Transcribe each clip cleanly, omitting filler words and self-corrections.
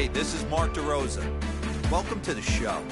Hey, this is Mark DeRosa. Welcome to the show.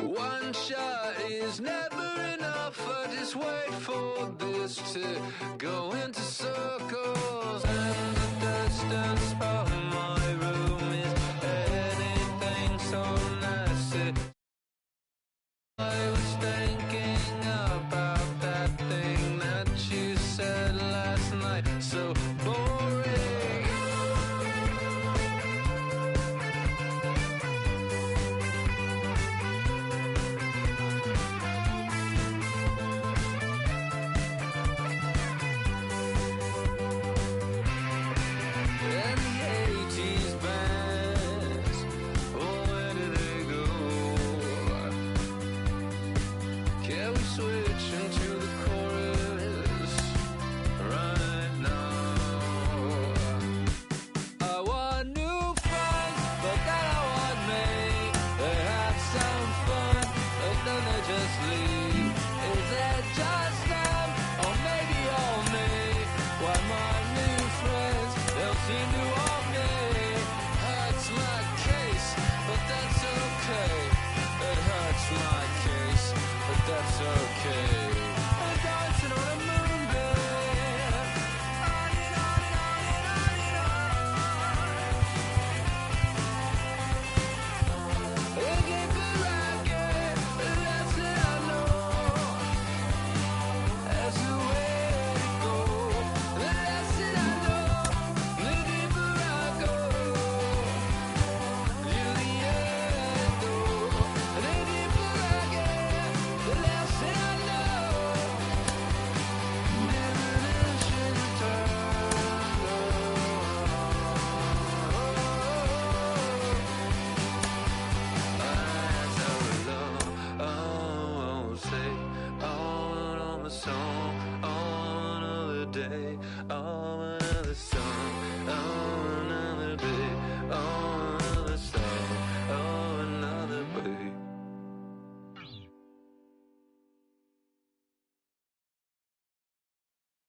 One shot is never enough. I just wait for this to go into circles. And the distance from my room is anything so nice. I was thinking about that thing that you said last night. So boring.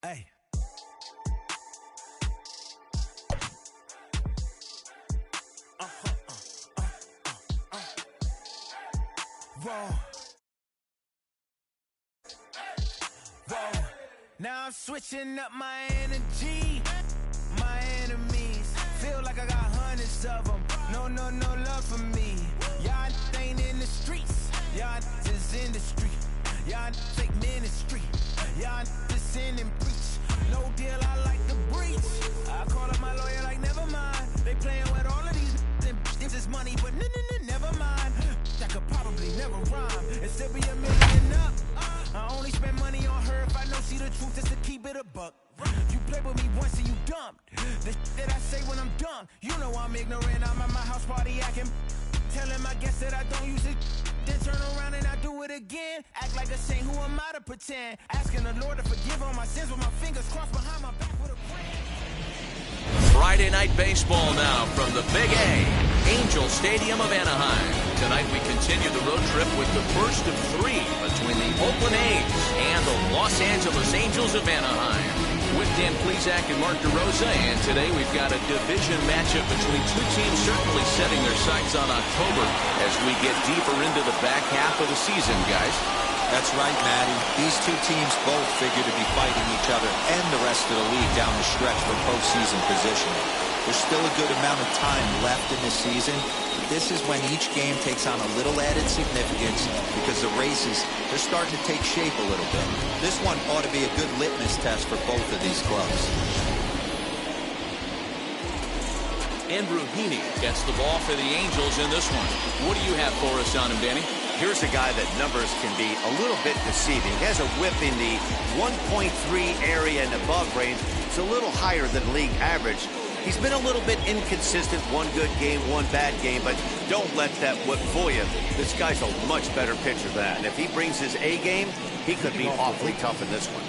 Hey. Whoa. Whoa. Now I'm switching up my energy. My enemies feel like I got hundreds of them. No love for me. Y'all ain't in the streets. Y'all is in the street. Y'all take ministry. Y'all just sin and preach. No deal, I like the breach. I call up my lawyer like, never mind. They playing with all of these and this is money, but never mind. That could probably never rhyme and still be a million up. I only spend money on her if I know she the truth a buck. You play with me once and you dumped. The that I say when I'm done. You know I'm ignorant. I'm at my house party acting. Telling my guests that I don't use it. Then turn around and I do it again. Act like a saint, who am I to pretend? Asking the Lord to forgive all my sins with my fingers crossed behind my back with a prayer. Friday night baseball now from the Big A, Angel Stadium of Anaheim. Tonight we continue the road trip with the first of three between the Oakland A's and the Los Angeles Angels of Anaheim. With Dan Plesac and Mark DeRosa, and today we've got a division matchup between two teams certainly setting their sights on October as we get deeper into the back half of the season, guys. That's right, Matty. These two teams both figure to be fighting each other and the rest of the league down the stretch for postseason positioning. There's still a good amount of time left in this season, but this is when each game takes on a little added significance because the races, they're starting to take shape a little bit. This one ought to be a good litmus test for both of these clubs. Andrew Heaney gets the ball for the Angels in this one. What do you have for us on him, Danny? Here's a guy that numbers can be a little bit deceiving. He has a whip in the 1.3 area and above range. It's a little higher than league average. He's been a little bit inconsistent. One good game, one bad game, but don't let that whip fool you. This guy's a much better pitcher than that. And if he brings his A game, he could be awfully tough in this one.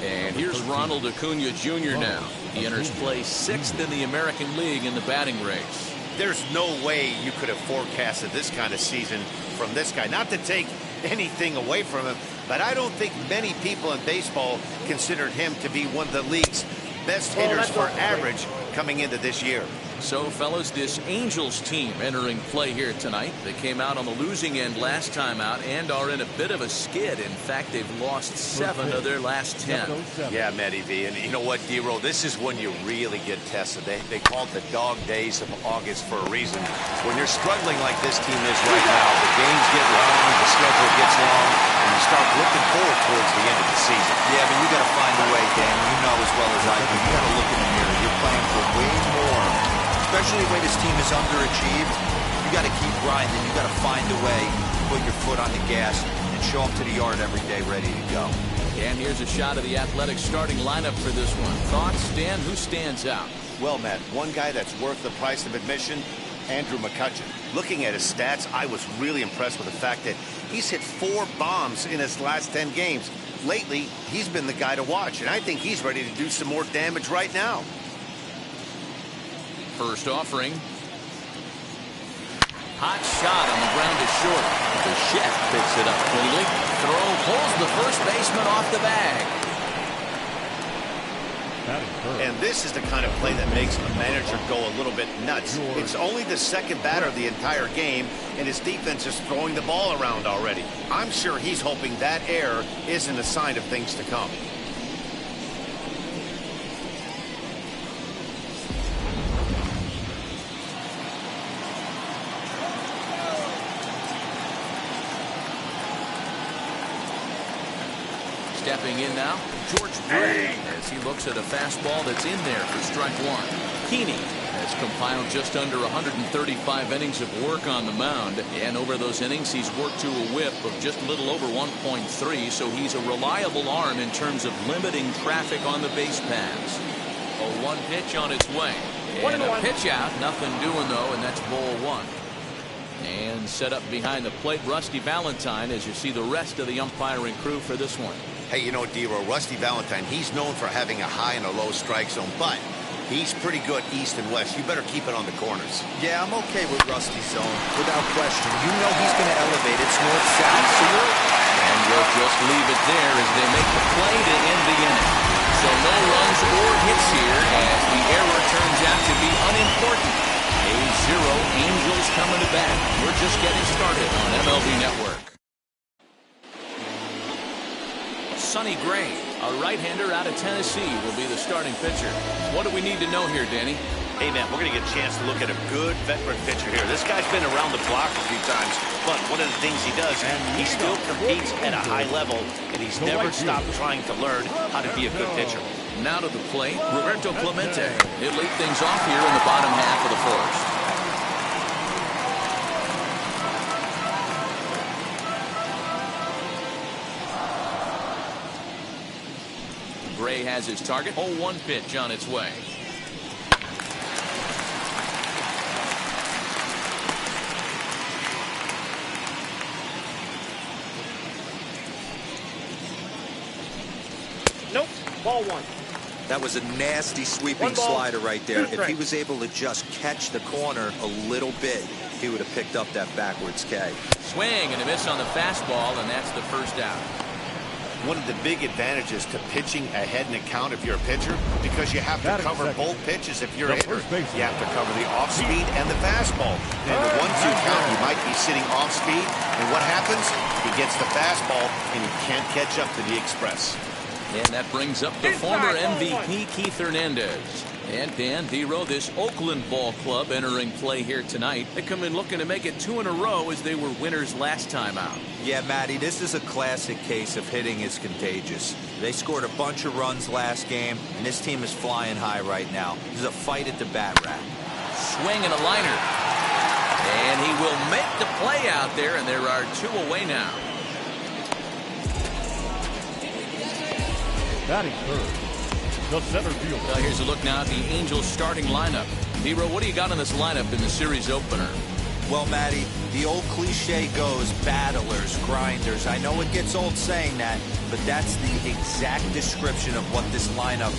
And here's Ronald Acuna Jr. now. He enters play 6th in the American League in the batting race. There's no way you could have forecasted this kind of season from this guy. Not to take anything away from him, but I don't think many people in baseball considered him to be one of the league's best hitters for average coming into this year. So, fellas, this Angels team entering play here tonight. They came out on the losing end last time out and are in a bit of a skid. In fact, they've lost 7 of their last 10. Yeah, Matty V. And you know what, D-Roll? This is when you really get tested. They call it the dog days of August for a reason. When you're struggling like this team is right now, the games get long, the schedule gets long, and you start looking forward towards the end of the season. Yeah, but you got to find a way, Dan. You know as well as I do. You got to look in the mirror. You're playing for way more. Especially the way this team is underachieved, you got to keep grinding. You got to find a way to put your foot on the gas and show up to the yard every day ready to go. And here's a shot of the Athletics starting lineup for this one. Thoughts, Dan? Who stands out? Well, Matt, one guy that's worth the price of admission, Andrew McCutchen. Looking at his stats, I was really impressed with the fact that he's hit 4 bombs in his last 10 games. Lately, he's been the guy to watch, and I think he's ready to do some more damage right now. First offering. Hot shot on the ground is short. The Chef picks it up cleanly. Throw pulls the first baseman off the bag. And this is the kind of play that makes a manager go a little bit nuts. It's only the second batter of the entire game, and his defense is throwing the ball around already. I'm sure he's hoping that error isn't a sign of things to come. Stepping in now, George Brady, as he looks at a fastball that's in there for strike 1. Heaney has compiled just under 135 innings of work on the mound, and over those innings he's worked to a whip of just a little over 1.3, so he's a reliable arm in terms of limiting traffic on the base paths. A 1 pitch on its way, and a pitch out, nothing doing though, and that's ball 1. And set up behind the plate, Rusty Valentine, as you see the rest of the umpiring crew for this one. Hey, you know, D-Roll, Rusty Valentine, he's known for having a high and a low strike zone, but he's pretty good east and west. You better keep it on the corners. Yeah, I'm okay with Rusty's zone, without question. You know he's going to elevate it north-south, so you're... And we'll just leave it there as they make the play to end the inning. So no runs or hits here as the error turns out to be unimportant. A 0, Angels coming to bat. We're just getting started on MLB Network. Sonny Gray, a right-hander out of Tennessee, will be the starting pitcher. What do we need to know here, Danny? Hey, man, we're going to get a chance to look at a good veteran pitcher here. This guy's been around the block a few times, but one of the things he does, he still competes at a high level, and he's never stopped trying to learn how to be a good pitcher. Now to the plate, Roberto Clemente. He'll lead things off here in the bottom half of the first. Gray has his target. 0-1 pitch on its way. Nope. Ball 1. That was a nasty sweeping slider right there. If he was able to just catch the corner a little bit, he would have picked up that backwards K. Swing and a miss on the fastball, and that's the first out. One of the big advantages to pitching ahead in a count if you're a pitcher, because you have to cover both pitches if you're a hitter. You have to cover the off speed and the fastball. And in the 1-2 count, you might be sitting off speed, and what happens? He gets the fastball, and he can't catch up to the express. And that brings up the former MVP, Keith Hernandez. And Dan Dero, this Oakland ball club entering play here tonight. They come in looking to make it 2 in a row as they were winners last time out. Yeah, Matty, this is a classic case of hitting is contagious. They scored a bunch of runs last game, and this team is flying high right now. This is a fight at the bat rack. Swing and a liner. And he will make the play out there, and there are 2 away now. Batting third, the center fielder. Well, here's a look now at the Angels starting lineup. Dero, what do you got on this lineup in the series opener? Well, Matty, the old cliche goes battlers, grinders. I know it gets old saying that, but that's the exact description of what this lineup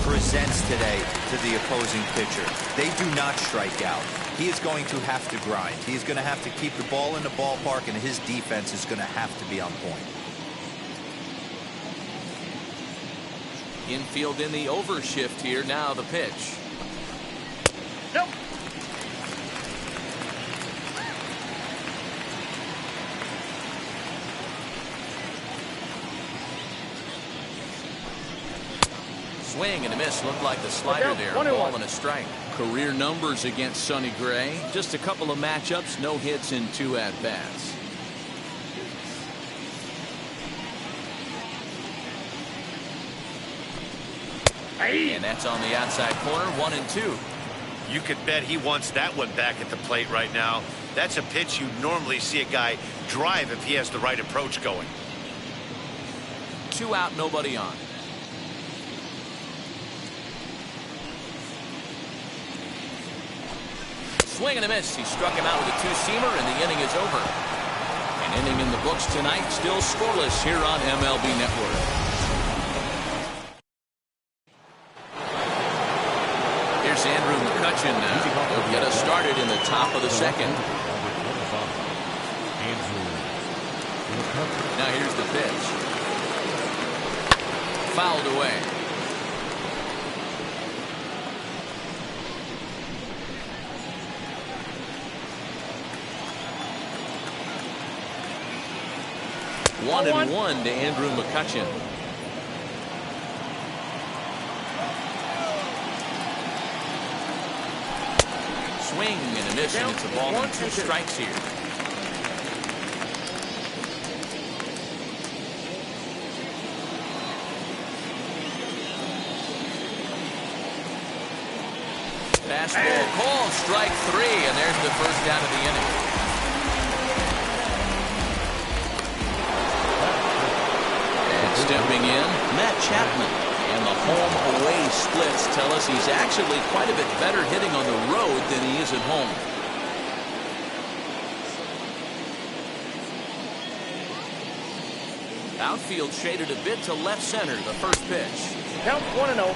presents today to the opposing pitcher. They do not strike out. He is going to have to grind. He's going to have to keep the ball in the ballpark, and his defense is going to have to be on point. Infield in the overshift here. Now the pitch. Nope. Swing and a miss. Looked like the slider there. Ball and a strike. Career numbers against Sonny Gray. Just a couple of matchups. No hits in 2 at-bats. And that's on the outside corner, 1-2. You could bet he wants that one back at the plate right now. That's a pitch you normally see a guy drive if he has the right approach going. 2 out, nobody on. Swing and a miss. He struck him out with a 2-seamer, and the inning is over. An inning in the books tonight, still scoreless here on MLB Network. Here's Andrew McCutchen now. He'll get us started in the top of the second. Now here's the pitch. Fouled away. One and one to Andrew McCutchen. Swing and a miss, and it's a ball and 2 strikes here. Fastball called, strike 3, and there's the first out of the inning. And stepping in, Matt Chapman. And the home-away splits tell us he's actually quite a bit better hitting on the road than he is at home. Outfield shaded a bit to left center, the first pitch. Count 1-0.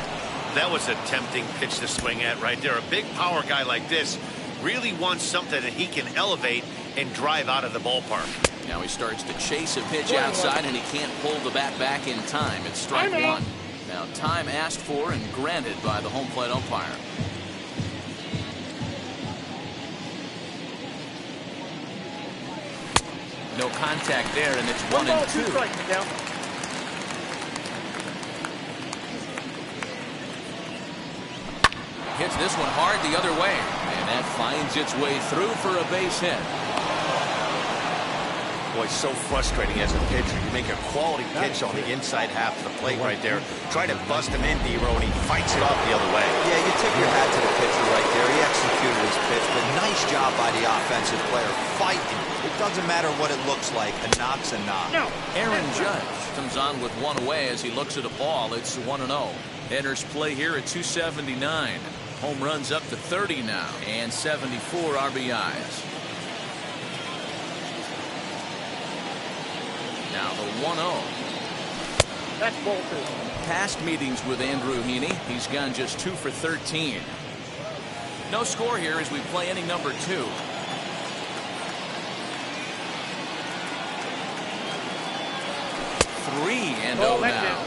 That was a tempting pitch to swing at right there. A big power guy like this really wants something that he can elevate and drive out of the ballpark. Now he starts to chase a pitch outside, and he can't pull the bat back in time. It's strike 1. Now time asked for and granted by the home plate umpire. No contact there, and it's 1-2. Hits this one hard the other way, and that finds its way through for a base hit. Boy, so frustrating as a pitcher. You make a quality pitch on the inside half of the plate right there. Try to bust him in, D-Row, and he fights it off the other way. Yeah, you tip your hat to the pitcher right there. He executed his pitch, but nice job by the offensive player fighting. It doesn't matter what it looks like. A knock's a knock. No. Aaron Judge comes on with one away as he looks at a ball. It's 1-0. Enters play here at 279. Home runs up to 30 now and 74 RBIs. Now the 1-0. That's ball 2. Past meetings with Andrew Heaney, he's gone just 2 for 13. No score here as we play inning number 2. 3-0 now.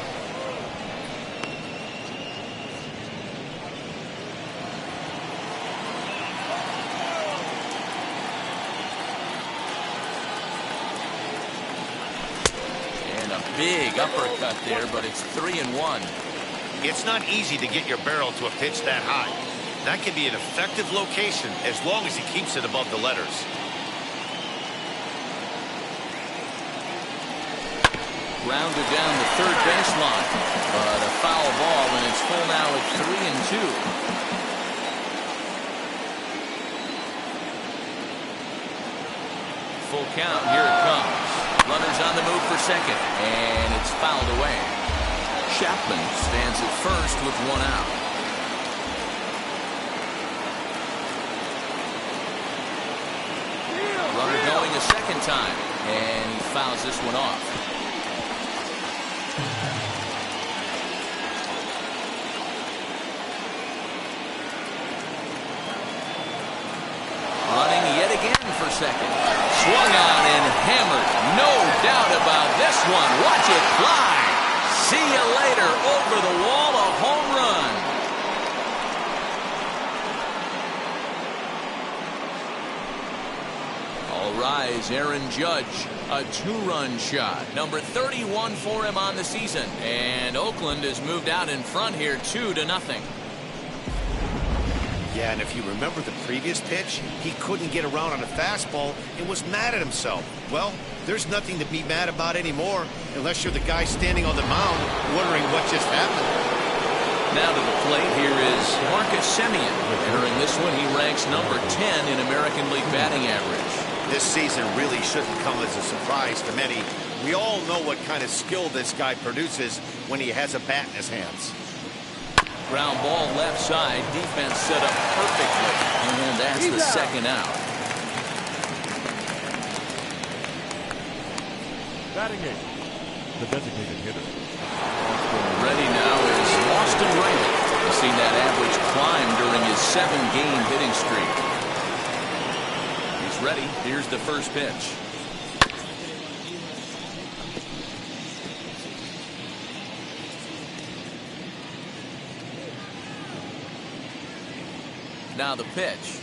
Big uppercut there, but it's 3-1. It's not easy to get your barrel to a pitch that high. That can be an effective location as long as he keeps it above the letters. Grounded down the third baseline, but a foul ball, and it's full now at 3-2. Full count, here it comes. Runners on the move for second, and it's fouled away. Chapman stands at first with 1 out. Runner going a second time, and he fouls this one off. Running yet again for second. Swung on and hammered. No doubt about this one. Watch it fly. See you later. Over the wall, a home run. All rise, Aaron Judge. A 2-run shot. Number 31 for him on the season. And Oakland has moved out in front here 2-0. Yeah, and if you remember the previous pitch, he couldn't get around on a fastball and was mad at himself. Well, there's nothing to be mad about anymore unless you're the guy standing on the mound wondering what just happened. Now to the plate, here is Marcus Semien. Entering this one, he ranks number 10 in American League batting average. This season really shouldn't come as a surprise to many. We all know what kind of skill this guy produces when he has a bat in his hands. Ground ball left side. Defense set up perfectly. And that's the second out. Batting 8, the designated hitter. Ready now is Austin Riley. He's seen that average climb during his 7-game hitting streak. He's ready. Here's the first pitch. Now the pitch.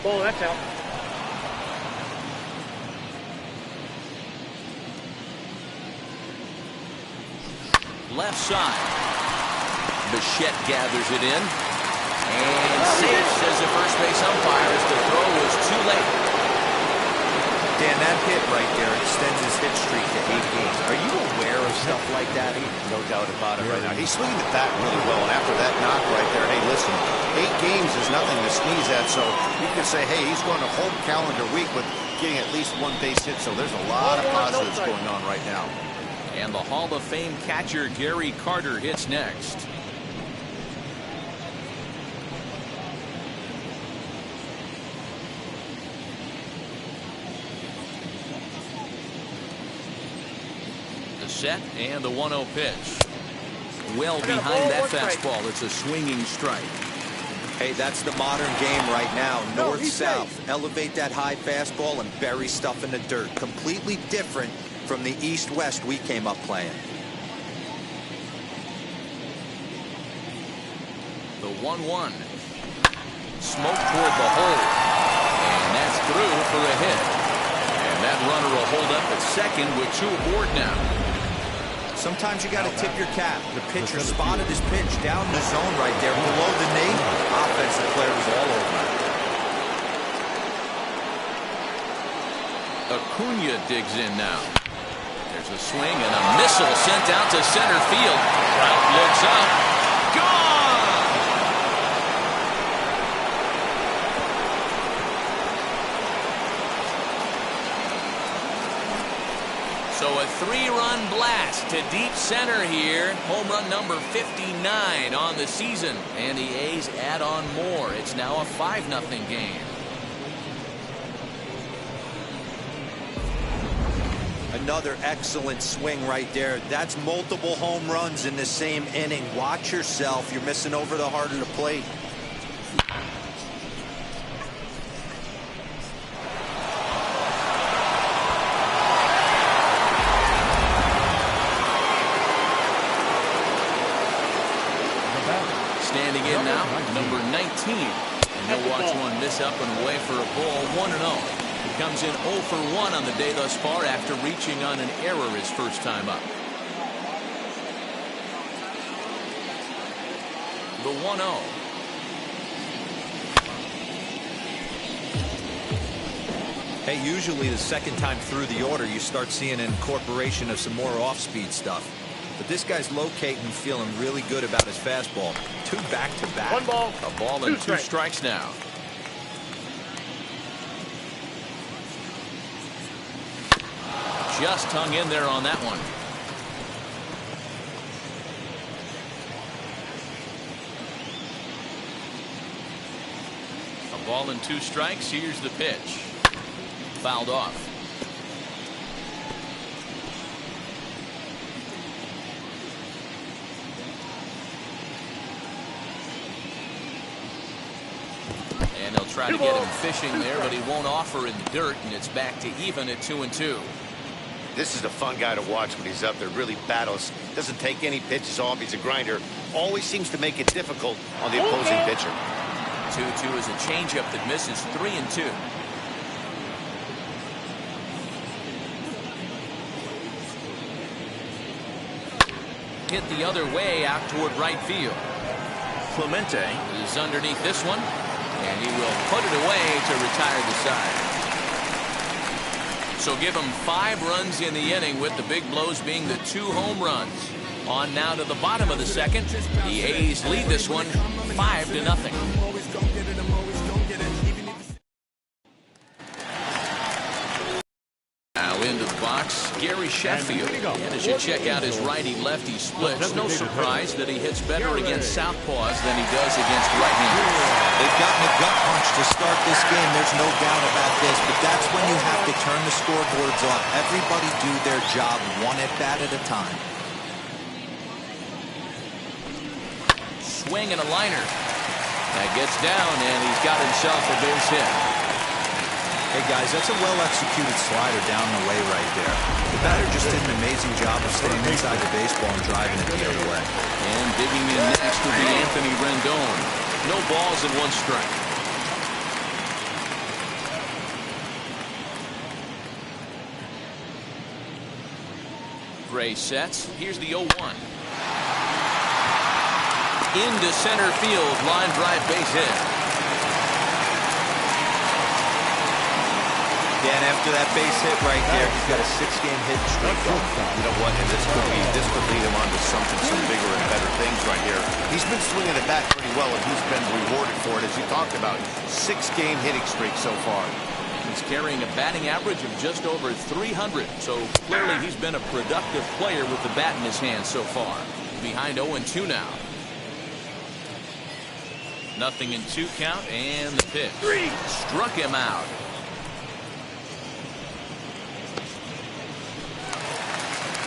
Ball, that's out. Left side. Bichette gathers it in. And safe, says the first base umpire, as the throw was too late. Dan, that hit right there extends his hit streak to 8 games. Are you aware of stuff like that? No doubt about it right now. He's swinging the bat really well, and after that knock right there, hey, listen, 8 games is nothing to sneeze at, so you can say, hey, he's going a whole calendar week with getting at least 1 base hit, so there's a lot of positives going on right now. And the Hall of Fame catcher Gary Carter hits next. The set and the 1-0 pitch. Well behind that fastball. It's a swinging strike. Hey, that's the modern game right now. North-south. Elevate that high fastball and bury stuff in the dirt. Completely different from the east-west we came up playing. The 1-1. Smoke toward the hole. And that's through for a hit. And that runner will hold up at second with 2 aboard now. Sometimes you got to tip your cap. The pitcher spotted his pitch down the zone right there below the knee. Offensive player was all over it. Acuna digs in now. There's a swing and a missile sent out to center field. Trout looks up. Gone! So a 3-run blast to deep center here. Home run number 59 on the season. And the A's add on more. It's now a 5-0 game. Another excellent swing right there. That's multiple home runs in the same inning. Watch yourself. You're missing over the heart of the plate. Standing in now, number 19. And he'll watch one miss up and away for a ball, 1-0. He comes in 0 for 1 on the day thus far after reaching on an error his first time up. The 1-0. Hey, usually the second time through the order, you start seeing an incorporation of some more off-speed stuff. But this guy's locating, feeling really good about his fastball. 2 back-to-back. 1 ball. A ball and 2 strikes now. Just hung in there on that one. A ball and 2 strikes. Here's the pitch. Fouled off. And they'll try to get him fishing there, but he won't offer in the dirt, and it's back to even at 2-2. This is a fun guy to watch when he's up there. Really battles. Doesn't take any pitches off. He's a grinder. Always seems to make it difficult on the opposing pitcher. 2-2 is a changeup that misses 3-2. Hit the other way out toward right field. Clemente is underneath this one, and he will put it away to retire the side. So give him 5 runs in the inning, with the big blows being the 2 home runs. On now to the bottom of the second. The A's lead this one 5-0. Now into the box, Gary Sheffield. And as you check out his righty-lefty splits, no surprise that he hits better against southpaws than he does against right-handers. They've gotten a gut punch to start this game. There's no doubt about this, but that's when you have to turn the scoreboards off. Everybody do their job 1 at-bat at a time. Swing and a liner. That gets down, and he's got himself a base hit. Hey, guys, that's a well-executed slider down the way right there. The batter just did an amazing job of staying inside the baseball and driving it the other way. And digging in next will be Anthony Rendon. No balls and 1 strike. Gray sets. Here's the 0-1. Into center field. Line drive base hit. Yeah, and after that base hit right there, he's got a 6-game hit streak. You know what? And this could lead him on to something, some bigger and better things right here. He's been swinging it back pretty well, and he's been rewarded for it, as you talked about. 6-game hitting streak so far. He's carrying a batting average of just over 300, so clearly he's been a productive player with the bat in his hand so far. Behind 0-2 now. 0-2 count, and the pitch. Struck him out.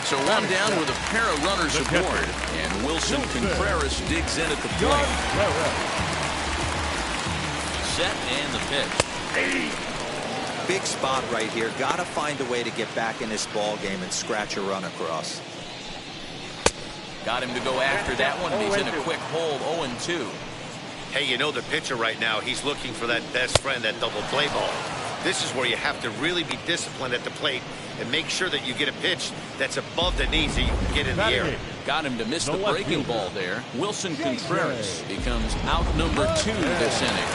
So one down with a pair of runners aboard, and Wilson Contreras digs in at the plate. Set and the pitch. Big spot right here. Got to find a way to get back in this ball game and scratch a run across. Got him to go after that one, and he's in a quick hold, 0-2. Hey, you know the pitcher right now, he's looking for that best friend, that double play ball. This is where you have to really be disciplined at the plate and make sure that you get a pitch that's above the knees so you can get in the air. Got him to miss the breaking ball there. Wilson Contreras becomes out number 2 this inning.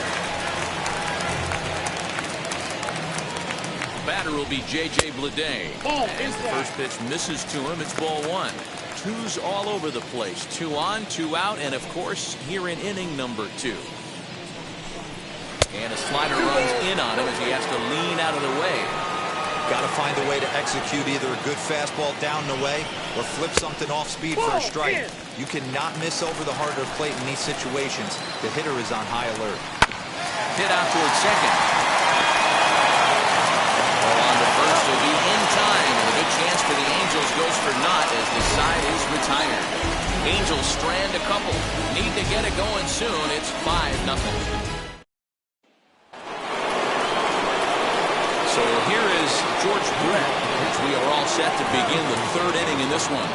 Back batter will be J.J. Bleday. As the first pitch misses to him, it's ball one. Twos all over the place. 2 on, 2 out, and of course, here in inning number 2. And a slider runs in on him as he has to lean out of the way. Got to find a way to execute either a good fastball down the way or flip something off speed for a strike. You cannot miss over the heart of the plate in these situations. The hitter is on high alert. Hit out towards second. On to first will be in time, and a good chance for the Angels goes for naught as the side is retired. Angels strand a couple. Need to get it going soon. It's 5-0. So here is George Brett, as we are all set to begin the 3rd inning in this one.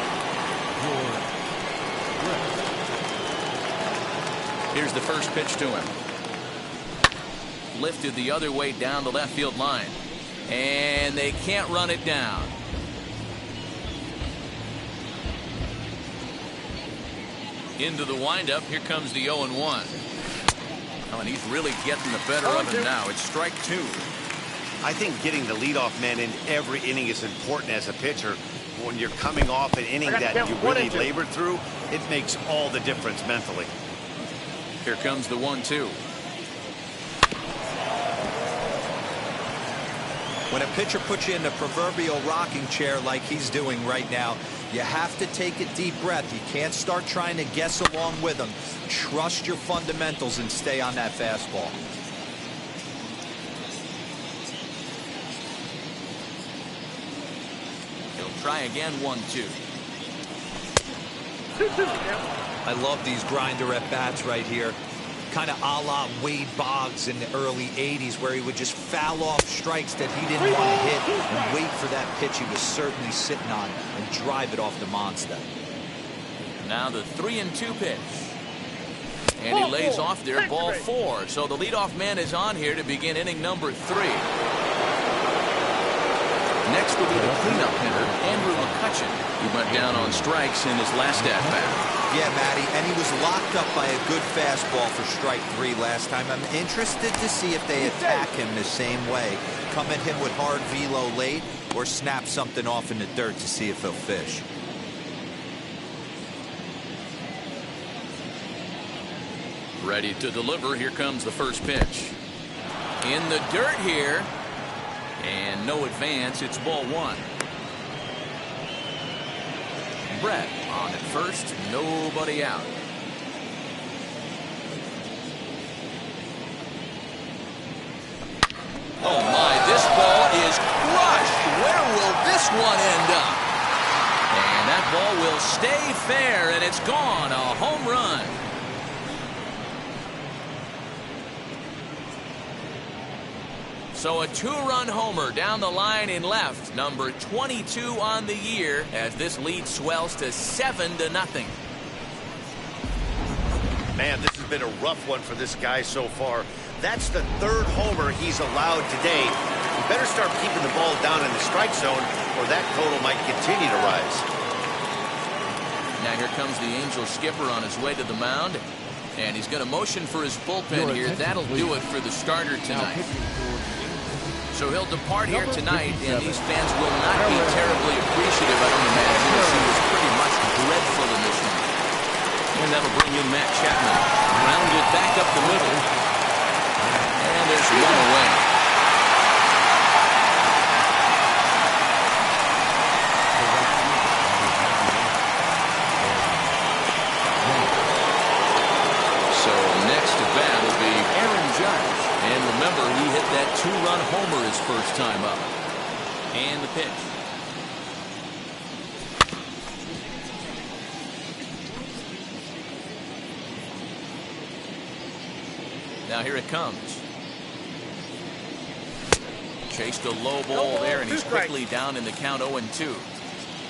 Here's the first pitch to him. Lifted the other way down the left field line. And they can't run it down. Into the windup. Here comes the 0-1. Oh, and he's really getting the better of him now. It's strike 2. I think getting the leadoff man in every inning is important as a pitcher. When you're coming off an inning that you really labored through, it makes all the difference mentally. Here comes the 1-2. When a pitcher puts you in the proverbial rocking chair like he's doing right now, you have to take a deep breath. You can't start trying to guess along with him. Trust your fundamentals and stay on that fastball. He'll try again, 1-2. I love these grinder at bats right here. Kind of a la Wade Boggs in the early 80s, where he would just foul off strikes that he didn't want to hit and wait for that pitch he was certainly sitting on and drive it off the monster. Now the 3-2 pitch. And he lays off there, ball 4. So the leadoff man is on here to begin inning number 3. Next will be the cleanup hitter, Andrew McCutcheon. He went down on strikes in his last at-bat. Yeah, Matty, and he was locked up by a good fastball for strike 3 last time. I'm interested to see if they attack him the same way. Come at him with hard velo late or snap something off in the dirt to see if he'll fish. Ready to deliver. Here comes the first pitch. In the dirt here. And no advance. It's ball 1. Brett on at first. Nobody out. Oh my, this ball is crushed. Where will this one end up? And that ball will stay fair, and it's gone. A home run. So a 2-run homer down the line in left, number 22 on the year, as this lead swells to 7-0. Man, this has been a rough one for this guy so far. That's the 3rd homer he's allowed today. He better start keeping the ball down in the strike zone, or that total might continue to rise. Now here comes the Angels skipper on his way to the mound, and he's going to motion for his bullpen here. That'll do it for the starter tonight. So he'll depart here tonight, and these fans will not be terribly appreciative, I don't imagine, as he was pretty much dreadful in this one. And that'll bring in Matt Chapman. Rounded back up the middle. And there's one away. So next to bat will be Aaron Judge. And remember, he hit that 2-run homer his first time up. And the pitch. Now here it comes. Chased a low ball there, and he's quickly down in the count 0-2.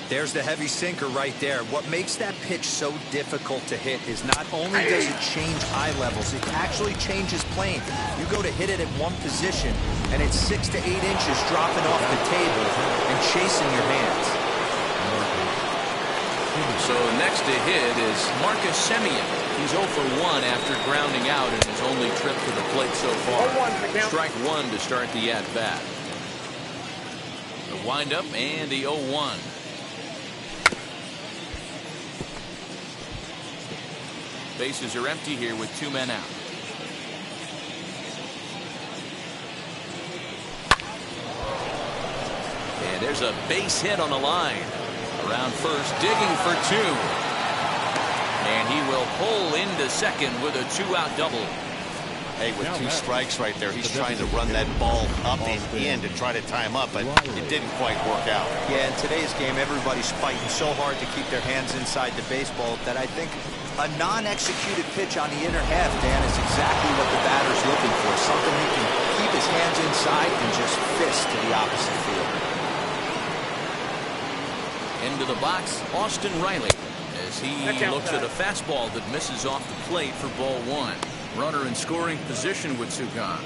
There's the heavy sinker right there. What makes that pitch so difficult to hit is not only does it change eye levels, it actually changes plane. You go to hit it at one position, and it's 6 to 8 inches dropping off the table and chasing your hands. So next to hit is Marcus Semien. He's 0 for 1 after grounding out in his only trip to the plate so far. Strike 1 to start the at-bat. The windup and the 0-1. Bases are empty here with 2 men out. And there's a base hit on the line. Around first, digging for 2. And he will pull into second with a 2-out double. Hey, with 2 strikes right there, he's trying to run that ball up and in to try to tie him up, but it didn't quite work out. Yeah, in today's game, everybody's fighting so hard to keep their hands inside the baseball that I think a non-executed pitch on the inner half, Dan, is exactly what the batter's looking for. Something he can keep his hands inside and just fist to the opposite field. Into the box, Austin Riley, as he looks at a fastball that misses off the plate for ball 1. Runner in scoring position with 2 gone.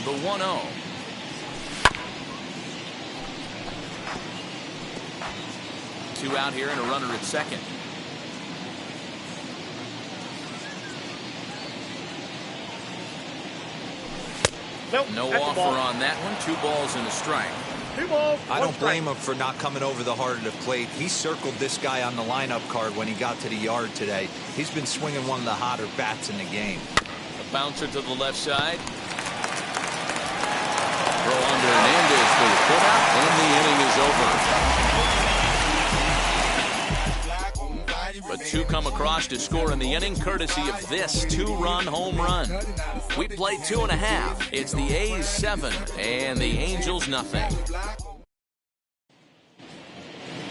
The 1-0. Two out here and a runner at second. Nope, no that's offer on that one. 2 balls and a strike. 2 balls, I 1 don't strike. blame him for not coming over the heart of the plate. He circled this guy on the lineup card when he got to the yard today. He's been swinging one of the hotter bats in the game. A bouncer to the left side. Throw under Hernandez for the putout, and the inning is over. But 2 come across to score in the inning, courtesy of this 2-run home run. We play 2.5. It's the A's 7 and the Angels nothing.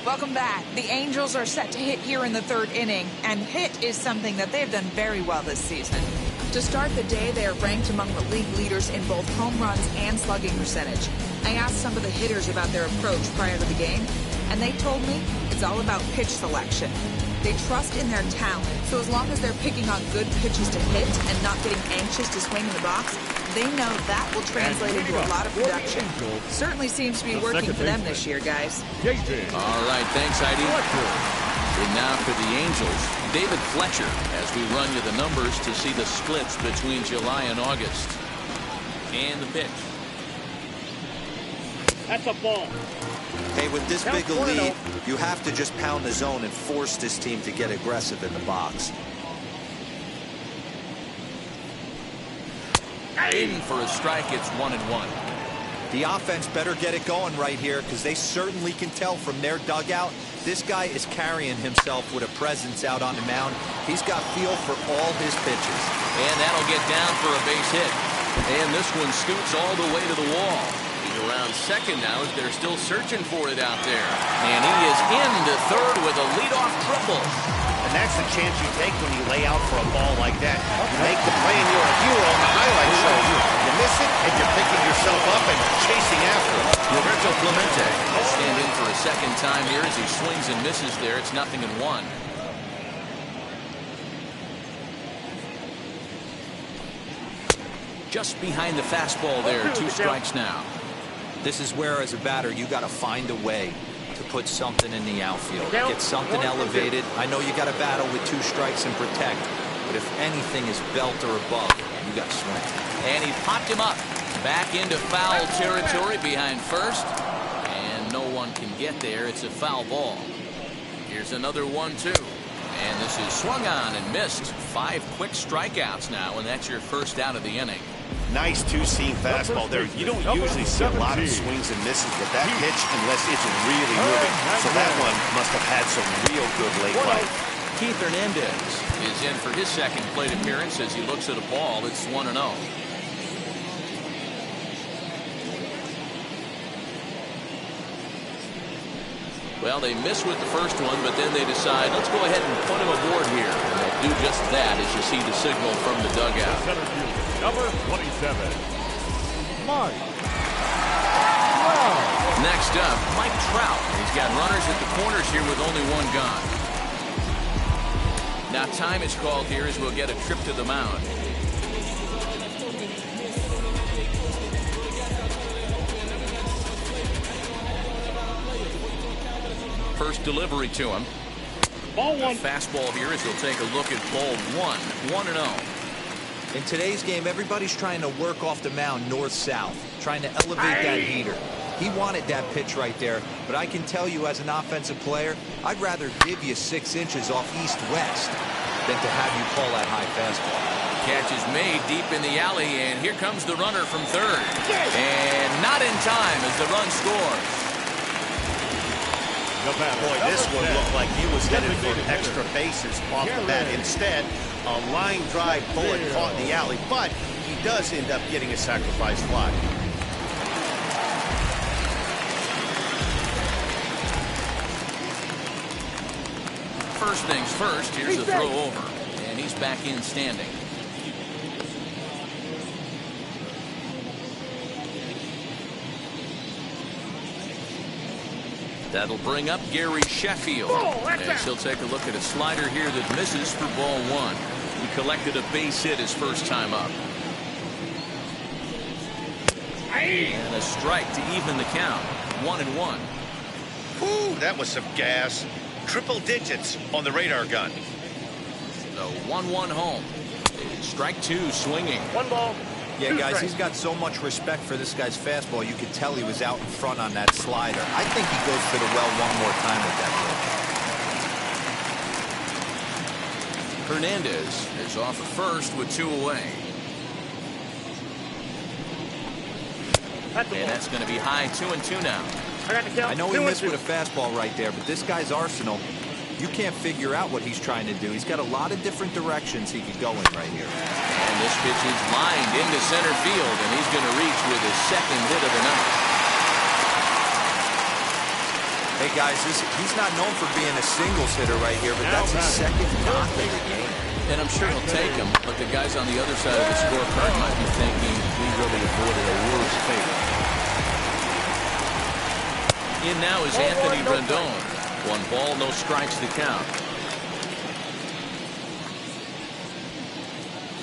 Welcome back. The Angels are set to hit here in the 3rd inning, and hit is something that they've done very well this season. To start the day, they are ranked among the league leaders in both home runs and slugging percentage. I asked some of the hitters about their approach prior to the game, and they told me it's all about pitch selection. They trust in their talent, so as long as they're picking on good pitches to hit and not getting anxious to swing in the box, they know that will translate into a lot of production. Certainly seems to be working for them this year, guys. All right, thanks, Heidi. And now for the Angels, David Fletcher, as we run you the numbers to see the splits between July and August. And the pitch. That's a ball. Hey, with this big a lead, you have to just pound the zone and force this team to get aggressive in the box. Aiming for a strike, it's 1-1. The offense better get it going right here, because they certainly can tell from their dugout this guy is carrying himself with a presence out on the mound. He's got feel for all his pitches. And that'll get down for a base hit. And this one scoots all the way to the wall. He's around second now as they're still searching for it out there. And he is into third with a leadoff triple. And that's the chance you take when you lay out for a ball like that. You make the play and you're a hero on the highlight show. You miss it and you're picking yourself up and chasing after it. Roberto Clemente will stand in for a second time here as he swings and misses there. It's 0-1. Just behind the fastball there. 2 strikes now. This is where, as a batter, you got to find a way to put something in the outfield. Get something elevated. I know you got to battle with 2 strikes and protect, but if anything is belt or above, you got to swing. And he popped him up. Back into foul territory behind first. And no one can get there. It's a foul ball. Here's another 1-2. And this is swung on and missed. 5 quick strikeouts now, and that's your first out of the inning. Nice 2-seam fastball there. You don't usually see a lot of swings and misses with that pitch unless it's really moving. So that one must have had some real good late life. Keith Hernandez is in for his second plate appearance as he looks at a ball. It's 1-0. Well, they miss with the first one, but then they decide, let's go ahead and put him aboard here. And they'll do just that as you see the signal from the dugout. Center field, number 27, Mike Trout. Next up, Mike Trout. He's got runners at the corners here with only 1 gone. Now time is called here as we'll get a trip to the mound. First delivery to him. Ball one. Fastball here as he'll take a look at ball one. 1-0. In today's game, everybody's trying to work off the mound north-south, trying to elevate that heater. He wanted that pitch right there, but I can tell you as an offensive player, I'd rather give you 6 inches off east-west than to have you call that high fastball. Catch is made deep in the alley, and here comes the runner from third. And not in time as the run scores. Boy, this one looked like he was headed for extra bases off the bat. Instead, a line drive bullet caught in the alley, but he does end up getting a sacrifice fly. First things first, here's a throw over, and he's back in standing. That'll bring up Gary Sheffield, as he'll take a look at a slider here that misses for ball one. He collected a base hit his first time up. And a strike to even the count, 1-1. Whew, that was some gas. Triple digits on the radar gun. The 1-1 home. Strike two swinging. 1 ball. Yeah, guys, he's got so much respect for this guy's fastball. You could tell he was out in front on that slider. I think he goes to the well one more time with that pitch. Hernandez is off at first with 2 away. And that's going to be high 2-2 now. I know he missed with a fastball right there, but this guy's arsenal, you can't figure out what he's trying to do. He's got a lot of different directions he could go in right here. And this pitch is lined into center field, and he's going to reach with his second hit of the night. Hey, guys, he's not known for being a singles hitter right here, but that's his second knock of the game. And I'm sure he'll take him, but the guys on the other side of the scorecard might be thinking we really avoided a worse fate. In now is Anthony Rendon. 1 ball, no strikes to count.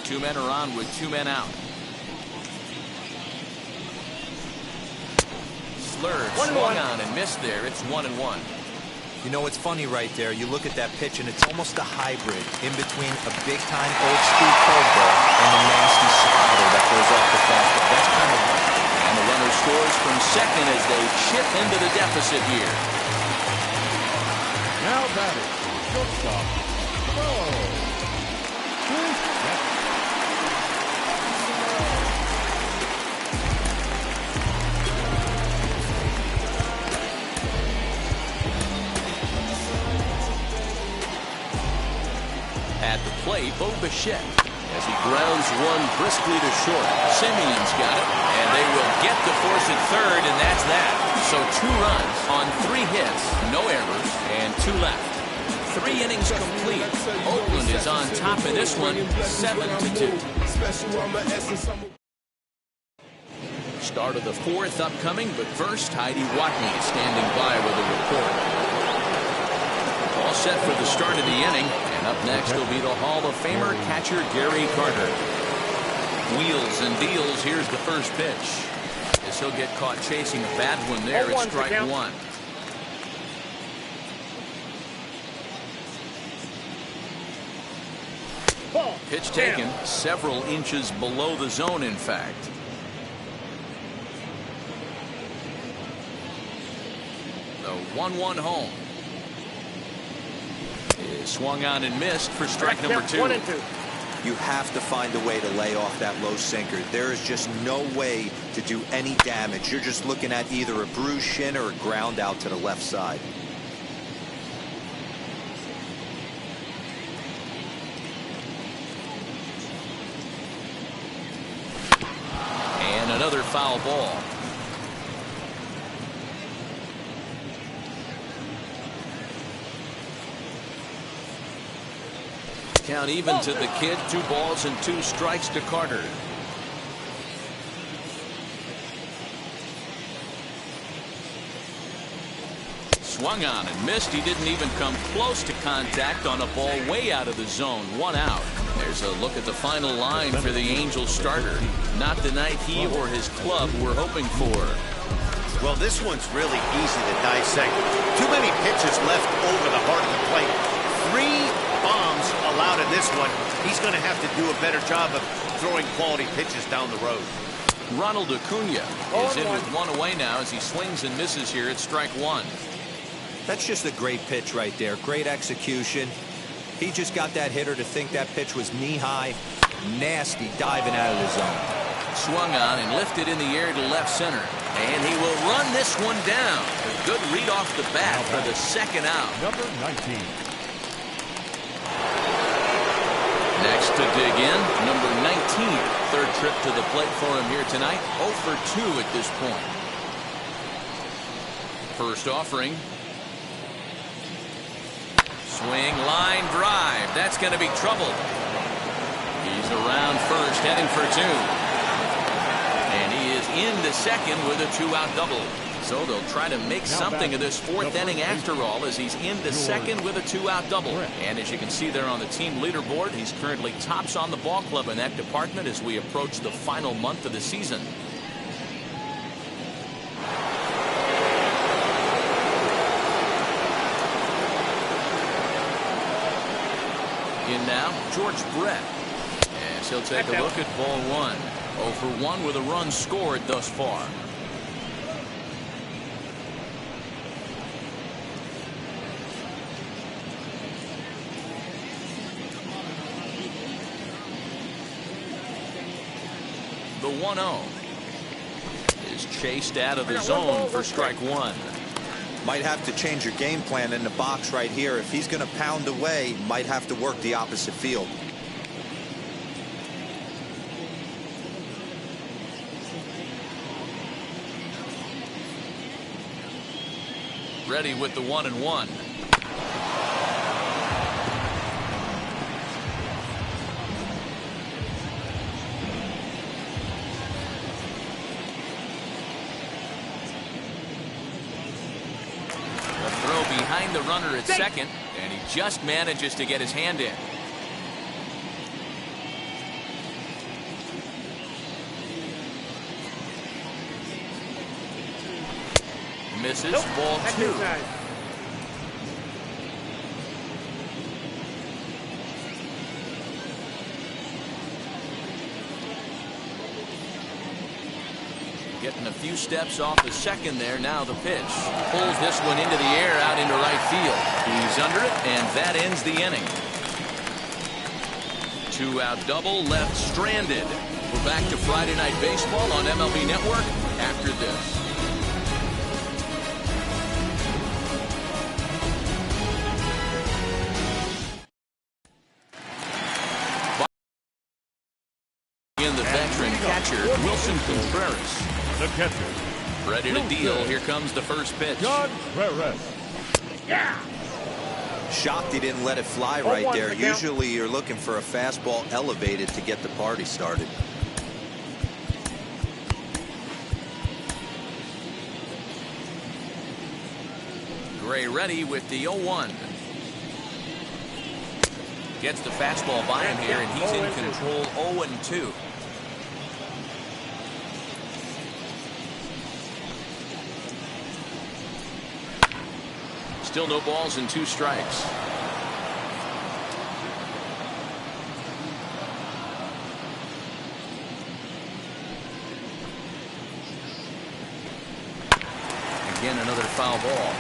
2 men are on with 2 men out. Slurred swung on and missed there. It's 1-1. You know, it's funny right there. You look at that pitch, and it's almost a hybrid in between a big-time old-school curveball and a nasty slider that goes off the fastball. That's kind of... And the runner scores from second as they chip into the deficit here. Now batting, shortstop, At the plate, Bo Bichette, as he grounds one briskly to short. Simeon's got it, and they will get the force at third, and that's that. So 2 runs on 3 hits, no errors, and 2 left. 3 innings complete. Oakland is on top of this one, 7-2. Start of the 4th upcoming, but first, Heidi Watney is standing by with a report. All set for the start of the inning, and up next will be the Hall of Famer catcher Gary Carter. Wheels and deals. Here's the first pitch. As he'll get caught chasing a bad one there. It's strike 1. Pitch taken several inches below the zone, in fact. The 1-1 home. Is swung on and missed for strike number 2. 1-2. You have to find a way to lay off that low sinker. There is just no way to do any damage. You're just looking at either a bruised shin or a ground out to the left side. And another foul ball. Count even to the kid. 2 balls and 2 strikes to Carter. Swung on and missed. He didn't even come close to contact on a ball way out of the zone. 1 out. There's a look at the final line for the Angels starter. Not the night he or his club were hoping for. Well, this one's really easy to dissect. Too many pitches left over the heart of the plate. allowed in this one. He's going to have to do a better job of throwing quality pitches down the road. Ronald Acuna is in with one away now as he swings and misses here at strike one. That's just a great pitch right there. Great execution. He just got that hitter to think that pitch was knee-high. Nasty diving out of the zone. Swung on and lifted in the air to left center. And he will run this one down. A good read off the bat for the second out. Number 19. Next to dig in, number 19. Third trip to the plate for him here tonight. 0 for 2 at this point. First offering. Swing, line, drive. That's going to be trouble. He's around first, heading for two. And he is into second with a two-out double. So they'll try to make something of this fourth inning after all, as he's into second with a two-out double. And as you can see there on the team leaderboard, he's currently tops on the ball club in that department as we approach the final month of the season. In now, George Brett. As he'll take a look at ball one. 0 for 1 with a run scored thus far. The 1-0 is chased out of the zone for strike one. Might have to change your game plan in the box right here. If he's going to pound away, might have to work the opposite field. Ready with the 1-1. Behind the runner at second, and he just manages to get his hand in. Misses, ball two. Getting a few steps off the second there. Now the pitch. Pulls this one into the air out into right field. He's under it, and that ends the inning. Two-out double left stranded. We're back to Friday Night Baseball on MLB Network after this. In the veteran catcher, Wilson Contreras. The catcher. Ready to deal. Here comes the first pitch. Contreras. Yeah. Shocked he didn't let it fly right there. Usually you're looking for a fastball elevated to get the party started. Gray ready with the 0-1. Gets the fastball by him here, and he's in control. 0-2. Still no balls and 2 strikes. Again, another foul ball.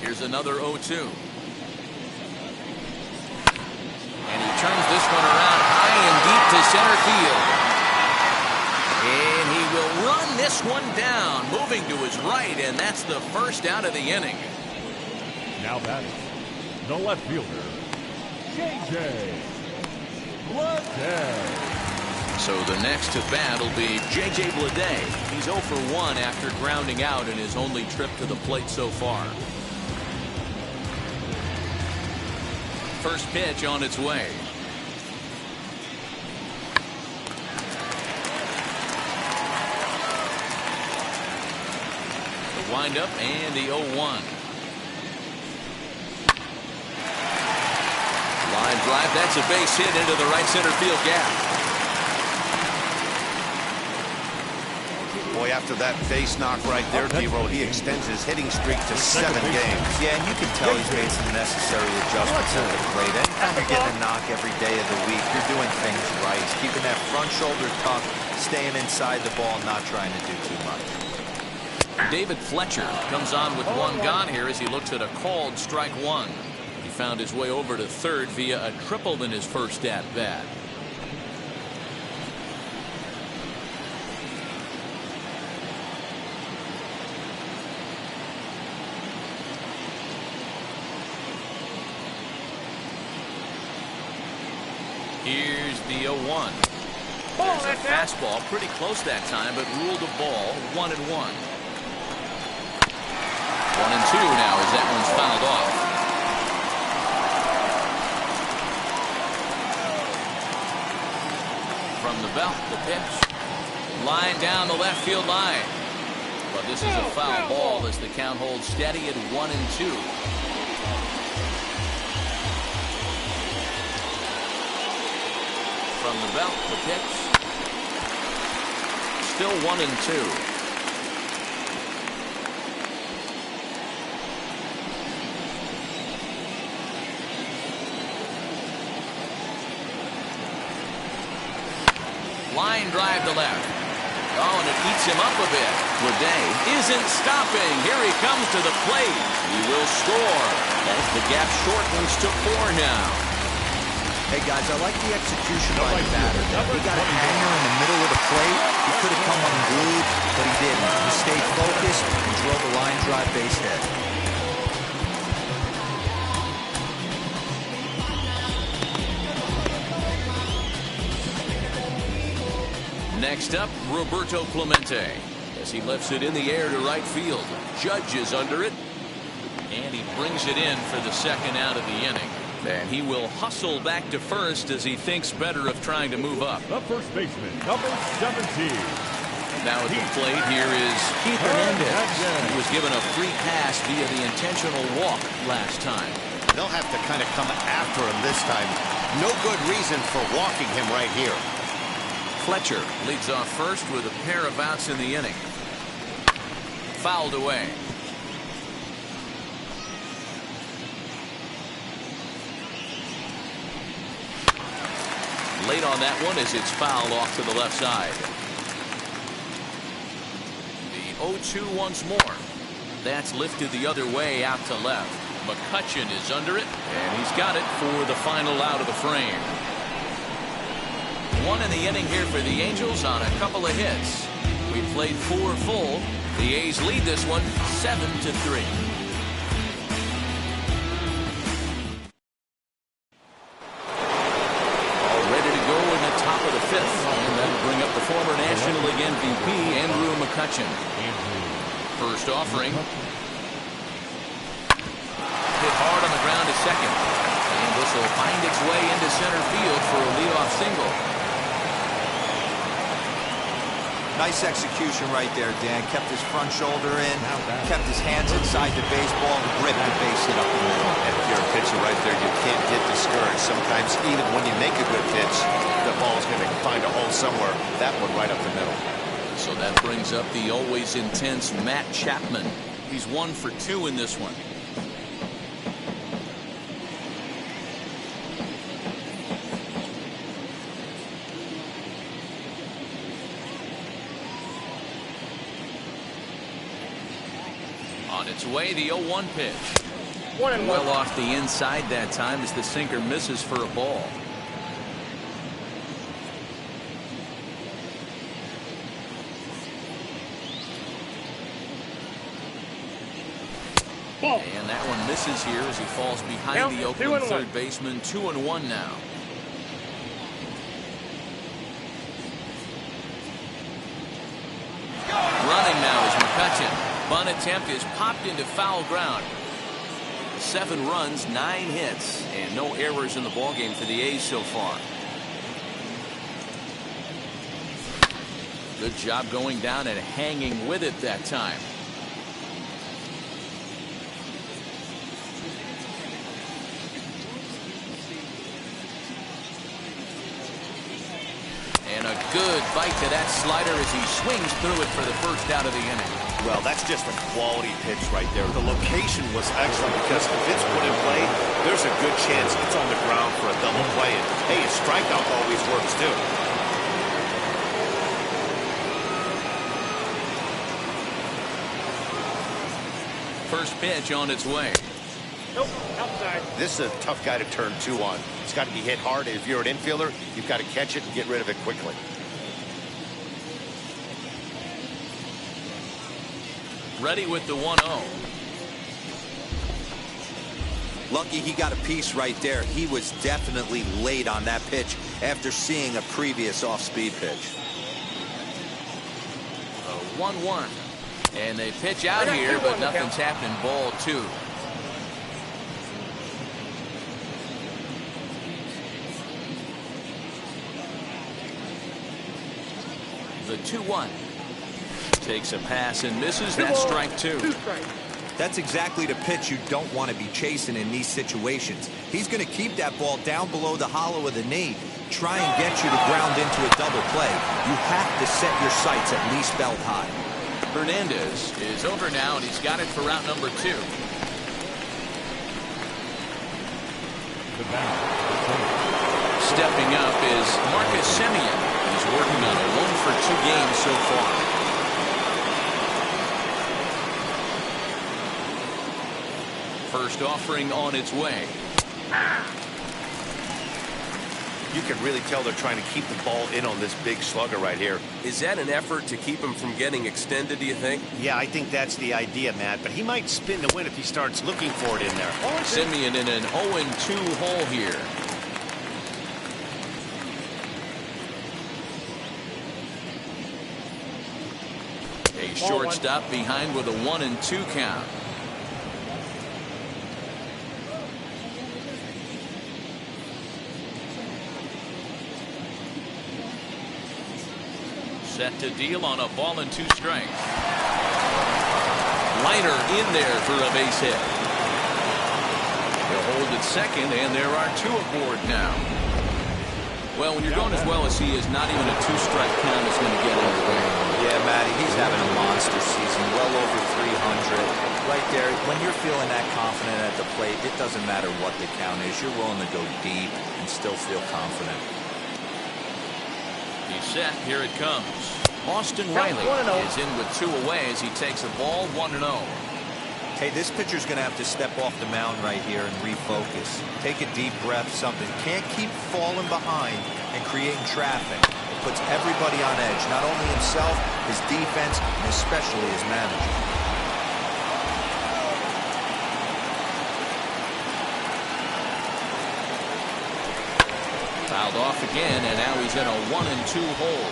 Here's another 0-2. And he turns this one around high and deep to center field. And he will run this one down, moving to his right, and that's the first out of the inning. Now batting, the left fielder, J.J. Bleday. So the next to bat will be J.J. Bleday. He's 0 for 1 after grounding out in his only trip to the plate so far. First pitch on its way. The windup and the 0-1. Line drive. That's a base hit into the right center field gap. Boy, Boy, after that base knock right there, D-Roll, he extends his hitting streak to 7 games. Yeah, and you can tell he's made some necessary adjustments at the plate. Anytime you're getting a knock every day of the week, you're doing things right. He's keeping that front shoulder tucked, staying inside the ball, not trying to do too much. David Fletcher comes on with 1 gone here as he looks at a called strike 1. He found his way over to third via a triple in his first at bat. Here's the 0-1. There's a fastball pretty close that time, but ruled a ball 1-1. 1-2 now as that one's fouled off. From the belt, the pitch. Line down the left field line. But this is a foul ball as the count holds steady at 1-2. From the belt, the pitch. Still 1-2. Line drive to left. Oh, and it eats him up a bit. Leday isn't stopping. Here he comes to the plate. He will score as the gap shortens to 4 now. Hey, guys, I like the execution by the batter. He got a hanger in the middle of the plate. He could have come unglued, but he didn't. He stayed focused and drove a line drive base hit. Next up, Roberto Clemente as he lifts it in the air to right field. Judge is under it, and he brings it in for the second out of the inning. And he will hustle back to first as he thinks better of trying to move up. The first baseman, number 17. Now at the plate, here is Keith Hernandez. He was given a free pass via the intentional walk last time. They'll have to kind of come after him this time. No good reason for walking him right here. Fletcher leads off first with a pair of outs in the inning. Fouled away. Late on that one as it's fouled off to the left side. The 0-2 once more. That's lifted the other way out to left. McCutchen is under it, and he's got it for the final out of the frame. 1 in the inning here for the Angels on a couple of hits. We played 4 full. The A's lead this one 7-3. Former National League MVP Andrew McCutchen. First offering. Hit hard on the ground to second. And this will find its way into center field for a leadoff single. Nice execution right there, Dan. Kept his front shoulder in, kept his hands inside the baseball, and ripped the base hit up the middle. And if you're a pitcher right there, you can't get discouraged. Sometimes even when you make a good pitch, the ball's going to find a hole somewhere. That one right up the middle. So that brings up the always intense Matt Chapman. He's 1 for 2 in this one. On its way, the 0-1 pitch. Well off the inside that time as the sinker misses for a ball. And that one misses here as he falls behind the Oakland third baseman. 2-1 now. Running now is McCutchen. Bunt attempt is popped into foul ground. 7 runs, 9 hits, and no errors in the ballgame for the A's so far. Good job going down and hanging with it that time. And a good bite to that slider as he swings through it for the first out of the inning. Well, that's just a quality pitch right there. The location was excellent because if it's put in play, there's a good chance it's on the ground for a double play. And, hey, a strikeout always works, too. First pitch on its way. Nope, outside. This is a tough guy to turn 2 on. It's got to be hit hard. If you're an infielder, you've got to catch it and get rid of it quickly. Ready with the 1-0. Lucky he got a piece right there. He was definitely late on that pitch after seeing a previous off-speed pitch. 1-1. And they pitch out here, but nothing's happening. Ball 2. The 2-1. Takes a pass and misses. That strike 2. That's exactly the pitch you don't want to be chasing in these situations. He's going to keep that ball down below the hollow of the knee, try and get you to ground into a double play. You have to set your sights at least belt high. Hernandez is over now, and he's got it for route number 2. Stepping up is Marcus Semien. He's working on a 1-for-2 game so far. First offering on its way. You can really tell they're trying to keep the ball in on this big slugger right here. Is that an effort to keep him from getting extended, do you think? Yeah, I think that's the idea, Matt. But he might spin to win if he starts looking for it in there. Semien in an 0-2 hole here. A shortstop behind with a 1-2 count. Set to deal on a ball and 2 strikes. Liner in there for a base hit. He'll hold at second, and there are 2 aboard now. Well, when you're going as well as he is, not even a 2-strike count is going to get in the way. Yeah, Matty, he's having a monster season, well over 300. Right there, when you're feeling that confident at the plate, it doesn't matter what the count is. You're willing to go deep and still feel confident. He's set. Here it comes. Austin Riley is in with 2 away as he takes a ball 1-0. Hey, this pitcher's going to have to step off the mound right here and refocus. Take a deep breath, something. Can't keep falling behind and creating traffic. It puts everybody on edge, not only himself, his defense, and especially his manager. Fouled off again, and now he's in a 1-2 hole.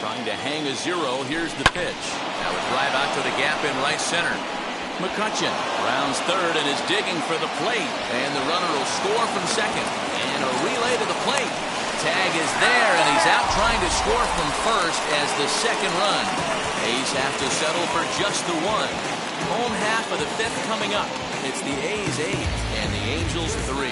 Trying to hang a 0. Here's the pitch. Now a drive out to the gap in right center. McCutchen rounds third and is digging for the plate. And the runner will score from second. And a relay to the plate. Tag is there, and he's out trying to score from first as the second run. A's have to settle for just the 1. Home half of the 5th coming up. It's the A's 8 and the Angels 3.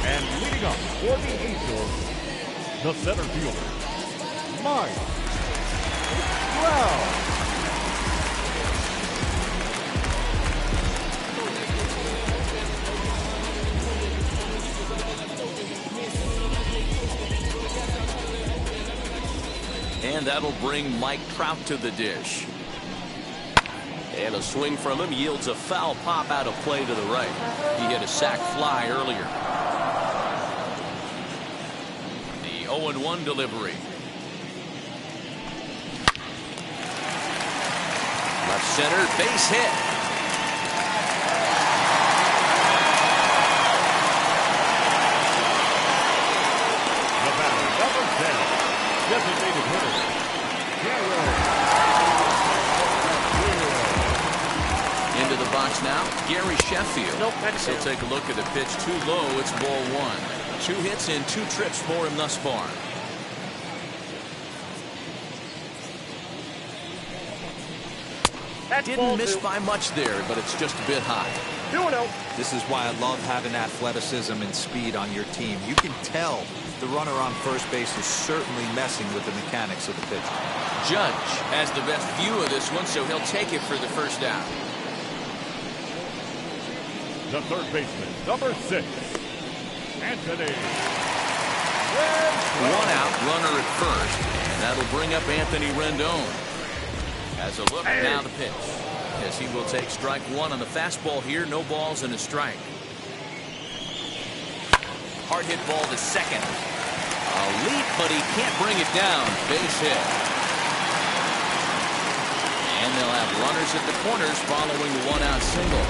And leading up for the Angels, the center fielder, Mike Brown. And that'll bring Mike Trout to the dish. And a swing from him yields a foul pop out of play to the right. He hit a sac fly earlier. The 0-1 delivery. Left center, base hit. The batter, number 10. Designated hitter, Into the box now, Gary Sheffield. Nope, So take a look at the pitch. Too low. It's ball 1. 2 hits and 2 trips for him thus far. That's Didn't ball miss 2. by much there, but it's just a bit high. 2-0. This is why I love having athleticism and speed on your team. You can tell the runner on first base is certainly messing with the mechanics of the pitch. Judge has the best view of this one, so he'll take it for the first down. The third baseman, number 6, Anthony. One out, runner at first, and that'll bring up Anthony Rendon. As a look, now the pitch. As he will take strike one on the fastball here, no balls and a strike. Hard hit ball to second. A leap, but he can't bring it down. Base hit. And they'll have runners at the corners following the one-out single.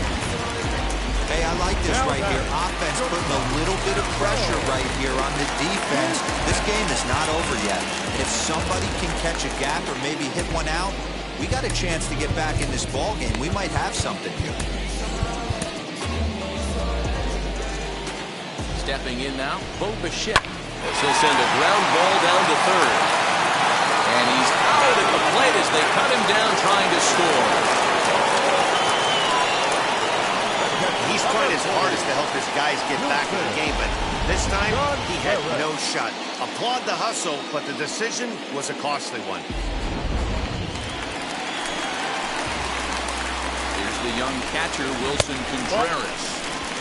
Hey, I like this right here. Offense putting a little bit of pressure right here on the defense. This game is not over yet. If somebody can catch a gap or maybe hit one out, we got a chance to get back in this ball game. We might have something here. Stepping in now, Bo Bichette. As he'll send a ground ball down to third. And he's out at the plate as they cut him down trying to score. He's trying his hardest to help his guys get back in the game, but this time he had no shot. Applaud the hustle, but the decision was a costly one. Here's the young catcher, Wilson Contreras,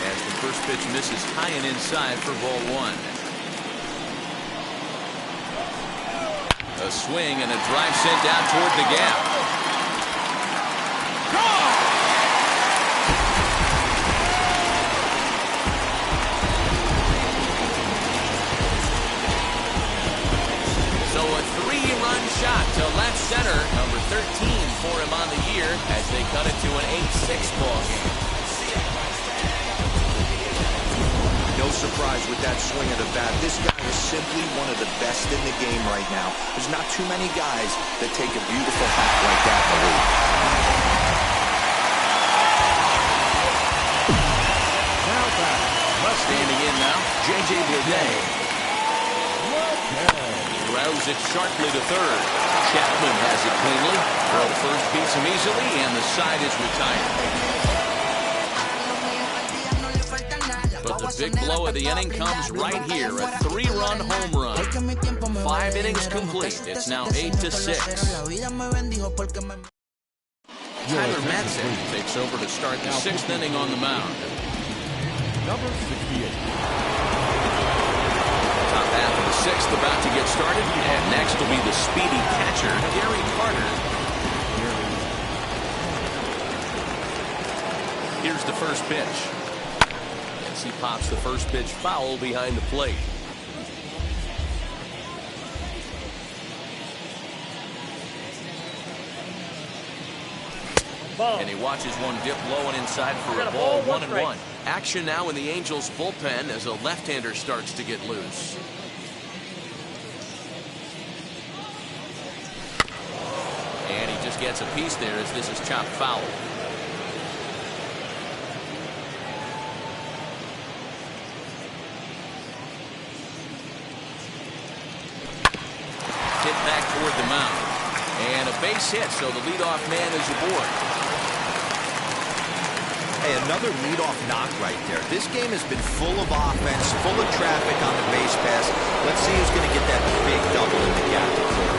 as the first pitch misses high and inside for ball one. A swing and a drive sent down toward the gap. Shot to left center, number 13 for him on the year as they cut it to an 8-6 ball game. No surprise with that swing of the bat. This guy is simply one of the best in the game right now. There's not too many guys that take a beautiful hack like that in the league. Now back. Standing in now, J.J. Bleday. Grounds it sharply to third. Chapman has it cleanly. Throw to first beats him easily, and the side is retired. But the big blow of the inning comes right here. A 3-run home run. 5 innings complete. It's now 8-6. Tyler Madsen takes over to start the 6th inning on the mound. Number 68. Top half of the 6th about to get started. And next will be the speedy catcher, Gary Carter. Here's the first pitch. As he pops the first pitch foul behind the plate. And he watches one dip low and inside for a ball, 1-1. Action now in the Angels bullpen as a left-hander starts to get loose. And he just gets a piece there as this is chopped foul. Hit back toward the mound. And a base hit, so the leadoff man is aboard. Hey, another leadoff knock right there. This game has been full of offense, full of traffic on the base pass. Let's see who's going to get that big double in the gap to clear.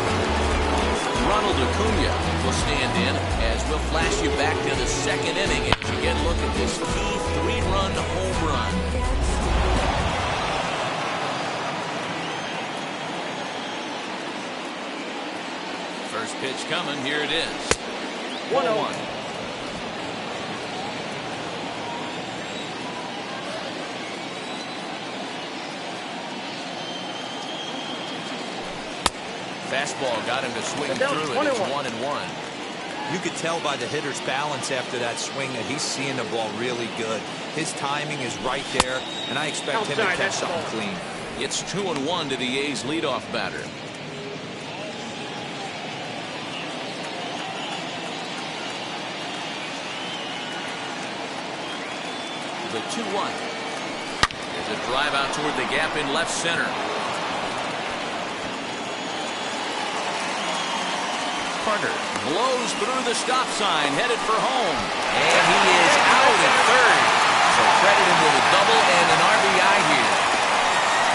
Ronald Acuna will stand in as we'll flash you back to the 2nd inning as you get a look at this key 3-run home run. First pitch coming. Here it is. 1-1. Fastball got him to swing through it. It's 1-1. You could tell by the hitter's balance after that swing that he's seeing the ball really good. His timing is right there, and I expect him to catch something clean. It's 2-1 to the A's leadoff batter. The 2-1. There's a drive out toward the gap in left center. Carter blows through the stop sign, headed for home. And he is out at third. So credit him with a double and an RBI here.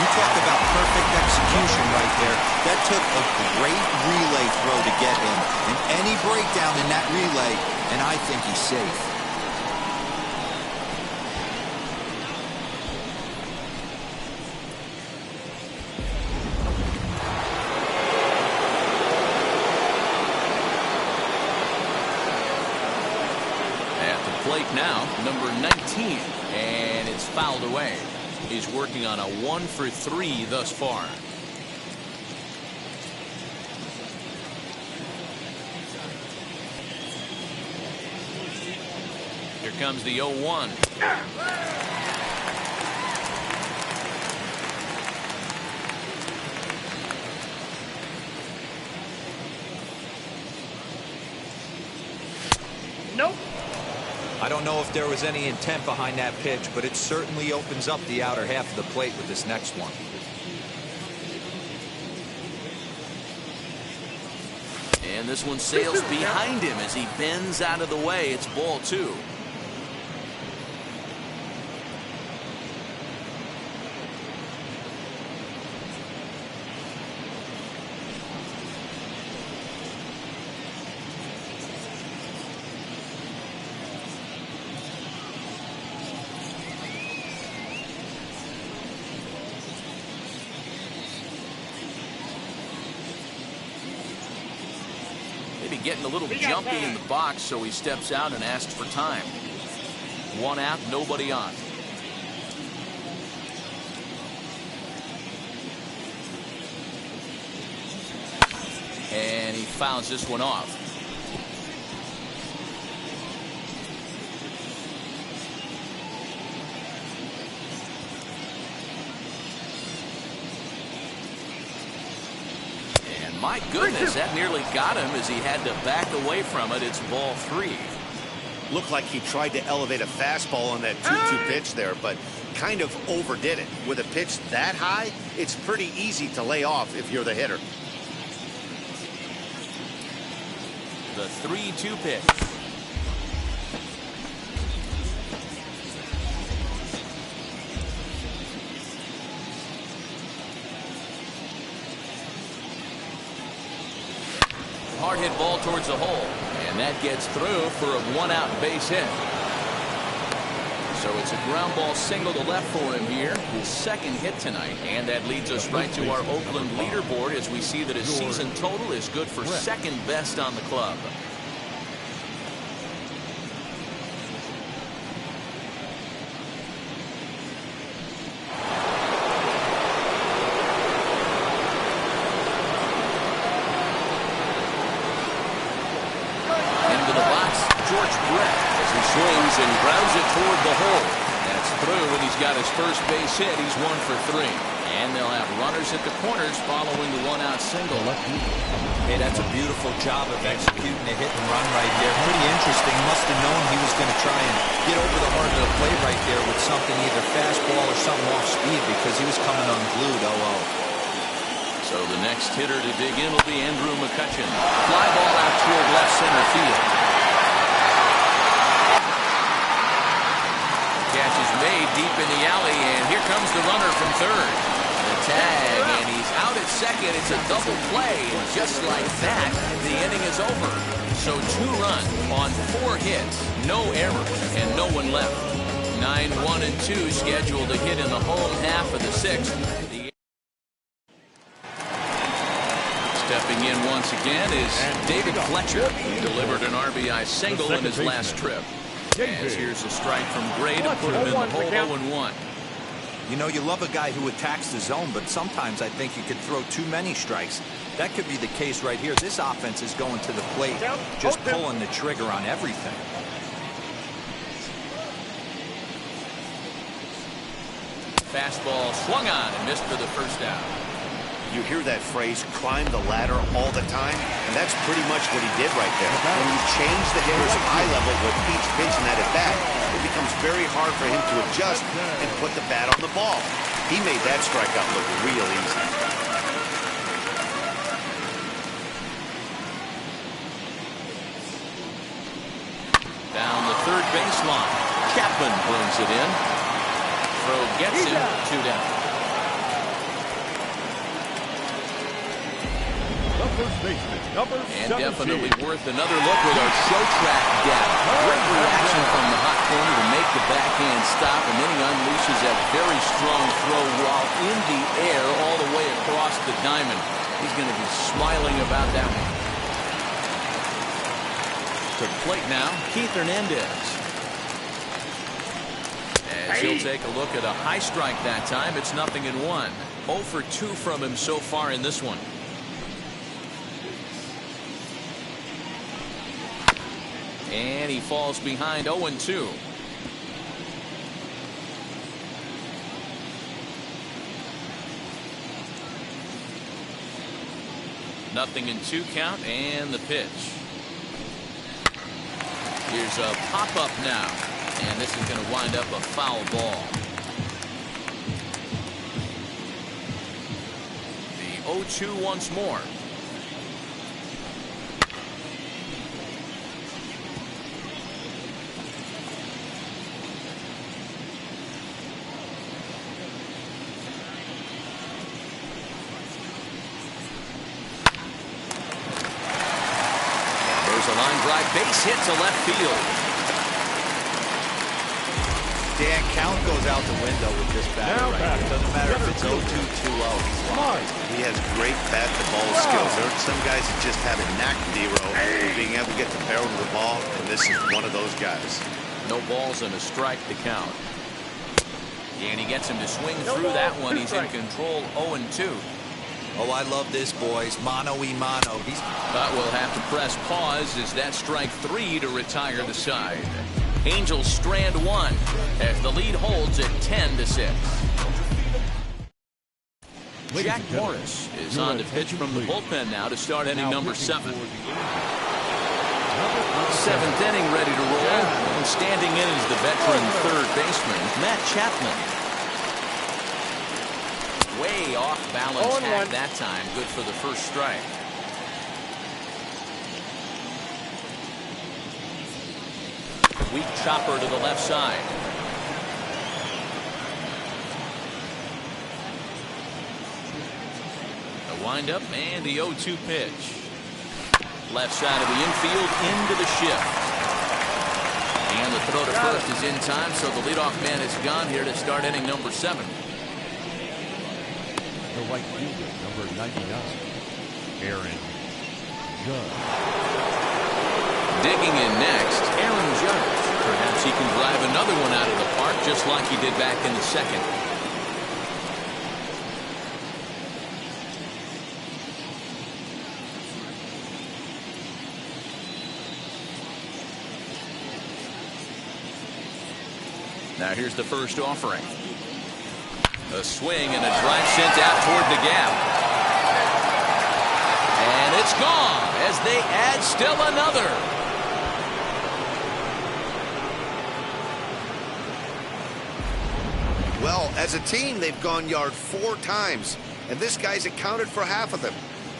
You talk about perfect execution right there. That took a great relay throw to get him. And any breakdown in that relay, and I think he's safe. At the plate now, number 19, and it's fouled away. He's working on a 1-for-3 thus far. Here comes the 0-1. Nope. I don't know if there was any intent behind that pitch, but it certainly opens up the outer half of the plate with this next one. And this one sails behind him as he bends out of the way. It's ball 2. Maybe getting a little jumpy in the box, so he steps out and asks for time. One out, nobody on. And he fouls this one off. My goodness, that nearly got him as he had to back away from it. It's ball 3. Looked like he tried to elevate a fastball on that 2-2 pitch there, but kind of overdid it. With a pitch that high, it's pretty easy to lay off if you're the hitter. The 3-2 pitch. Hard hit ball towards the hole, and that gets through for a 1-out base hit. So it's a ground ball single to left for him here, his second hit tonight, and that leads us right to our Oakland leaderboard as we see that his season total is good for second best on the club. Swings and grounds it toward the hole. That's through, and he's got his first base hit. He's 1 for 3. And they'll have runners at the corners following the 1-out single. Hey, that's a beautiful job of executing a hit and run right there. Pretty interesting. Must have known he was going to try and get over the heart of the plate right there with something, either fastball or something off speed, because he was coming unglued. So the next hitter to dig in will be Andrew McCutchen. Fly ball out toward left center field. Catch is made deep in the alley, and here comes the runner from third. The tag, and he's out at second. It's a double play, and just like that, the inning is over. So 2 runs on 4 hits, no errors, and no one left. 9, 1, and 2 scheduled to hit in the home half of the 6th. Stepping in once again is David Fletcher. He delivered an RBI single in his last trip. As here's a strike from Gray to put him in the hole 0-1. You know, you love a guy who attacks the zone, but sometimes I think you could throw too many strikes. That could be the case right here. This offense is going to the plate, just pulling the trigger on everything. Fastball swung on and missed for the first out. You hear that phrase, climb the ladder, all the time, and that's pretty much what he did right there. When you change the hitter's eye level with each pitch in that at-bat, it becomes very hard for him to adjust and put the bat on the ball. He made that strikeout look real easy. baseline. Chapman brings it in. Throw gets him. 2 down. The first baseman, number 17. And definitely worth another look with our show track data. Great reaction from the hot corner to make the backhand stop, and then he unleashes that very strong throw while in the air all the way across the diamond. He's going to be smiling about that one. To the plate now, Keith Hernandez. As he'll take a look at a high strike that time, it's 0-1. 0 for 2 from him so far in this one. And he falls behind 0-2. Nothing in 2 count, and the pitch. Here's a pop-up now, and this is going to wind up a foul ball. The 0-2 once more. Base hit to left field. Dan, count goes out the window with this batter right here. It doesn't matter if it's 0-2, 2-0. He has great bat-to-ball skills. There are some guys that just have a knack, Dero, being able to get the barrel of the ball, and this is one of those guys. No balls and a strike to count. And he gets him to swing through that one. He's in control 0-2. Oh, I love this, boys. Mano-y-mano. But we'll have to press pause as that strike 3 to retire the side. Angels strand 1 as the lead holds at 10-6. Jack Morris is on to pitch from the bullpen now to start inning number 7. 7th inning ready to roll. And standing in is the veteran third baseman, Matt Chapman. Way off balance at that time. Good for the first strike. Weak chopper to the left side. The windup and the 0-2 pitch. Left side of the infield into the shift. And the throw to first is in time, so the leadoff man is gone here to start inning number 7. The right fielder, number 99, Aaron Judge. Digging in next, Aaron Judge. Perhaps he can drive another one out of the park just like he did back in the second. Now here's the first offering. A swing and a drive sent out toward the gap. And it's gone as they add still another. Well, as a team, they've gone yard 4 times, and this guy's accounted for half of them.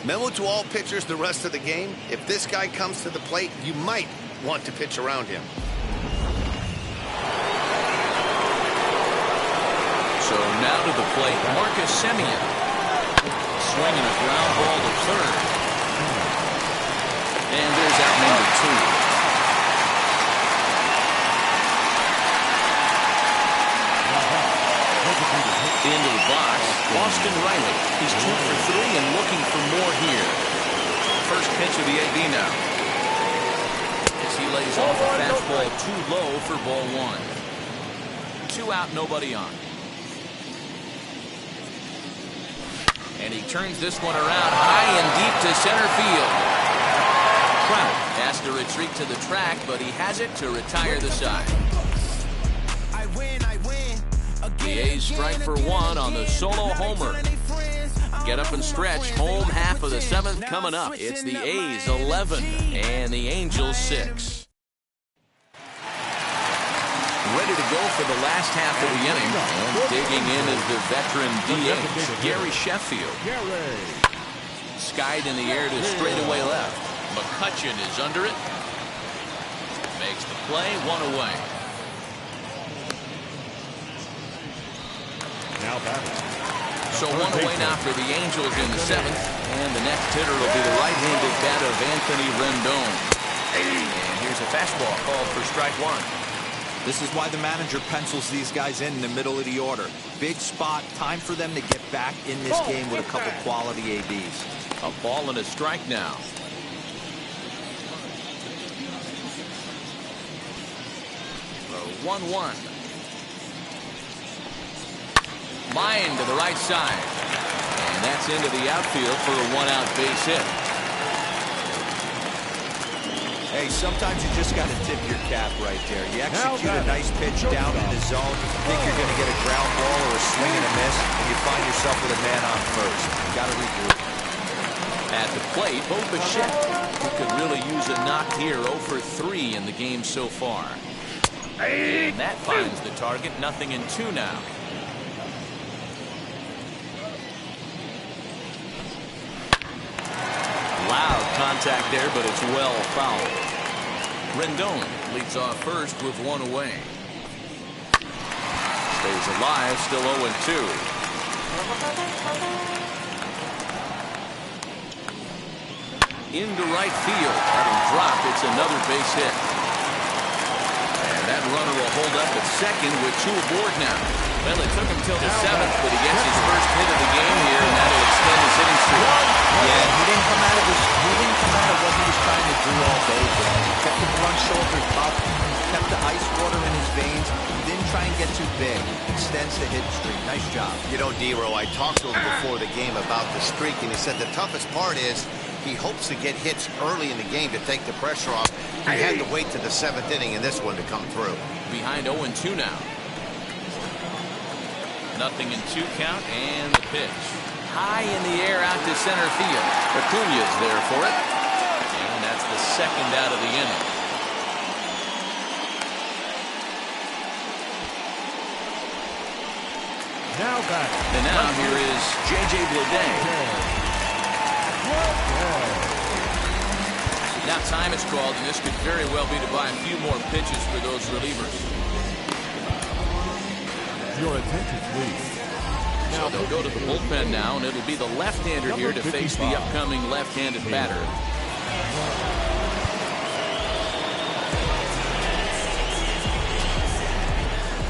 Memo to all pitchers the rest of the game: if this guy comes to the plate, you might want to pitch around him. So now to the plate, Marcus Semien. Swinging a ground ball to third. And there's out number 2. Into the box, Austin Riley. He's 2 for 3 and looking for more here. First pitch of the AB now. As he lays off a fastball too low for ball 1. 2 out, nobody on. And he turns this one around high and deep to center field. Trout has to retreat to the track, but he has it to retire the side. The A's strike for 1 on the solo homer. Get up and stretch. Home half of the 7th coming up. It's the A's 11 and the Angels 6. Ready to go for the last half of the inning. And digging in is the veteran DH, Gary Sheffield. Skied in the air to straightaway left. McCutchen is under it. Makes the play, 1 away. now batting. So one away now for the Angels in the 7th. And the next hitter will be the right-handed bat of Anthony Rendon. And here's a fastball called for strike one. This is why the manager pencils these guys in the middle of the order. Big spot, time for them to get back in this game with a couple quality ABs. A ball and a strike now. The 1-1. Line to the right side. And that's into the outfield for a one-out base hit. Hey, sometimes you just got to tip your cap right there. You execute a nice pitch down in the zone, think you're going to get a ground ball or a swing and a miss, and you find yourself with a man on first. You got to regroup. At the plate, Bo Bichette, who could really use a knock here. 0 for 3 in the game so far. And that finds the target. 0-2 now. Loud contact there, but it's well fouled. Rendon leads off first with one away. Stays alive, still 0-2. Into right field. That'll drop. It's another base hit. And that runner will hold up at second with 2 aboard now. Well, it took him till the 7th, but he gets his first hit of the game here, and that'll extend his hitting streak. Yeah, he didn't come out of what he was trying to do all day, but he kept the front shoulder up, kept the ice water in his veins, didn't try and get too big. Extends the hit streak. Nice job. You know, D-Row, I talked to him before the game about the streak, and he said the toughest part is he hopes to get hits early in the game to take the pressure off. He had to wait to the 7th inning in this one to come through. Behind 0-2 now. 0-2 count, and the pitch. High in the air out to center field. Acuña's there for it. And that's the second out of the inning. Now back. And now here is J.J. Bleday. Now time is called, and this could very well be to buy a few more pitches for those relievers. Your attention, please. So they'll go to the bullpen now, and it'll be the left-hander here to face the upcoming left-handed batter.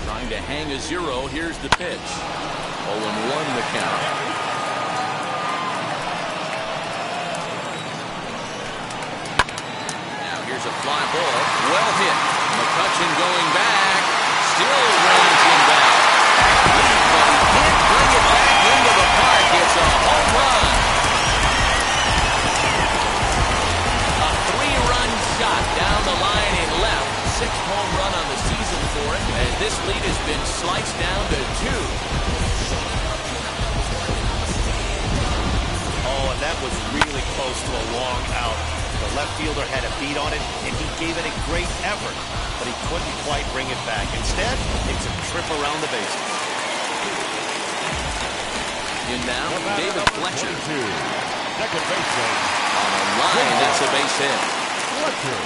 Trying to hang a 0. Here's the pitch. 0-1 the count. Now here's a fly ball. Well hit. McCutchen going back. Still reins him back. But he can't bring it back into the park. It's a home run. A 3-run shot down the line in left. 6th home run on the season for it, as this lead has been sliced down to 2. Oh, and that was really close to a long out. The left fielder had a beat on it, and he gave it a great effort, but he couldn't quite bring it back. Instead, it's a trip around the bases. In now, David Fletcher. Second baseman. On the line, that's a base hit. Fletcher.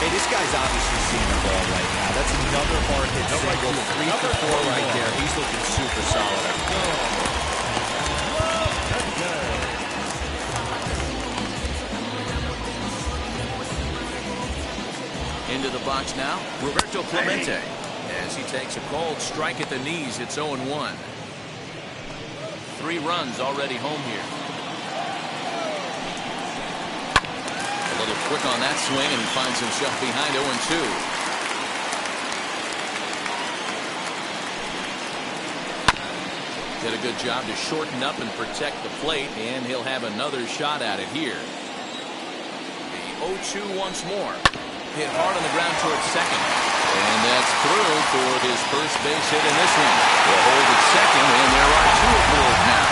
Hey, this guy's obviously seeing the ball right now. That's another hard hit single. 3 for 4 right there. He's looking super solid. Into the box now, Roberto Clemente. As he takes a cold strike at the knees, it's 0-1. 3 runs already home here. A little quick on that swing, and he finds himself behind 0-2. Did a good job to shorten up and protect the plate, and he'll have another shot at it here. The 0-2 once more. Hit hard on the ground towards second. And that's through for his first base hit in this one. Will hold at second, and there are 2 aboard now.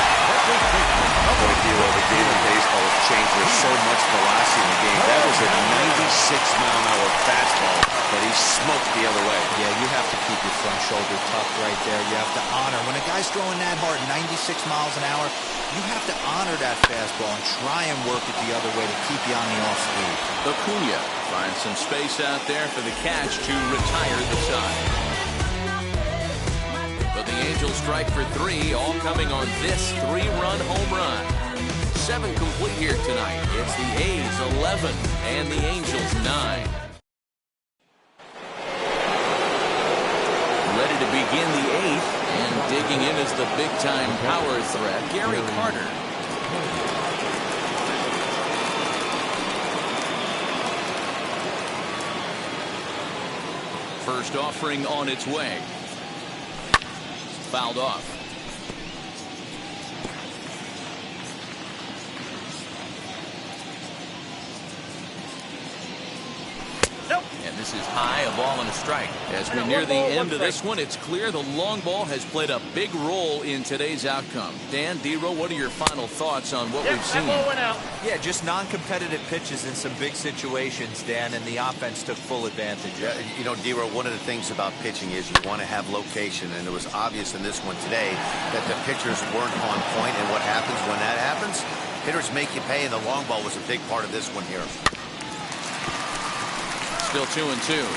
Boy, D'Lo, the game of baseball has changed. There's so much velocity in the game. That was a 96-mile-an-hour fastball, but he smoked the other way. Yeah, you have to keep your front shoulder tucked right there. You have to honor. When a guy's throwing that hard, 96 miles an hour, you have to honor that fastball and try and work it the other way to keep you on the off speed. Acuña finds some space out there for the catch to retire the side. But the Angels strike for 3, all coming on this 3-run home run. 7 complete here tonight. It's the A's 11 and the Angels 9. Ready to begin the 8th, and digging in is the big-time power threat, Gary Carter. First offering on its way. Fouled off. And this is high, a ball and a strike. As we near the end of this one, it's clear the long ball has played a big role in today's outcome. Dan, D-Row, what are your final thoughts on what we've seen? That ball went out. Yeah, just non-competitive pitches in some big situations, Dan, and the offense took full advantage. Yeah, you know, D-Row, one of the things about pitching is you want to have location, and it was obvious in this one today that the pitchers weren't on point, and what happens when that happens? Hitters make you pay, and the long ball was a big part of this one here. Still 2-2.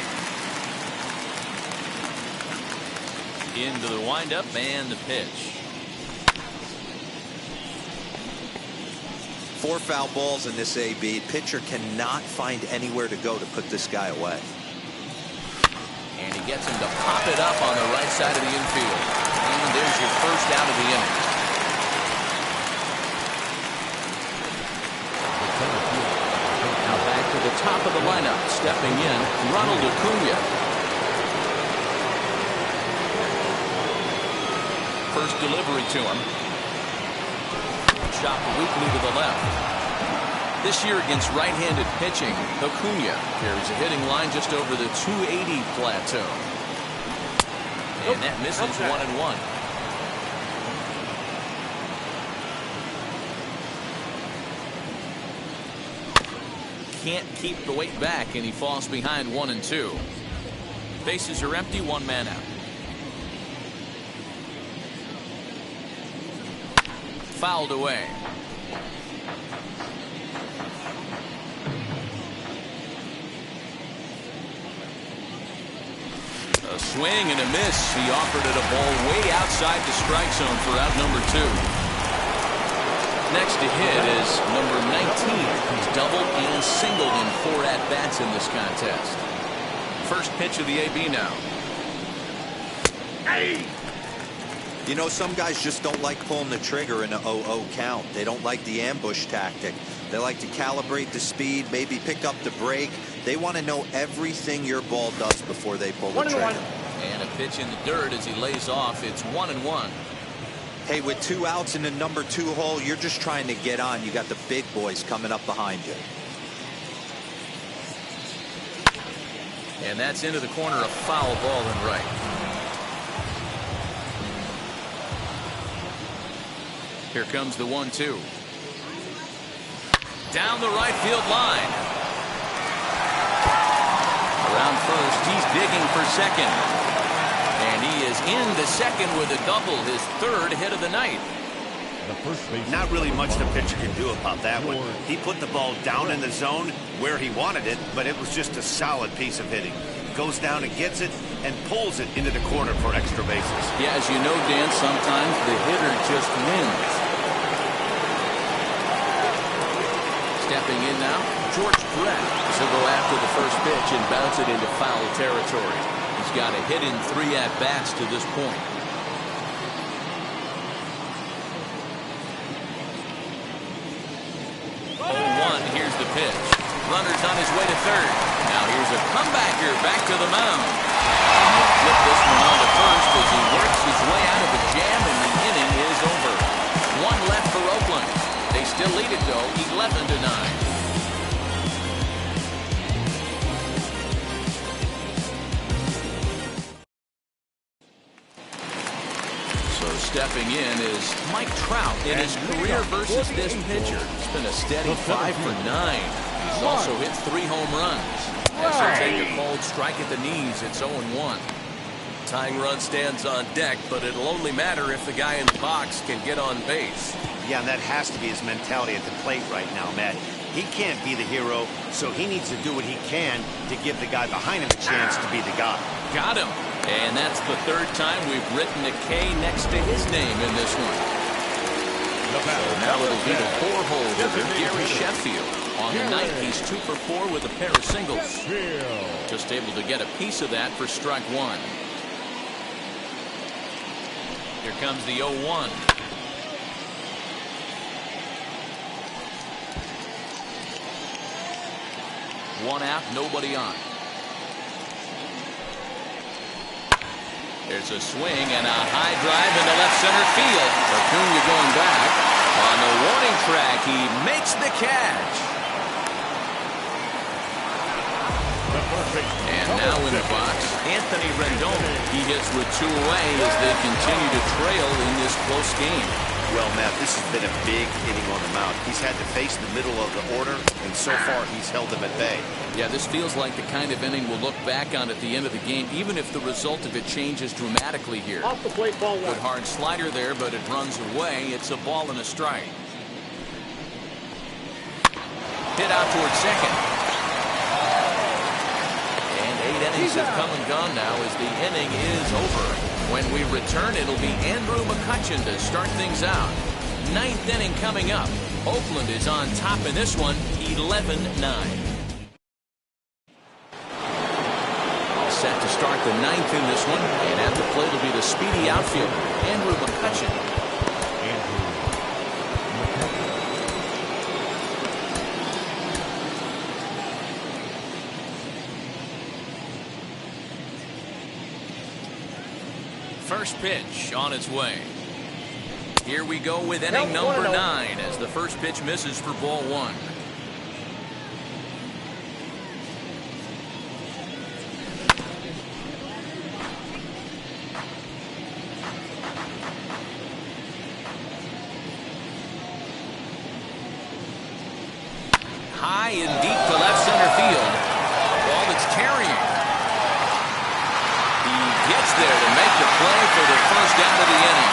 Into the windup and the pitch. 4 foul balls in this AB. Pitcher cannot find anywhere to go to put this guy away. And he gets him to pop it up on the right side of the infield. And there's your first out of the inning. Now back to the top of the lineup. Stepping in, Ronald Acuna. First delivery to him. Chopped weakly to the left. This year against right-handed pitching, Acuna carries a hitting line just over the 280 plateau. And that misses 1-1. Can't keep the weight back, and he falls behind 1-2. Bases are empty, 1 man out. Fouled away. A swing and a miss. He offered it a ball way outside the strike zone for out number 2. Next to hit is number 19. He's doubled and singled in 4 at-bats in this contest. First pitch of the AB now. Hey! You know, some guys just don't like pulling the trigger in an 0-0 count. They don't like the ambush tactic. They like to calibrate the speed, maybe pick up the break. They want to know everything your ball does before they pull the trigger. And a pitch in the dirt as he lays off. It's 1-1. Hey, with 2 outs in the number 2 hole, you're just trying to get on. You got the big boys coming up behind you. And that's into the corner, a foul ball and right. Here comes the 1-2. Down the right field line. Around first, he's digging for second. And he is into second with a double, his 3rd hit of the night. Not really much the pitcher can do about that one. He put the ball down in the zone where he wanted it, but it was just a solid piece of hitting. Goes down and gets it and pulls it into the corner for extra bases. Yeah, as you know, Dan, sometimes the hitter just wins. Stepping in now, George Brett. He'll go after the first pitch and bounce it into foul territory. He's got a hit in 3 at-bats to this point. 0-1, here's the pitch. Runner's on his way to third. Now here's a comebacker back to the mound. He'll flip this one on to first as he works his way out of the jam, and the inning is over. 1 left for Oakland. They still lead it, though, 11-9. Stepping in is Mike Trout in his career versus this pitcher. It's been a steady 5 for 9. He's also hit 3 home runs. As he'll take a cold strike at the knees, it's 0-1. Tying run stands on deck, but it'll only matter if the guy in the box can get on base. Yeah, and that has to be his mentality at the plate right now, Matt. He can't be the hero, so he needs to do what he can to give the guy behind him a chance to be the guy. Got him. And that's the third time we've written a K next to his name in this one. So now it'll be the four-hole hitter, Gary Sheffield. On the night, he's 2 for 4 with a pair of singles. Just able to get a piece of that for strike one. Here comes the 0-1. One out, nobody on. There's a swing and a high drive into left center field. Acuna going back. On the warning track, he makes the catch. And now in the box, Anthony Rendon. He hits with 2 away as they continue to trail in this close game. Well, Matt, this has been a big inning on the mound. He's had to face the middle of the order, and so far he's held them at bay. Yeah, this feels like the kind of inning we'll look back on at the end of the game, even if the result of it changes dramatically here. Off the plate, ball 1. Good hard slider there, but it runs away. It's a ball and a strike. Hit out towards second. And 8 innings have come and gone now as the inning is over. When we return, it'll be Andrew McCutchen to start things out. 9th inning coming up. Oakland is on top in this one, 11-9. All set to start the 9th in this one, and at the plate will be the speedy outfielder, Andrew McCutchen. First pitch on its way. Here we go with inning number 9 as the first pitch misses for ball 1. High and deep to left center field. A ball that's carrying. Gets there to make the play for the first out of the inning.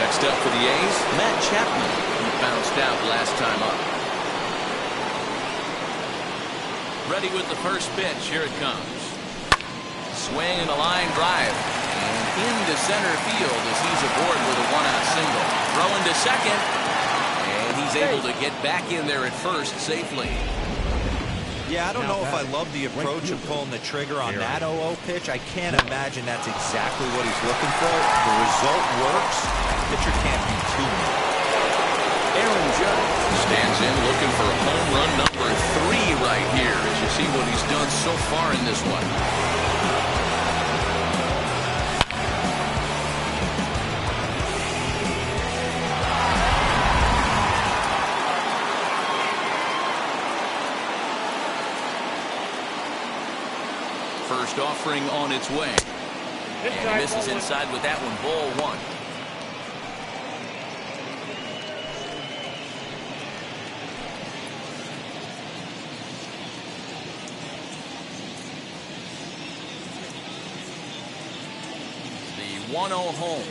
Next up for the A's, Matt Chapman. He bounced out last time up. Ready with the first pitch. Here it comes. Swing and a line drive. Into center field as he's aboard with a 1-out single. Throwing to second. And he's able to get back in there at first safely. Yeah, I don't know if I love the approach of pulling the trigger on that 0-0 pitch. I can't imagine that's exactly what he's looking for. The result works. Pitcher can't be too mad. Aaron Judge stands in looking for home run number 3 right here as you see what he's done so far in this one. First offering on its way. And misses inside with that one, ball 1. The 1-0 home.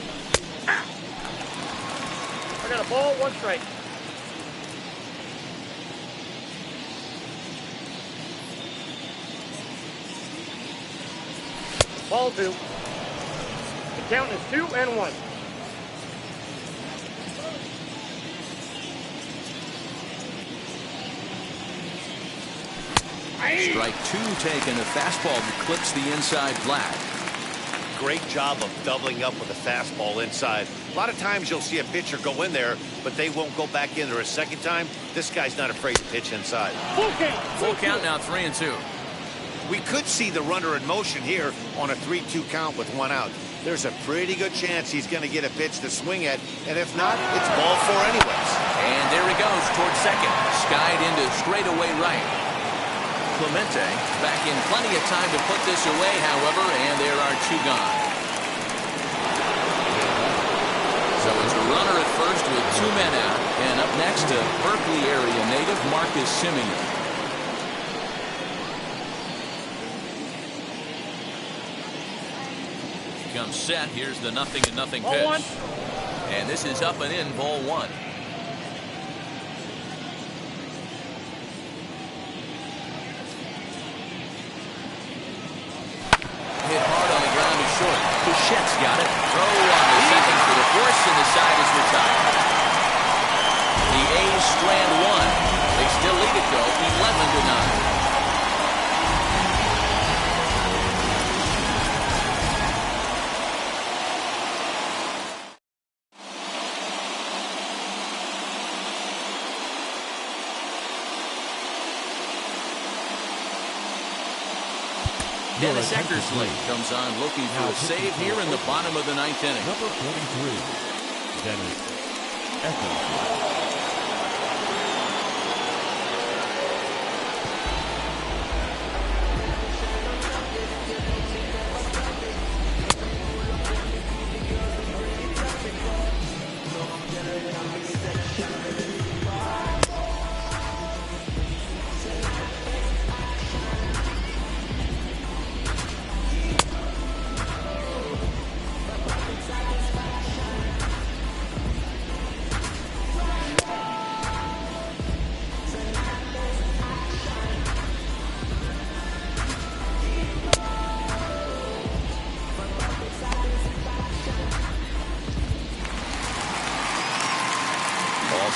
I got a ball, 1 strike. Ball 2. The count is 2-1. Strike 2 taken. A fastball that clips the inside flat. Great job of doubling up with a fastball inside. A lot of times you'll see a pitcher go in there, but they won't go back in there a second time. This guy's not afraid to pitch inside. Full count now, 3-2. We could see the runner in motion here on a 3-2 count with 1 out. There's a pretty good chance he's going to get a pitch to swing at, and if not, it's ball 4 anyways. And there he goes towards second. Skied into straightaway right. Clemente back in plenty of time to put this away, however, and there are 2 gone. So it's a runner at first with 2 men out, and up next to Berkeley area native Marcus Semien. Comes set. Here's the 0-0 pitch. And this is up and in, ball one. Hit hard on the ground to short. Bichette's got it. Throw on the second for the force, and the side is retired. The A's strand one. They still lead it, though, 11-9. Dennis Eckersley comes on looking for a save here in the bottom of the ninth inning. Number 43, Dennis Eckersley.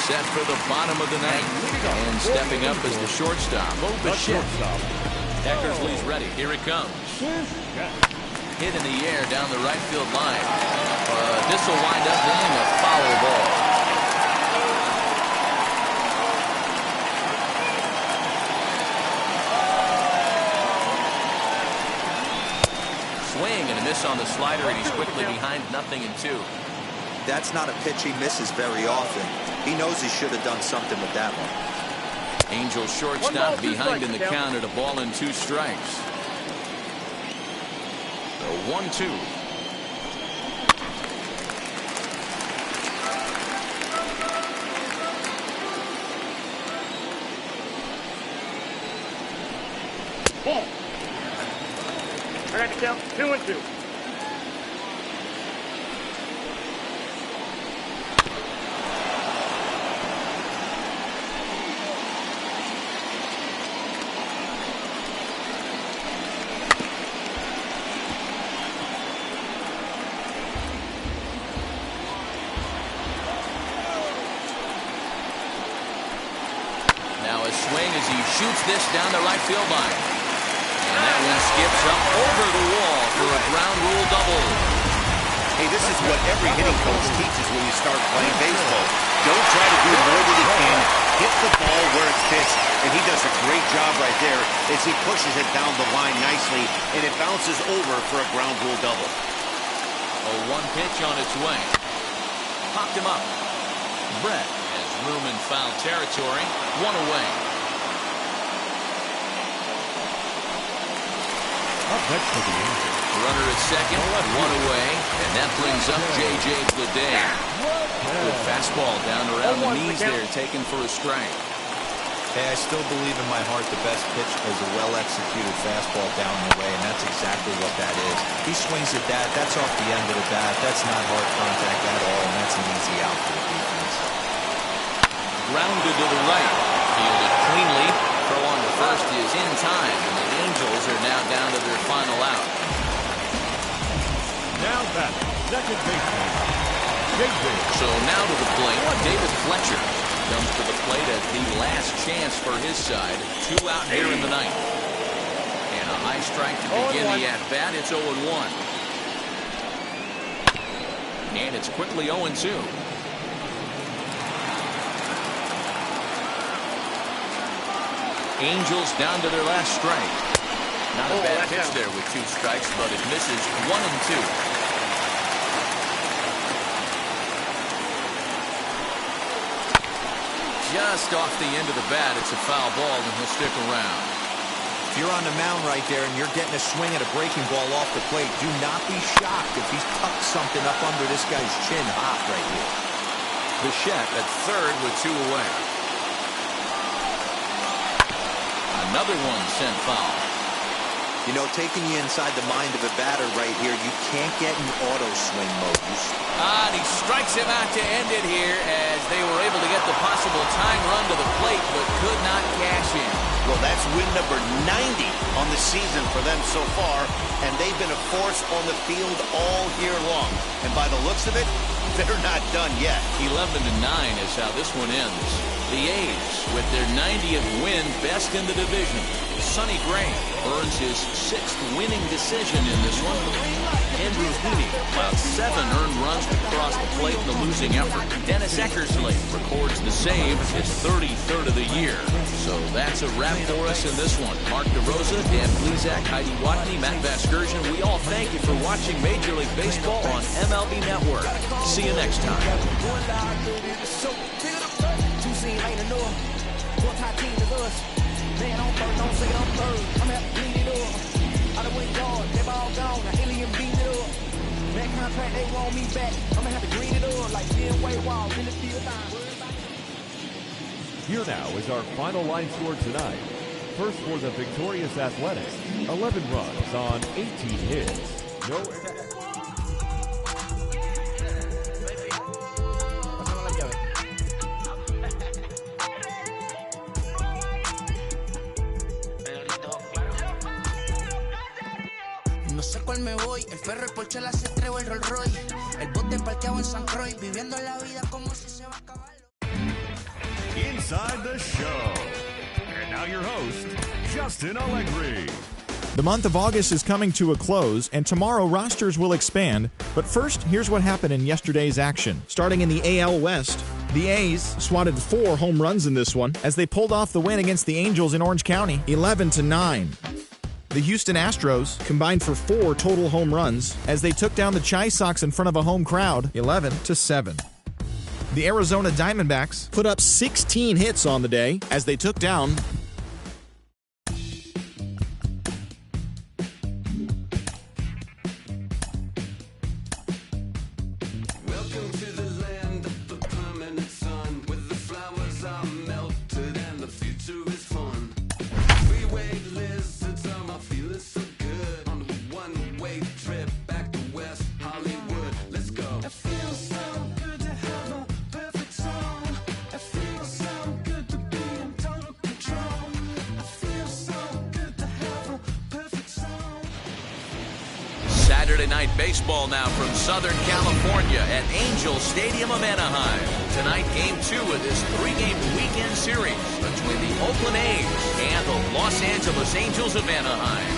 Set for the bottom of the ninth. And stepping up is the shortstop, Bichette. Eckersley's ready. Here it comes. Hit in the air down the right field line. This will wind up being a foul ball. Swing and a miss on the slider, and he's quickly behind 0-2. That's not a pitch he misses very often. He knows he should have done something with that one. Angels shortstop behind in the count at a ball and 2 strikes. The 1-2. Ball. I got the count. 2-2. Shoots this down the right field line. And that one skips up over the wall for a ground rule double. Hey, this is what every hitting coach teaches when you start playing baseball. Don't try to do more than you can. Hit the ball where it's pitched. And he does a great job right there as he pushes it down the line nicely, and it bounces over for a ground rule double. A 1 pitch on its way. Popped him up. Brett has room in foul territory. 1 away. Up next for the Angels. Runner at second, 1 away, and that brings up J.J. Bleday. Good fastball down around the knees there, taken for a strike. Hey, I still believe in my heart the best pitch is a well-executed fastball down the way, and that's exactly what that is. He swings at that. That's off the end of the bat. That's not hard contact at all, and that's an easy out for the defense. Grounded to the right. Fielded cleanly. Throw on the first is in time, and the Angels are now down to their final out. Now back, second baseman, J.J. So now to the plate, David Fletcher comes to the plate at the last chance for his side. 2 out here in the ninth. And a high strike to begin the at-bat. It's 0-1. And it's quickly 0-2. Angels down to their last strike. Not a bad pitch there with 2 strikes, but it misses 1-2. Just off the end of the bat, it's a foul ball, and he'll stick around. If you're on the mound right there and you're getting a swing at a breaking ball off the plate, do not be shocked if he's tucked something up under this guy's chin hot right here. Bichette at third with 2 away. Another one sent foul. You know, taking you inside the mind of a batter right here, you can't get in auto swing mode. And he strikes him out to end it here as they were able to get the possible tying run to the plate, but could not cash in. Well, that's win number 90 on the season for them so far, and they've been a force on the field all year long. And by the looks of it, they're not done yet. 11-9 is how this one ends. The A's with their 90th win, best in the division. Sonny Gray earns his 6th winning decision in this one. Andrew Heaney allowed 7 earned runs to cross the plate in the losing effort. Dennis Eckersley records the save, his 33rd of the year. So that's a wrap for us in this one. Mark DeRosa, Dan Plesac, Heidi Watney, Matt Vasgersian, we all thank you for watching Major League Baseball on MLB Network. See you next time. Man on third, don't say I'm third. I'm at clean it up. Out of way guard, they all gone. Now alien beat it up. Man contract, they want me back. I'ma have to green it up like Ben Way Walls in the field. Here now is our final line score tonight. First for the victorious Athletics, 11 runs on 18 hits. No errors. Me voy, el ferro, el Porsche, la C3 o el Rolls Royce. El bote parqueado en San Croix, viviendo la vida como si se va a acabar. Inside the show. And now your host, Justin Allegri. The month of August is coming to a close, and tomorrow rosters will expand. But first, here's what happened in yesterday's action. Starting in the AL West, the A's swatted 4 home runs in this one as they pulled off the win against the Angels in Orange County, 11-9. The Houston Astros combined for 4 total home runs as they took down the Chi Sox in front of a home crowd, 11-7. The Arizona Diamondbacks put up 16 hits on the day as they took down Saturday night baseball now from Southern California at Angel Stadium of Anaheim. Tonight, Game 2 of this 3-game weekend series between the Oakland A's and the Los Angeles Angels of Anaheim.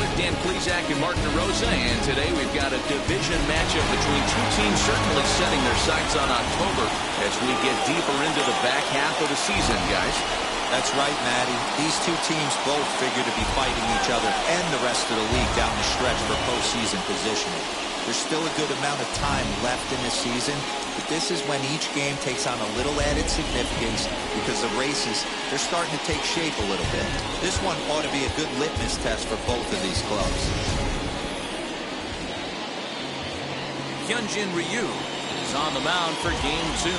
With Dan Plesac and Mark DeRosa, and today we've got a division matchup between 2 teams certainly setting their sights on October as we get deeper into the back half of the season, guys. That's right, Matty. These 2 teams both figure to be fighting each other and the rest of the league down the stretch for postseason positioning. There's still a good amount of time left in the season, but this is when each game takes on a little added significance because the races, they're starting to take shape a little bit. This one ought to be a good litmus test for both of these clubs. Hyunjin Ryu is on the mound for Game 2.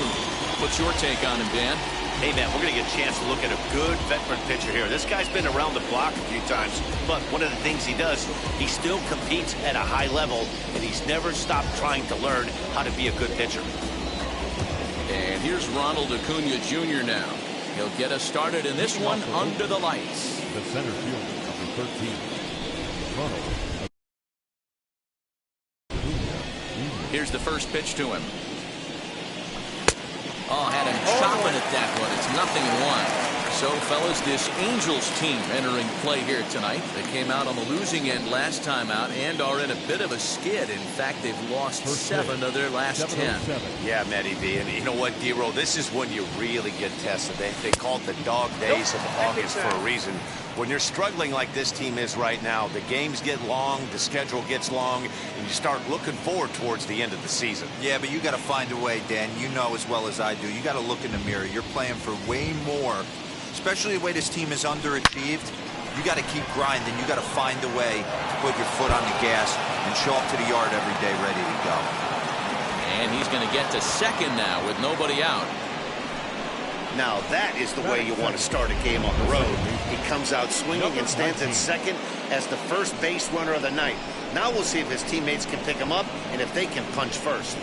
What's your take on him, Dan? Hey, man, we're going to get a chance to look at a good veteran pitcher here. This guy's been around the block a few times, but one of the things he does, he still competes at a high level, and he's never stopped trying to learn how to be a good pitcher. And here's Ronald Acuna Jr. now. He'll get us started in this one under the lights. The center fielder, number 13, Ronald. Here's the first pitch to him. Oh, had him chopping at that one. It's 0-1. So, fellas, this Angels team entering play here tonight. They came out on the losing end last time out and are in a bit of a skid. In fact, they've lost 7 of their last 10. Yeah, Matty V. And you know what, D-Roll? This is when you really get tested. They call it the dog days of August for a reason. When you're struggling like this team is right now, the games get long, the schedule gets long, and you start looking forward towards the end of the season. Yeah, but you got to find a way, Dan. You know as well as I do. You got to look in the mirror. You're playing for way more, especially the way this team is underachieved. You got to keep grinding. You got to find a way to put your foot on the gas and show up to the yard every day ready to go. And he's going to get to second now with nobody out. Now that is the way you want to start a game on the road. He comes out swinging and stands in second as the first base runner of the night. Now we'll see if his teammates can pick him up and if they can punch first.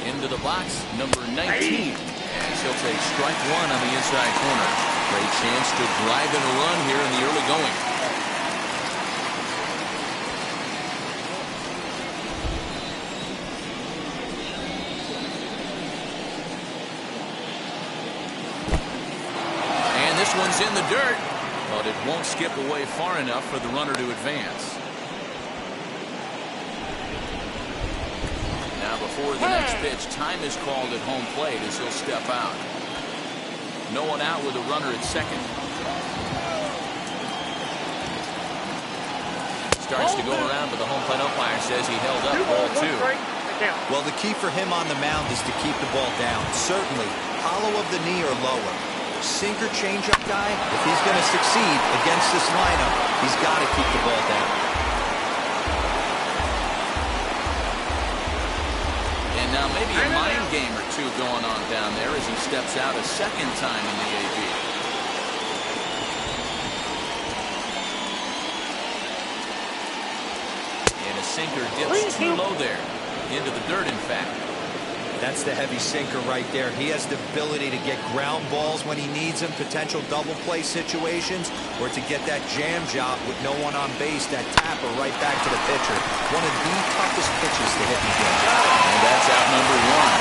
Into the box, number 19. As he'll take strike one on the inside corner. Great chance to drive in a run here in the early going. And this one's in the dirt, but it won't skip away far enough for the runner to advance. Before the next pitch, time is called at home plate as he'll step out. No one out with a runner at second. Starts to go around, but the home plate umpire says he held up ball two. Well, the key for him on the mound is to keep the ball down. Certainly, hollow of the knee or lower. Sinker changeup guy, if he's going to succeed against this lineup, he's got to keep the ball down. Now maybe a mind game or two going on down there as he steps out a second time in the AB. And a sinker dips too low there. Into the dirt, in fact. That's the heavy sinker right there. He has the ability to get ground balls when he needs them, potential double play situations, or to get that jam job with no one on base, that tapper right back to the pitcher. One of the toughest pitches to hit in the game. And that's out number one.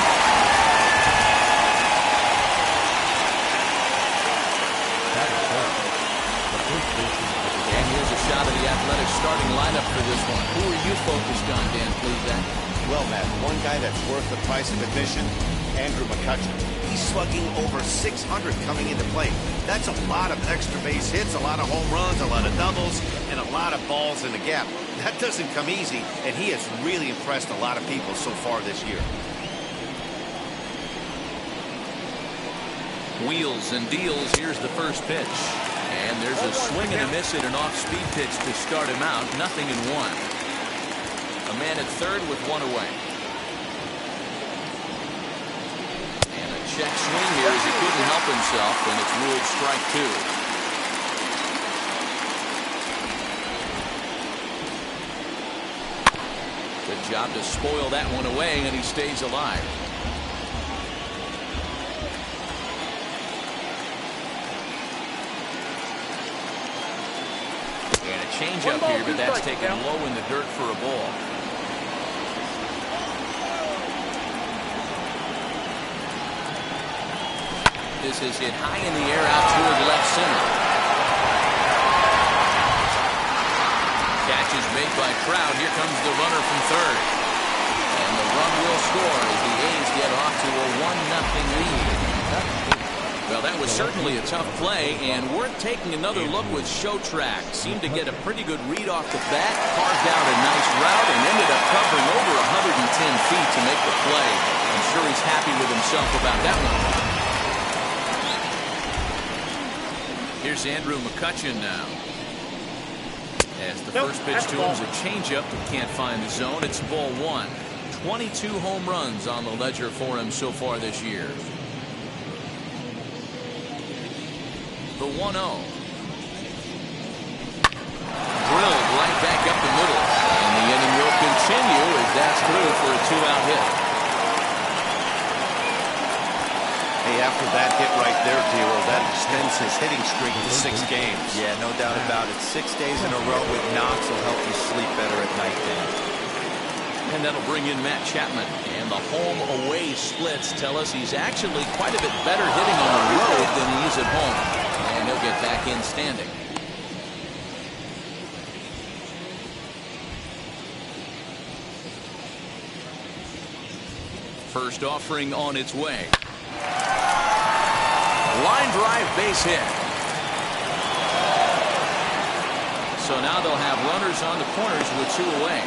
And here's a shot of the Athletics starting lineup for this one. Who are you focused on, Dan Plesac? Well, Matt, one guy that's worth the price of admission, Andrew McCutchen. He's slugging over 600 coming into play. That's a lot of extra base hits, a lot of home runs, a lot of doubles, and a lot of balls in the gap. That doesn't come easy, and he has really impressed a lot of people so far this year. Wheels and deals. Here's the first pitch. And there's a swing and a miss at an off-speed pitch to start him out. 0-1. A man at third with one away. And a check swing here as he couldn't help himself, and it's ruled strike two. Good job to spoil that one away, and he stays alive. And a changeup here, but that's taken low in the dirt for a ball. This is hit high in the air out toward left center. Catch is made by Trout. Here comes the runner from third. And the run will score as the A's get off to a 1-0 lead. Well, that was certainly a tough play, and worth taking another look with Show Track. Seemed to get a pretty good read off the bat, carved out a nice route, and ended up covering over 110 feet to make the play. I'm sure he's happy with himself about that one. Here's Andrew McCutchen now. As the first pitch to him is a changeup that can't find the zone. It's ball one. 22 home runs on the ledger for him so far this year. The 1-0. Drilled right back up the middle. And the inning will continue as that's through for a 2-out hit. Hey, after that hit right there, Dero, that extends his hitting streak to 6 games. Yeah, no doubt about it. 6 days in a row with knocks will help you sleep better at night, Dan. And that'll bring in Matt Chapman. And the home-away splits tell us he's actually quite a bit better hitting on the road than he is at home. And he'll get back in standing. First offering on its way. Line drive base hit. So now they'll have runners on the corners with 2 away.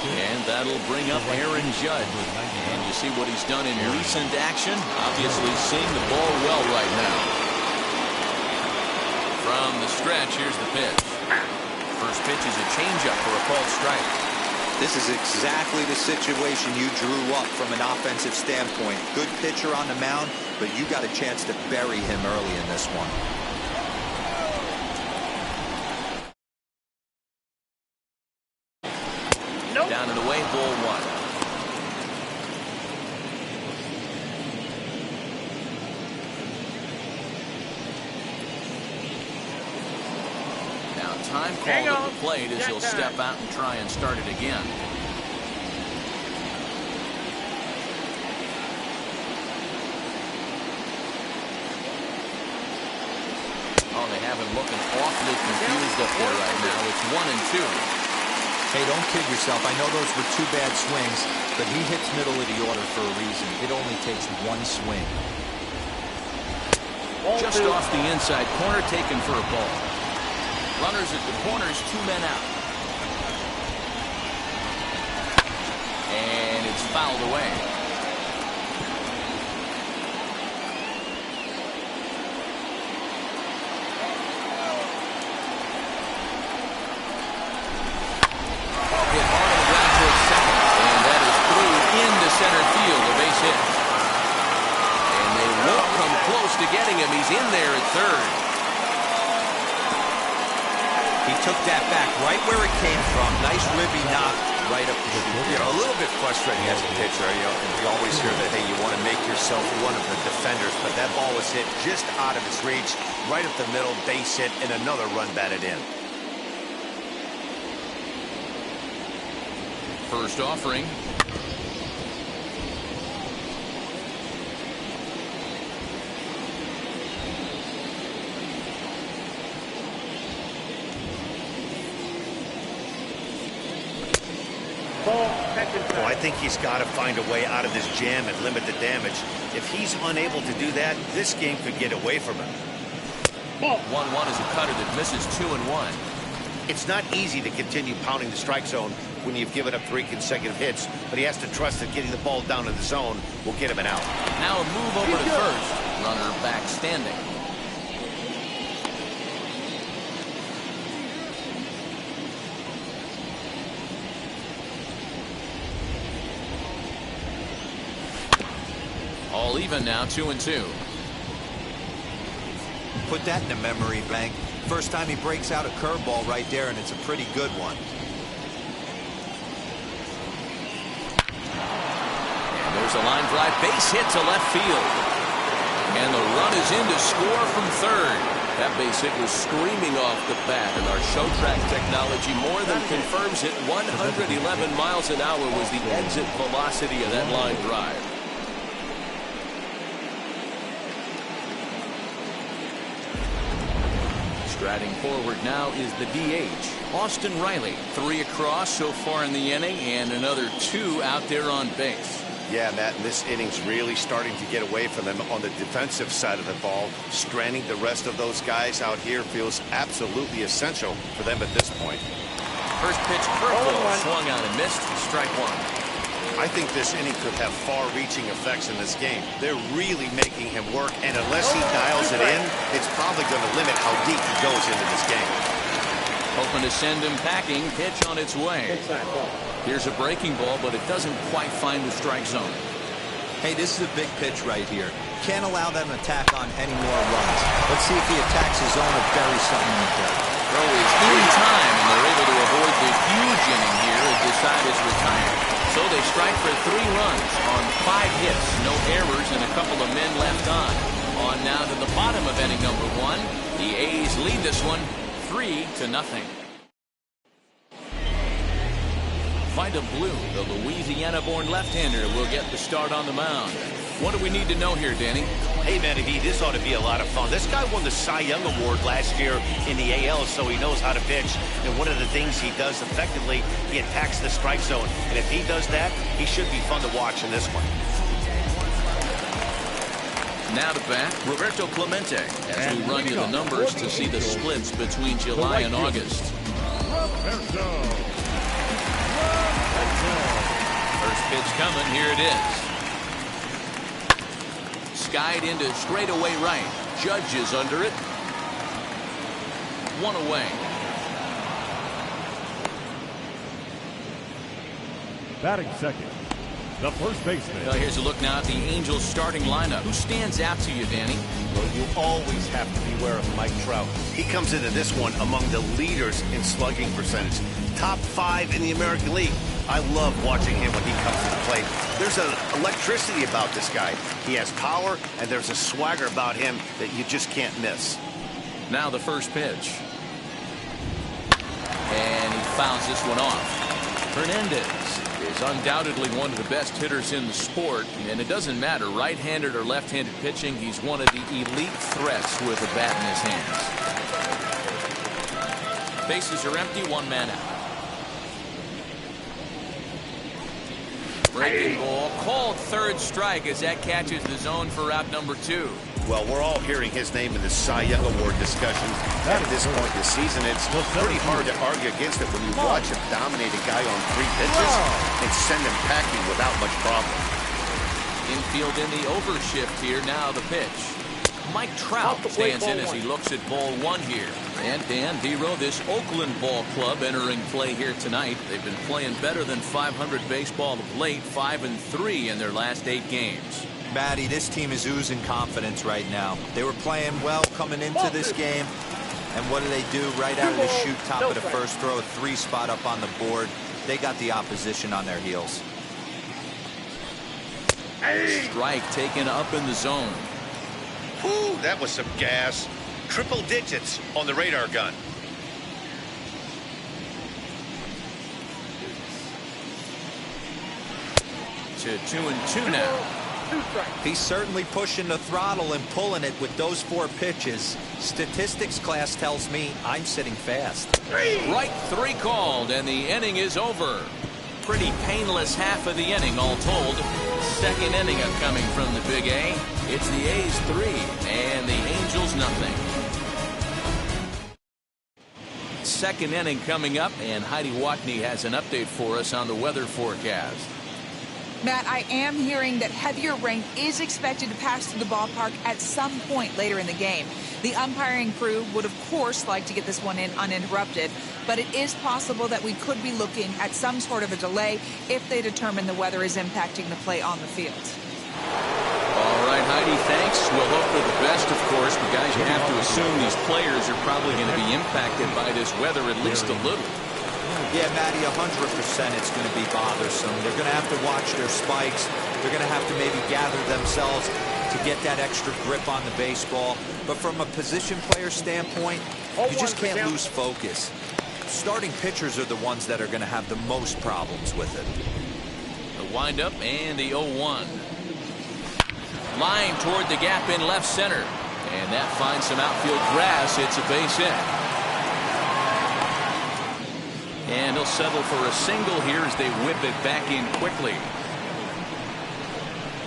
And that'll bring up Aaron Judge. And you see what he's done in recent action. Obviously seeing the ball well right now. From the stretch, here's the pitch. pitch is a changeup for a called strike. This is exactly the situation you drew up from an offensive standpoint. Good pitcher on the mound, but you got a chance to bury him early in this one. Nope. Down and away, ball one. Now time called at the plate as he'll step out and try and start it again. Oh, they have him looking awfully confused up there right now. It's 1-2. Hey, don't kid yourself. I know those were 2 bad swings, but he hits middle of the order for a reason. It only takes 1 swing. Just off the inside corner, taken for a ball. Runners at the corners, 2 men out. And it's fouled away. Center field, a base hit. And they won't come close to getting him. He's in there at third. He took that back right where it came from. Nice ribby knock right up the chute. You know, a little bit frustrating as a pitcher. You always hear that, hey, you want to make yourself one of the defenders, but that ball was hit just out of his reach, right up the middle, base hit, and another run batted in. First offering. Well, I think he's got to find a way out of this jam and limit the damage. If he's unable to do that, this game could get away from him. 1-1 is a cutter that misses 2-1. It's not easy to continue pounding the strike zone when you've given up 3 consecutive hits, but he has to trust that getting the ball down in the zone will get him an out. Now a move over to first. Runner back standing. All even now, 2-2. Put that in the memory bank. First time he breaks out a curveball right there, and it's a pretty good one. And there's a line drive, base hit to left field. And the run is in to score from third. That base hit was screaming off the bat, and our show track technology more than confirms it. 111 miles an hour was the exit velocity of that line drive. Striding forward now is the DH, Austin Riley. 3 across so far in the inning, and another 2 out there on base. Yeah, Matt, and this inning's really starting to get away from him on the defensive side of the ball. Stranding the rest of those guys out here feels absolutely essential for them at this point. First pitch curveball, swung out and missed. Strike 1. I think this inning could have far-reaching effects in this game. They're really making him work, and unless he dials it in, it's probably going to limit how deep he goes into this game. Hoping to send him packing. Pitch on its way. Here's a breaking ball, but it doesn't quite find the strike zone. Hey, this is a big pitch right here. Can't allow them to tack on any more runs. Let's see if he attacks his zone or buries something in the dirt. Throw is in time, and they're able to avoid the huge inning here as the side is retired. So they strike for 3 runs on 5 hits, no errors, and a couple of men left on. On now to the bottom of inning number 1. The A's lead this one 3-0. Vida Blue, the Louisiana-born left-hander, will get the start on the mound. What do we need to know here, Danny? Hey, Manny V, this ought to be a lot of fun. This guy won the Cy Young Award last year in the AL, so he knows how to pitch. And one of the things he does effectively, he attacks the strike zone. And if he does that, he should be fun to watch in this one. Now to bat, Roberto Clemente, as we run you the numbers to see the splits between July and August. First pitch coming, here it is. Skied into straightaway right. Judge is under it. 1 away. Batting second, the first baseman. Well, here's a look now at the Angels starting lineup. Who stands out to you, Danny? Well, you always have to beware of Mike Trout. He comes into this one among the leaders in slugging percentage. Top 5 in the American League. I love watching him when he comes to the plate. There's an electricity about this guy. He has power, and there's a swagger about him that you just can't miss. Now the first pitch. And he fouls this one off. Hernandez is undoubtedly one of the best hitters in the sport, and it doesn't matter right-handed or left-handed pitching. He's one of the elite threats with a bat in his hands. Bases are empty, one man out. Breaking ball, called third strike as that catches the zone for out number 2. Well, we're all hearing his name in the Cy Young Award discussion at this point in the season. It's pretty hard to argue against it when you watch him dominate a guy on 3 pitches and send him packing without much problem. Infield in the overshift here. Now the pitch. Mike Trout stands in as he looks at ball 1 here. And Dan Vero, this Oakland ball club entering play here tonight. They've been playing better than 500 baseball of late, 5-3 in their last 8 games. Matty, this team is oozing confidence right now. They were playing well coming into this game. And what do? Right out of the chute, top of the first, throw a 3 spot up on the board. They got the opposition on their heels. Strike taken up in the zone. Whew, that was some gas. Triple digits on the radar gun. To 2-2 now. He's certainly pushing the throttle and pulling it with those 4 pitches. Statistics class tells me I'm sitting fast. Right 3 called, and the inning is over. Pretty painless half of the inning, all told. Second inning coming from the Big A. It's the A's 3 and the Angels nothing. Second inning coming up, and Heidi Watney has an update for us on the weather forecast. Matt, I am hearing that heavier rain is expected to pass through the ballpark at some point later in the game. The umpiring crew would, of course, like to get this one in uninterrupted, but it is possible that we could be looking at some sort of a delay if they determine the weather is impacting the play on the field. All right, Heidi, thanks. We'll hope for the best, of course, but guys, you have to assume these players are probably going to be impacted by this weather at least a little. Yeah, Matty, 100% it's going to be bothersome. They're going to have to watch their spikes. They're going to have to maybe gather themselves to get that extra grip on the baseball. But from a position player standpoint, you just can't lose focus. Starting pitchers are the ones that are going to have the most problems with it. The windup and the 0-1. Line toward the gap in left center. And that finds some outfield grass. It's a base hit. And he'll settle for a single here as they whip it back in quickly.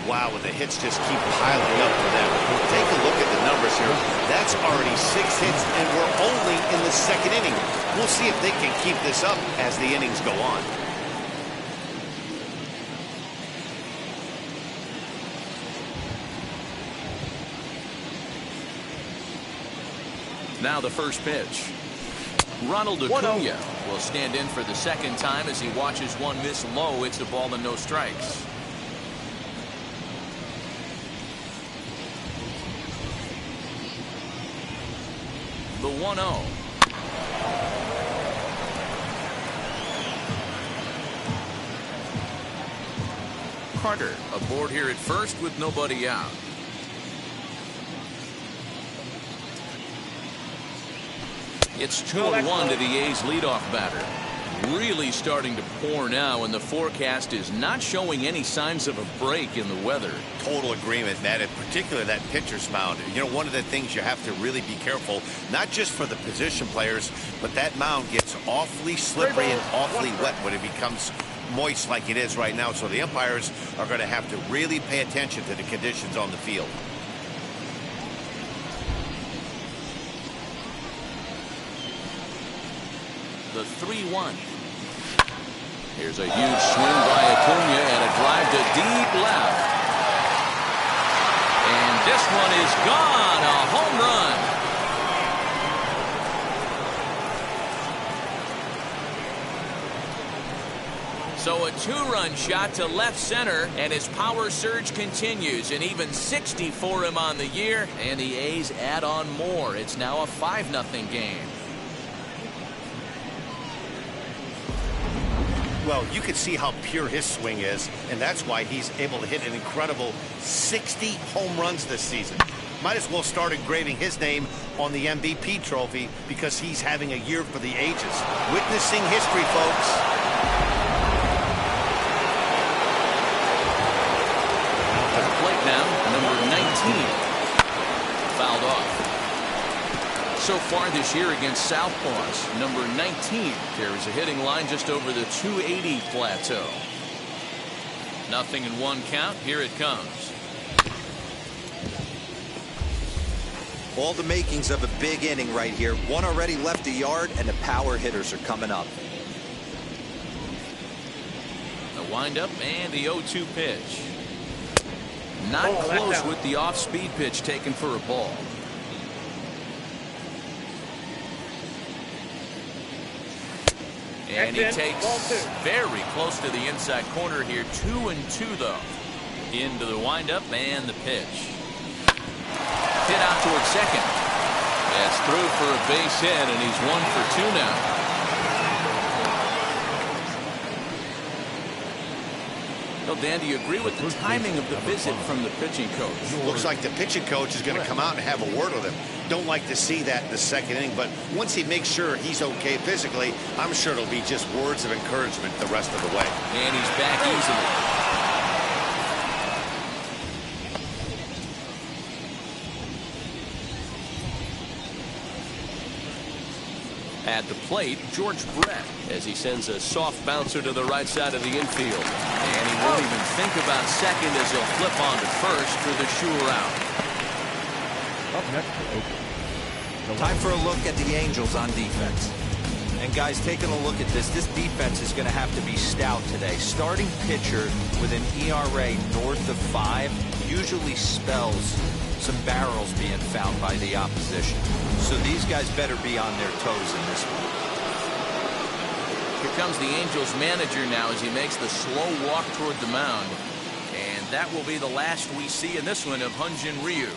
Wow, the hits just keep piling up for them. Take a look at the numbers here. That's already 6 hits, and we're only in the second inning. We'll see if they can keep this up as the innings go on. Now the first pitch. Ronald Acuna will stand in for the second time as he watches one miss low. It's a ball and no strikes. The 1-0. Carter aboard here at first with nobody out. It's 2-1 to the A's leadoff batter. Really starting to pour now, and the forecast is not showing any signs of a break in the weather. Total agreement, Matt. In particular, that pitcher's mound. You know, one of the things you have to really be careful, not just for the position players, but that mound gets awfully slippery and awfully wet when it becomes moist like it is right now. So the umpires are going to have to really pay attention to the conditions on the field. The 3-1. Here's a huge swing by Acuna and a drive to deep left. And this one is gone. A home run. So a two-run shot to left center, and his power surge continues. An even 60 for him on the year, and the A's add on more. It's now a 5-0 game. Well, you can see how pure his swing is, and that's why he's able to hit an incredible 60 home runs this season. Might as well start engraving his name on the MVP trophy because he's having a year for the ages. Witnessing history, folks. At the plate now, number 19. Fouled off. So far this year against Southpaws, number 19 carries a hitting line just over the 280 plateau. 0-1 count. Here it comes. All the makings of a big inning right here. One already left the yard, and the power hitters are coming up. The windup and the 0-2 pitch. Not close with the off-speed pitch taken for a ball. And he takes very close to the inside corner here. 2-2 though. Into the windup and the pitch. Hit out towards second. That's through for a base hit, and he's 1 for 2 now. Well, Dan, do you agree with the timing of the visit from the pitching coach? Looks like the pitching coach is going to come out and have a word with him. Don't like to see that in the second inning, but once he makes sure he's okay physically, I'm sure it'll be just words of encouragement the rest of the way. And he's back easily. At the plate, George Brett, as he sends a soft bouncer to the right side of the infield. And he won't even think about second as he'll flip on to first for the sure out. Up next, Time for a look at the Angels on defense. And guys, taking a look at this defense is going to have to be stout today. Starting pitcher with an ERA north of 5 usually spells some barrels being found by the opposition. So these guys better be on their toes in this one. Here comes the Angels manager now as he makes the slow walk toward the mound. And that will be the last we see in this one of Hyun-Jin Ryu.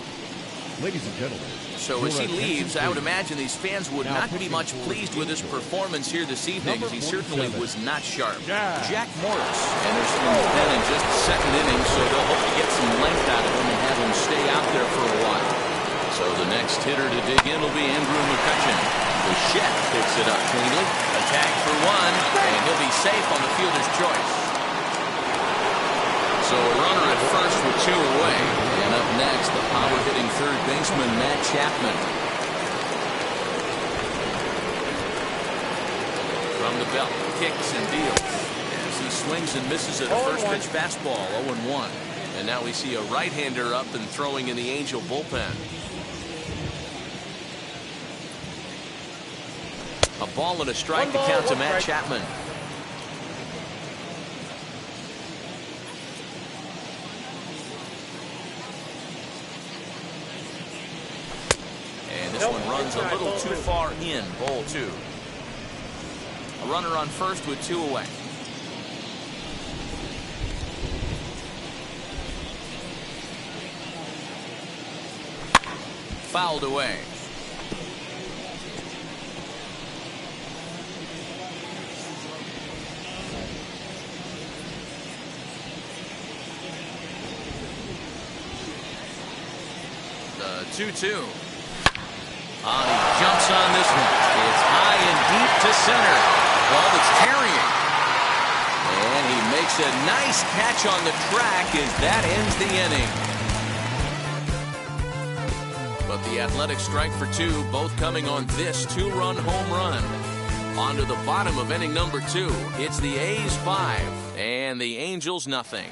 ladies and gentlemen. So as he leaves, I would imagine these fans would not be much pleased with his performance here this evening, as he certainly was not sharp. Jack Morris enters from the pen in just the second inning, so they'll hope to get some length out of him and have him stay out there for a while. So the next hitter to dig in will be Andrew McCutcheon. The chef picks it up cleanly. A tag for one, and he'll be safe on the fielder's choice. So a runner at first with 2 away. And up next, the power-hitting third baseman, Matt Chapman. From the belt, kicks and deals. As he swings and misses at a first-pitch fastball, 0-1. And now we see a right-hander up and throwing in the Angel bullpen. A ball and a strike to count to Matt Chapman. And this one runs a little too far in, ball 2. A runner on first with 2 away. Fouled away. The 2-2. He jumps on this one. It's high and deep to center. Ball that's carrying. And he makes a nice catch on the track as that ends the inning. But the Athletic strike for 2, both coming on this 2-run home run. On to the bottom of inning number 2. It's the A's 5 and the Angels nothing.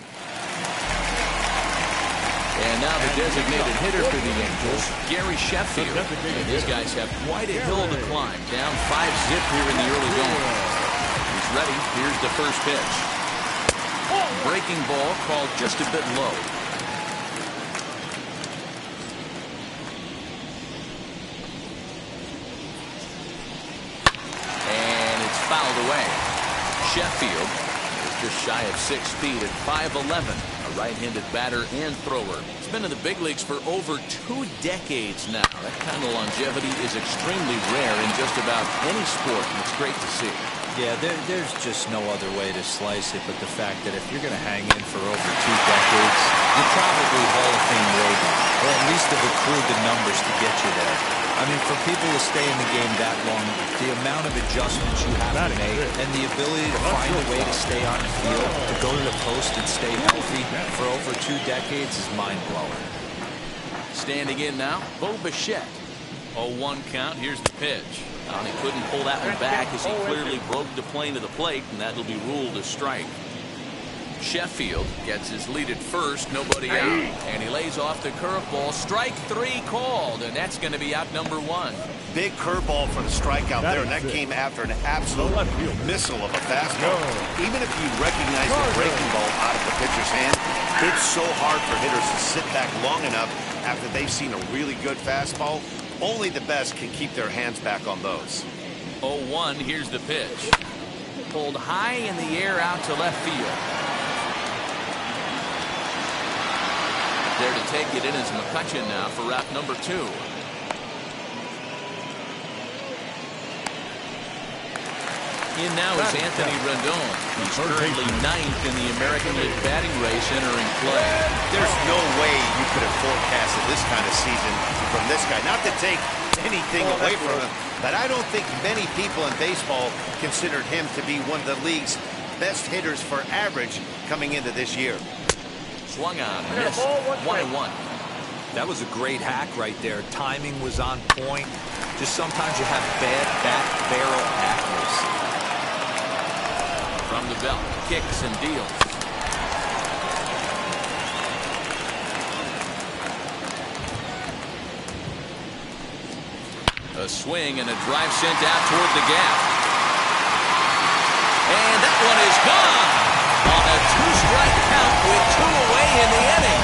And now the designated hitter for the Angels, Gary Sheffield. And these guys have quite a hill to climb. Down 5-zip here in the early going. He's ready. Here's the first pitch. Breaking ball called just a bit low. And it's fouled away. Sheffield is just shy of 6 feet at 5'11", a right-handed batter and thrower. He's been in the big leagues for over 2 decades now. That kind of longevity is extremely rare in just about any sport, and it's great to see. Yeah, there's just no other way to slice it but the fact that if you're going to hang in for over 2 decades, you're probably Hall of Fame worthy, or at least have accrued the numbers to get you there. I mean, for people to stay in the game that long, the amount of adjustments you have to make and the ability to find a way to stay on the field, to go to the post and stay healthy for over 2 decades is mind-blowing. Standing in now, Bo Bichette. 0-1 count. Here's the pitch. He couldn't pull that one back as he clearly broke the plane to the plate, and that'll be ruled a strike. Sheffield gets his lead at first, nobody out, and he lays off the curveball. Strike 3 called, and that's going to be out number 1. Big curveball for the strikeout there, and that came after an absolute missile of a fastball. Even if you recognize the breaking ball out of the pitcher's hand, it's so hard for hitters to sit back long enough after they've seen a really good fastball. Only the best can keep their hands back on those. 0-1, here's the pitch. Pulled high in the air out to left field. There to take it in is McCutchen now for route number 2. In now is Anthony Rendon. He's currently 9th in the American League batting race entering play. There's no way you could have forecasted this kind of season from this guy. Not to take anything away from him, but I don't think many people in baseball considered him to be one of the league's best hitters for average coming into this year. Swung on, missed, 1-1. That was a great hack right there. Timing was on point. Just sometimes you have bad back barrel accuracy. From the belt, kicks and deals. A swing and a drive sent out toward the gap. And that one is gone on a 2-strike count with 2 away in the inning.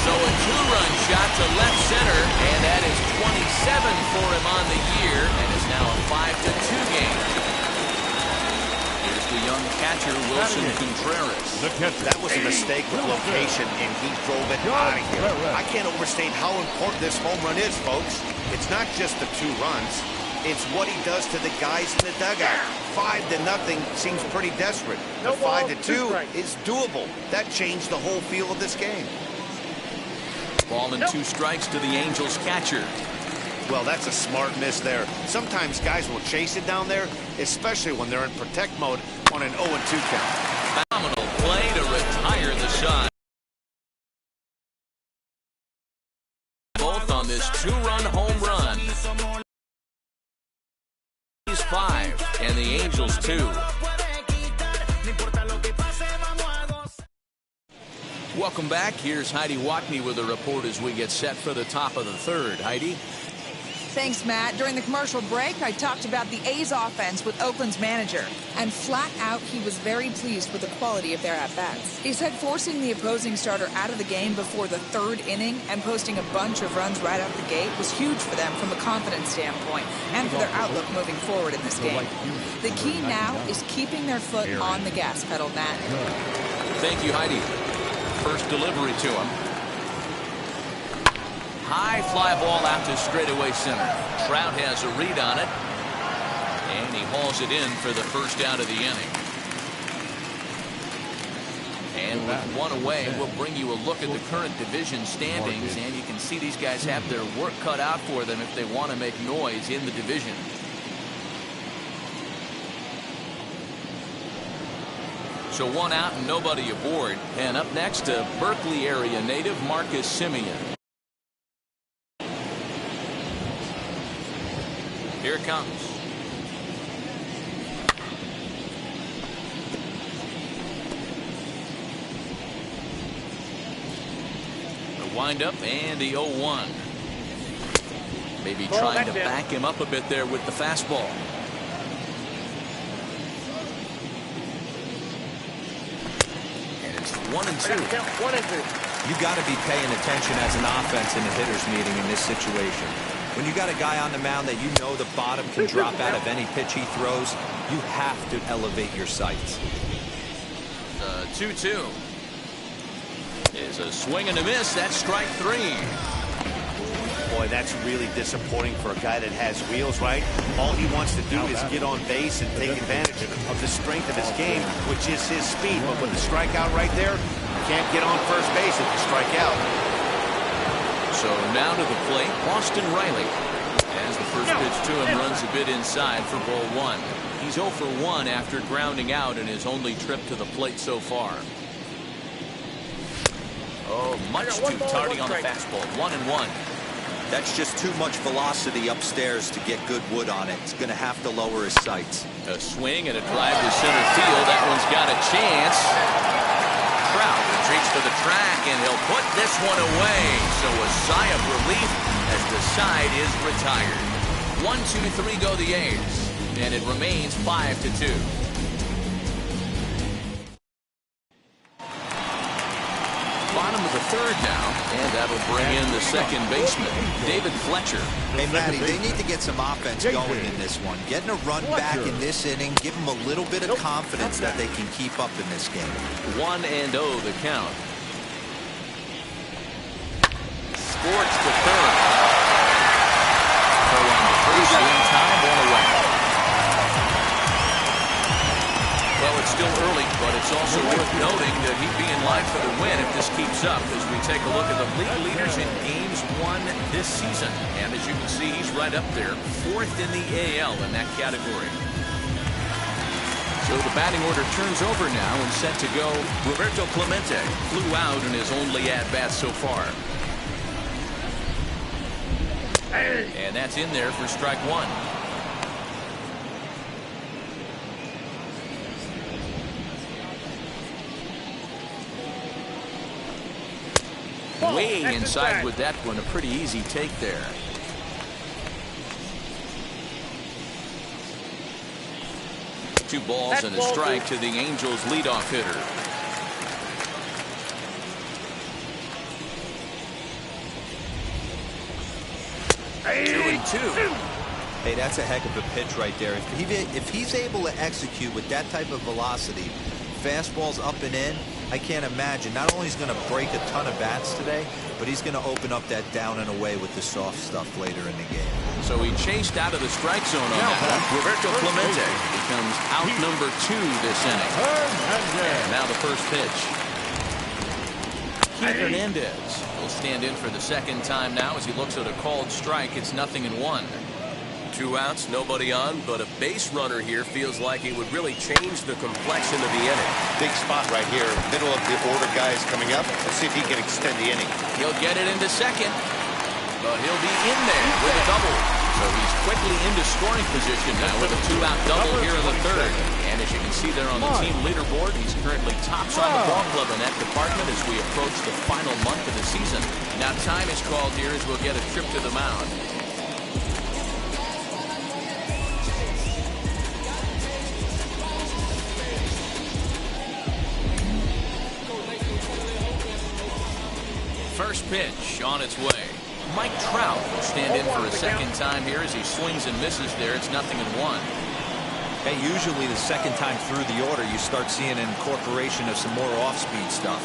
So a 2-run shot to left center, and that is 27 for him on the year, and is now a 5-2 game. Here's the young catcher, Wilson Contreras. That was a mistake with location, and he drove it out of here. I can't overstate how important this home run is, folks. It's not just the 2 runs. It's what he does to the guys in the dugout. 5-0 seems pretty desperate. The 5-2 is doable. That changed the whole feel of this game. Ball and 2 strikes to the Angels catcher. Well, that's a smart miss there. Sometimes guys will chase it down there, especially when they're in protect mode on an 0-2 count. Phenomenal play to retire the side. Both on this 2-run home run. He's 5 and the Angels 2. Welcome back. Here's Heidi Watney with a report as we get set for the top of the 3rd. Heidi? Thanks, Matt. During the commercial break, I talked about the A's offense with Oakland's manager. And flat out, he was very pleased with the quality of their at-bats. He said forcing the opposing starter out of the game before the 3rd inning and posting a bunch of runs right out the gate was huge for them from a confidence standpoint and for their outlook moving forward in this game. The key now is keeping their foot on the gas pedal, Matt. Thank you, Heidi. First delivery to him. High fly ball out to straightaway center. Trout has a read on it, and he hauls it in for the first out of the inning. And with 1 away, we'll bring you a look at the current division standings, and you can see these guys have their work cut out for them if they want to make noise in the division. So 1 out and nobody aboard. And up next, a Berkeley area native, Marcus Simeon. Here it comes. The windup and the 0-1. Maybe trying to back him up a bit there with the fastball. And it's 1-2. You got to be paying attention as an offense in a hitter's meeting in this situation. When you got a guy on the mound that you know the bottom can drop out of any pitch he throws, you have to elevate your sights. 2-2 is a swing and a miss. That's strike 3. Boy, that's really disappointing for a guy that has wheels, right? All he wants to do is get on base and take advantage of the strength of his game, which is his speed. But with the strikeout right there, you can't get on first base if you strike out. So now to the plate, Austin Riley. As the first pitch to him runs a bit inside for ball 1. He's 0 for 1 after grounding out in his only trip to the plate so far. Oh, much too tardy on the fastball. 1-1. That's just too much velocity upstairs to get good wood on it. It's going to have to lower his sights. A swing and a drive to center field. That one's got a chance. Trout retreats to the track, and he'll put this one away. So a sigh of relief as the side is retired. 1-2-3 go the A's, and it remains 5-2. Bottom of the third now, and that'll bring in the second baseman, David Fletcher. Hey, Matty, they need to get some offense going in this one. Getting a run back in this inning, give them a little bit of confidence that they can keep up in this game. 1-0 the count. Sports to third. Throw on the first in time, one away. Well, it's still early, but it's also worth noting that he'd be in line for the win if this keeps up as we take a look at the league leaders in games won this season. And as you can see, he's right up there, 4th in the AL in that category. So the batting order turns over now and set to go. Roberto Clemente flew out in his only at-bat so far. And that's in there for strike 1. Way inside with that one. A pretty easy take there. Two balls and a strike to the Angels leadoff hitter. Two. Hey, that's a heck of a pitch right there. If he's able to execute with that type of velocity, fastballs up and in, I can't imagine. Not only is he going to break a ton of bats today, but he's going to open up that down and away with the soft stuff later in the game. So he chased out of the strike zone on that one. Roberto Clemente becomes out number 2 this inning. And now the first pitch. Keith Hernandez will stand in for the second time now as he looks at a called strike. It's 0-1. 2 outs, nobody on, but a base runner here feels like it would really change the complexion of the inning. Big spot right here. Middle of the order guys coming up. Let's see if he can extend the inning. He'll get it into second, but he'll be in there with a double. So he's quickly into scoring position now with a 2-out double here in the third. And as you can see there on the team leaderboard, he's currently tops on the ball club in that department as we approach the final month of the season. Now time is called here as we'll get a trip to the mound. First pitch on its way. Mike Trout will stand in for a second time here as he swings and misses there. It's 0-1. Hey, usually the second time through the order, you start seeing an incorporation of some more off-speed stuff.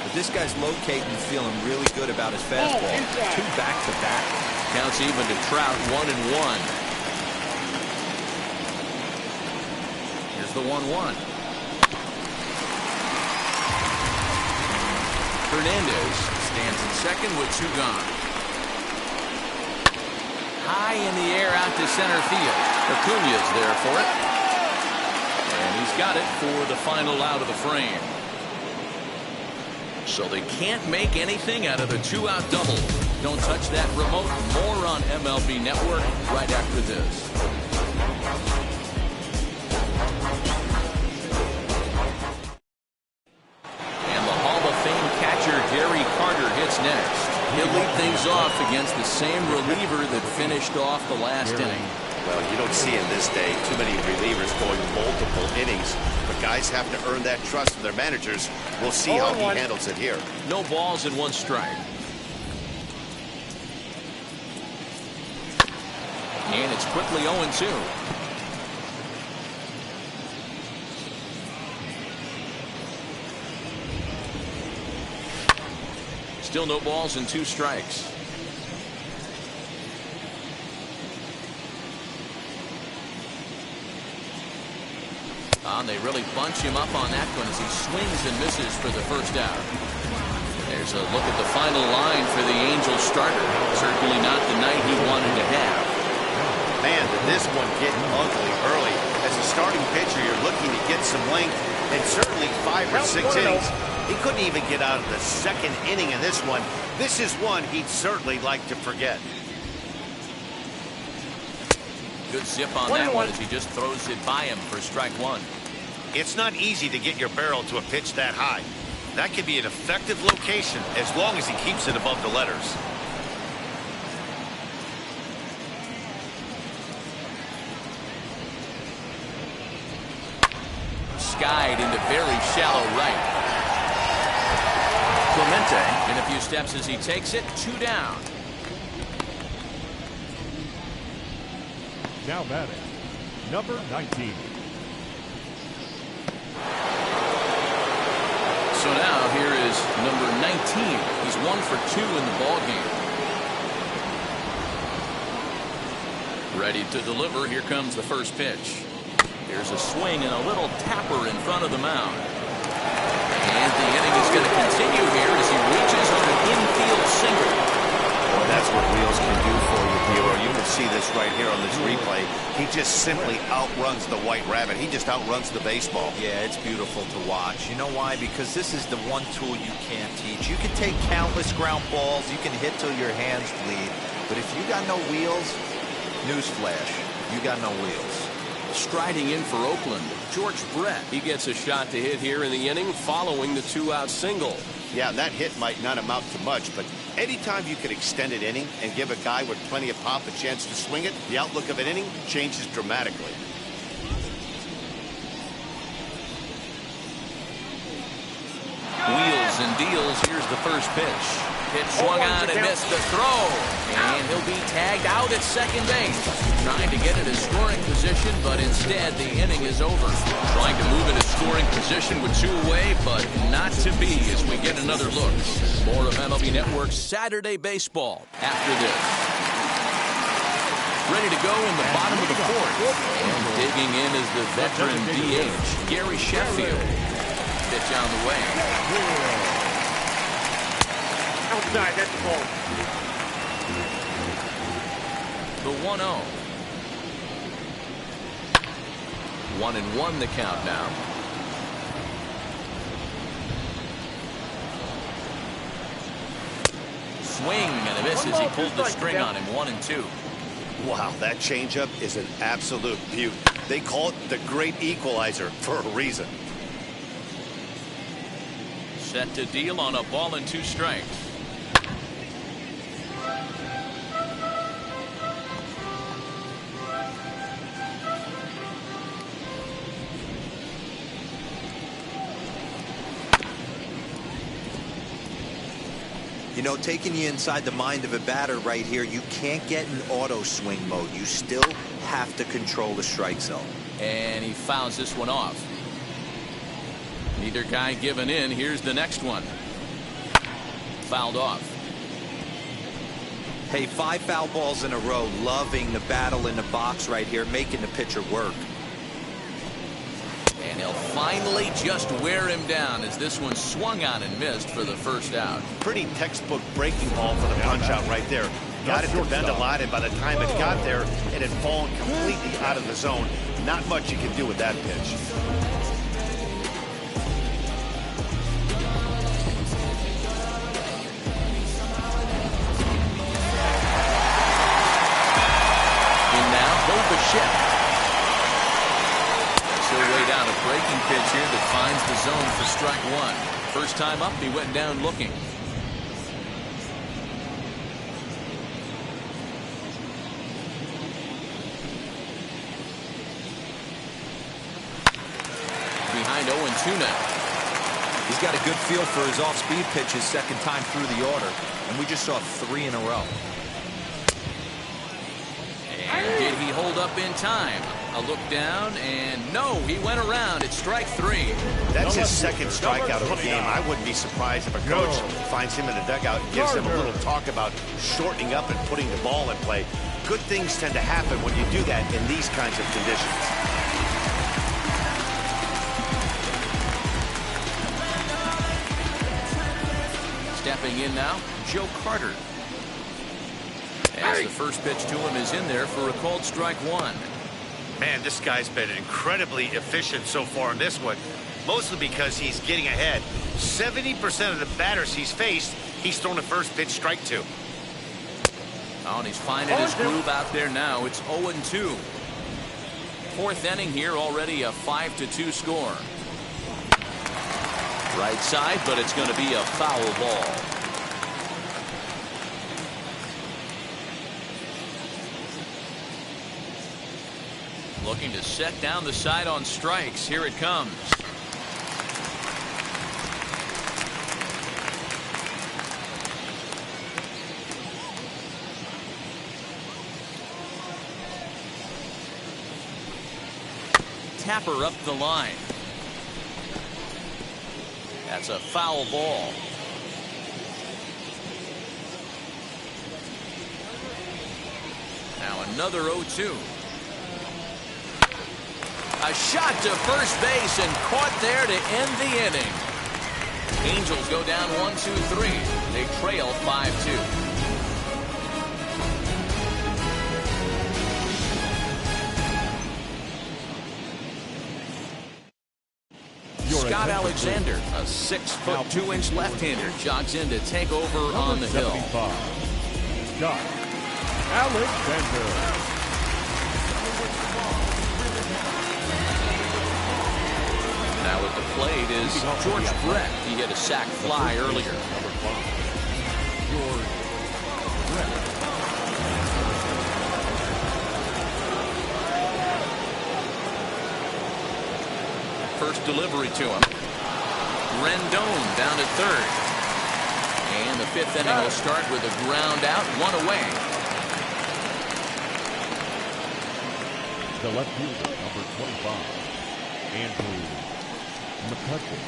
But this guy's locating and feeling really good about his fastball. 2 back-to-back. Counts even to Trout, 1-1. Here's the 1-1. Hernandez stands in second with 2 gone. High in the air out to center field. Acuña's there for it. And he's got it for the final out of the frame. So they can't make anything out of the 2-out double. Don't touch that remote. More on MLB Network right after this. Next, he'll lead things off against the same reliever that finished off the last inning. Well, you don't see in this day too many relievers going multiple innings, but guys have to earn that trust from their managers. We'll see how he handles it here. No balls and 1 strike. And it's quickly 0-2. Still no balls and 2 strikes. And they really bunch him up on that one as he swings and misses for the first out. There's a look at the final line for the Angels starter. Certainly not the night he wanted to have. Man, did this one get ugly early. As a starting pitcher, you're looking to get some length, and certainly 5 or 6 innings. He couldn't even get out of the second inning in this one. This is one he'd certainly like to forget. Good zip on that one as he just throws it by him for strike 1. It's not easy to get your barrel to a pitch that high. That could be an effective location as long as he keeps it above the letters. Skied into very shallow right. Clemente in a few steps as he takes it. 2 down. Now batting, number 19. So now here is number 19. He's 1 for 2 in the ball game. Ready to deliver. Here comes the first pitch. There's a swing and a little tapper in front of the mound. And the inning is going to continue here as he reaches on an infield single. Well, that's what Wheels can do for you, Hero. You can see this right here on this replay. He just simply outruns the White Rabbit. He just outruns the baseball. Yeah, it's beautiful to watch. You know why? Because this is the one tool you can't teach. You can take countless ground balls. You can hit till your hands bleed. But if you got no wheels, newsflash, you got no wheels. Striding in for Oakland, George Brett. He gets a shot to hit here in the inning following the 2-out single. Yeah, that hit might not amount to much, but anytime you can extend an inning and give a guy with plenty of pop a chance to swing it, the outlook of an inning changes dramatically. Wheels and deals. Here's the first pitch. Pitch swung on and missed the throw. And he'll be tagged out at second base. Trying to get into scoring position, but instead the inning is over. Trying to move into scoring position with 2 away, but not to be as we get another look. More of MLB Network's Saturday Baseball after this. Ready to go in the bottom of the 4th. And digging in is the veteran DH, Gary Sheffield. Pitch on the way. Outside, that's the ball. The 1-0. 1-1 the count now. Swing and a miss as he pulled the string on him. 1-2. Wow, that changeup is an absolute beaut. They call it the great equalizer for a reason. Set to deal on a ball and 2 strikes. You know, taking you inside the mind of a batter right here, you can't get in auto swing mode. You still have to control the strike zone. And he fouls this one off. Neither guy giving in. Here's the next one. Fouled off. Hey, 5 foul balls in a row. Loving the battle in the box right here, making the pitcher work. And he'll finally just wear him down as this one swung on and missed for the first out. Pretty textbook breaking ball for the punch out right there. Got it to bend a lot, and by the time it got there, it had fallen completely out of the zone. Not much you can do with that pitch. Breaking pitch here that finds the zone for strike 1. First time up, he went down looking. Behind 0-2 now. He's got a good feel for his off-speed pitches second time through the order, and we just saw 3 in a row. And did he hold up in time? A look down, and no, he went around. It's strike 3. That's his second strikeout of the game. I wouldn't be surprised if a coach finds him in the dugout and gives him a little talk about shortening up and putting the ball in play. Good things tend to happen when you do that in these kinds of conditions. Stepping in now, Joe Carter. As the first pitch to him is in there for a called strike 1. Man, this guy's been incredibly efficient so far in this one, mostly because he's getting ahead. 70% of the batters he's faced, he's thrown the first pitch strike 2. Oh, and he's finding his groove out there now. It's 0-2. Fourth inning here, already a 5-2 score. Right side, but it's going to be a foul ball. Looking to set down the side on strikes. Here it comes. Tapper up the line. That's a foul ball. Now another 0-2. A shot to first base and caught there to end the inning. Angels go down 1-2-3. They trail 5-2. Scott Alexander, a 6'2" left-hander, jogs in to take over on the hill. Scott Alexander. Now at the plate is George Brett. He hit a sac fly earlier. George Brett. First delivery to him. Rendon down at third. And the fifth inning will start with a ground out, 1 away. The left fielder, number 25, Andrew McCutcheon.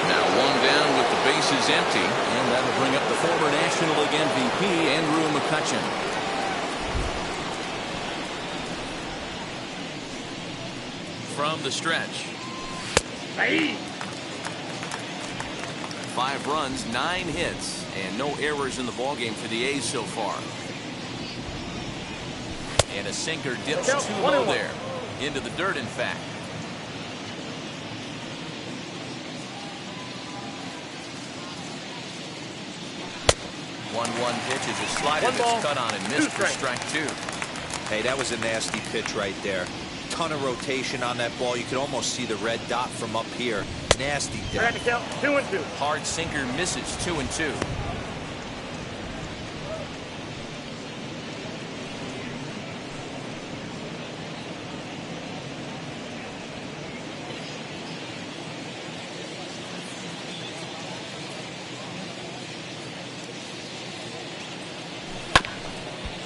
Now 1 down with the bases empty, and that'll bring up the former National League MVP, Andrew McCutcheon. From the stretch. 5 runs, 9 hits, and no errors in the ballgame for the A's so far. And a sinker dips too low there. Into the dirt, in fact. 1-1 pitch is a slider that's cut on and missed for strike 2. Hey, that was a nasty pitch right there. Ton of rotation on that ball. You could almost see the red dot from up here. Nasty death. 2-2. Hard sinker misses, 2-2.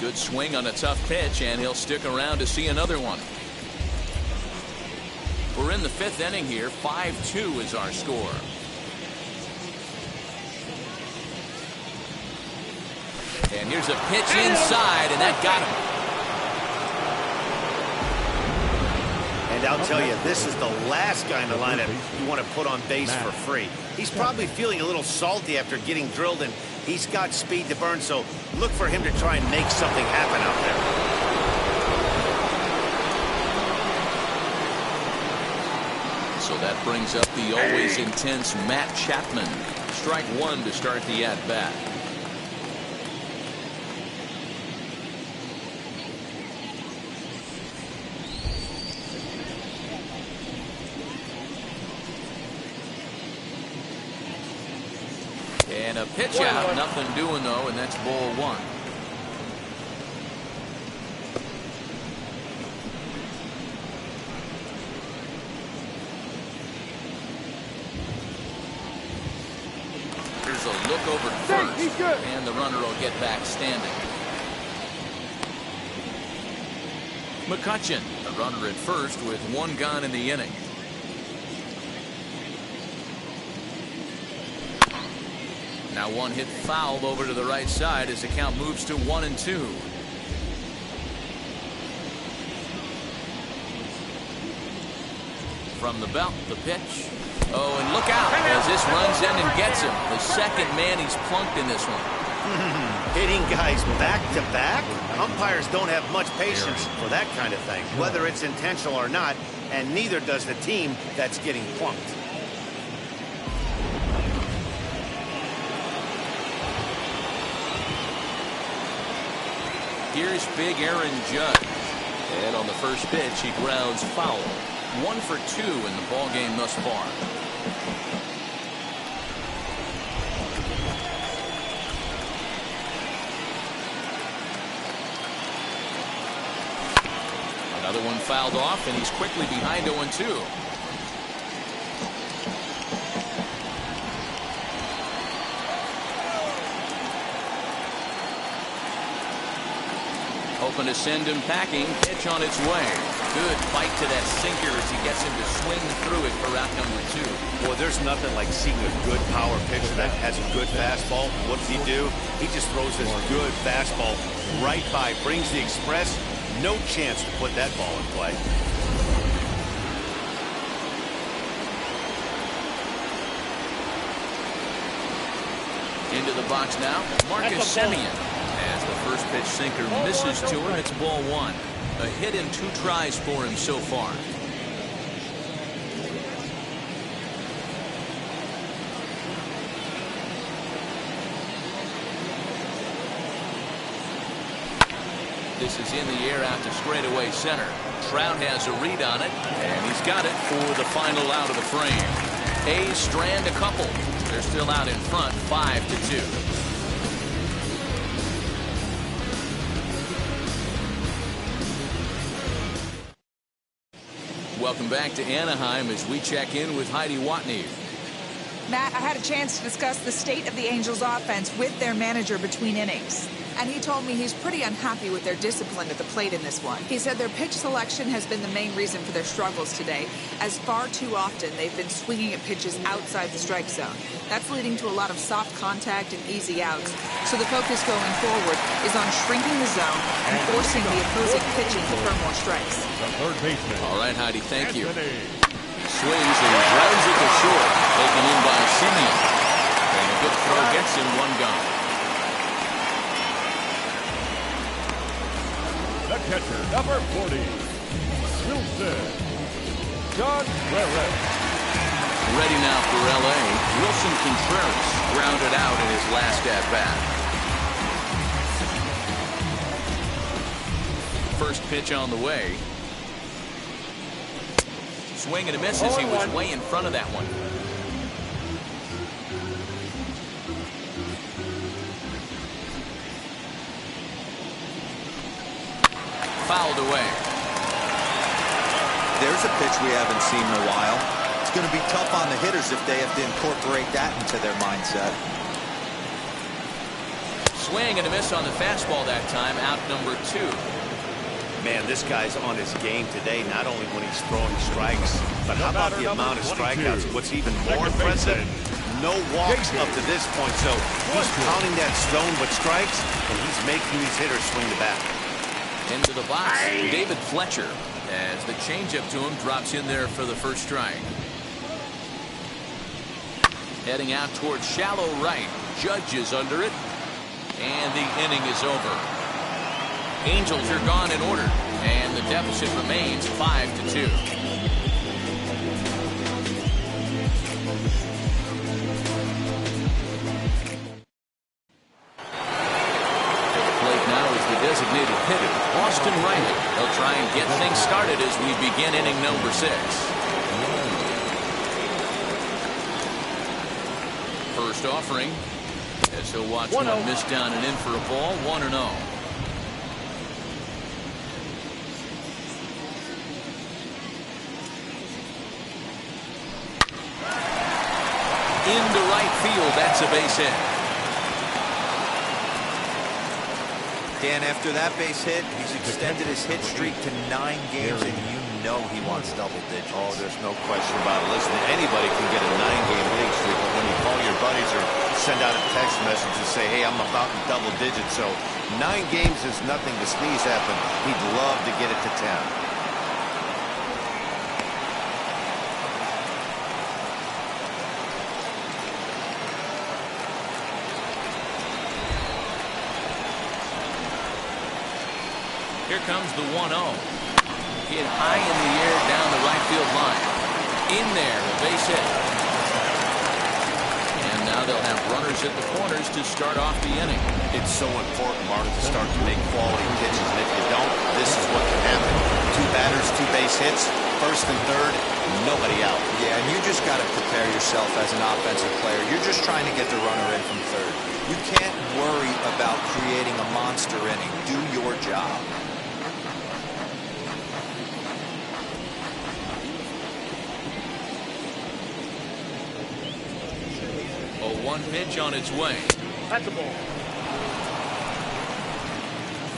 Good swing on a tough pitch, and he'll stick around to see another one. We're in the 5th inning here. 5-2 is our score. And here's a pitch inside, and that got him. And I'll tell you, this is the last guy in the lineup you want to put on base for free. He's probably feeling a little salty after getting drilled, and he's got speed to burn, so look for him to try and make something happen out there. So that brings up the always intense Matt Chapman. Strike 1 to start the at-bat. And a pitch out, nothing doing though, and that's ball 1. Here's a look over to first, and the runner will get back standing. McCutcheon, a runner at first with one gone in the inning. Now one hit foul over to the right side as the count moves to 1-2. From the belt, the pitch. Oh, and look out as this runs in and gets him. The second man he's plunked in this one. Hitting guys back-to-back? Umpires don't have much patience for that kind of thing, whether it's intentional or not, and neither does the team that's getting plunked. Here's big Aaron Judge. And on the first pitch, he grounds foul. 1 for 2 in the ball game thus far. Another one fouled off, and he's quickly behind 0-2. Hoping to send him packing. Pitch on its way. Good bite to that sinker as he gets him to swing through it for out number 2. Boy, there's nothing like seeing a good power pitcher that has a good fastball. What does he do? He just throws this good fastball right by, brings the express. No chance to put that ball in play. Into the box now, Marcus Semien. As the first pitch sinker misses to him, it's ball 1. A hit in 2 tries for him so far. This is in the air out to straightaway center. Trout has a read on it, and he's got it for the final out of the frame. A's strand a couple. They're still out in front, 5-2. Welcome back to Anaheim as we check in with Heidi Watney. Matt, I had a chance to discuss the state of the Angels offense with their manager between innings. And he told me he's pretty unhappy with their discipline at the plate in this one. He said their pitch selection has been the main reason for their struggles today, as far too often they've been swinging at pitches outside the strike zone. That's leading to a lot of soft contact and easy outs. So the focus going forward is on shrinking the zone and forcing the opposing pitching to throw more strikes. The third baseman. All right, Heidi, thank you. Swings and grounds it to short. Taken in by Semien. And a good throw gets him one gone. The catcher, number 40, Wilson Contreras. Ready now for L.A. Wilson Contreras grounded out in his last at-bat. First pitch on the way. Swing and a miss as he was way in front of that one. Fouled away. There's a pitch we haven't seen in a while. It's going to be tough on the hitters if they have to incorporate that into their mindset. Swing and a miss on the fastball that time. Out number 2. Man, this guy's on his game today, not only when he's throwing strikes, but how about the amount of strikeouts? What's even more impressive, no walks up to this point. So he's pounding that stone with strikes, and he's making these hitters swing the bat. Into the box, David Fletcher, as the changeup to him drops in there for the first strike. Heading out towards shallow right. Judge is under it, and the inning is over. Angels are gone in order, and the deficit remains 5-2. Designated hitter, Austin Riley. They'll try and get things started as we begin inning number 6. First offering, as he'll watch one miss down and in for a ball, 1-0. Into right field, that's a base hit. Dan, after that base hit, he's extended his hit streak to 9 games, and you know he wants double digits. Oh, there's no question about it. Listen, anybody can get a 9-game league streak, but when you call your buddies or send out a text message and say, hey, I'm about in double digits, so 9 games is nothing to sneeze at, but he'd love to get it to 10. Here comes the 1-0. Hit high in the air down the right field line. In there, a base hit. And now they'll have runners at the corners to start off the inning. It's so important, Mark, to start to make quality pitches. And if you don't, this is what can happen. 2 batters, 2 base hits, first and third, nobody out. Yeah, and you just got to prepare yourself as an offensive player. You're just trying to get the runner in from third. You can't worry about creating a monster inning. Do your job. One pitch on its way. That's a ball.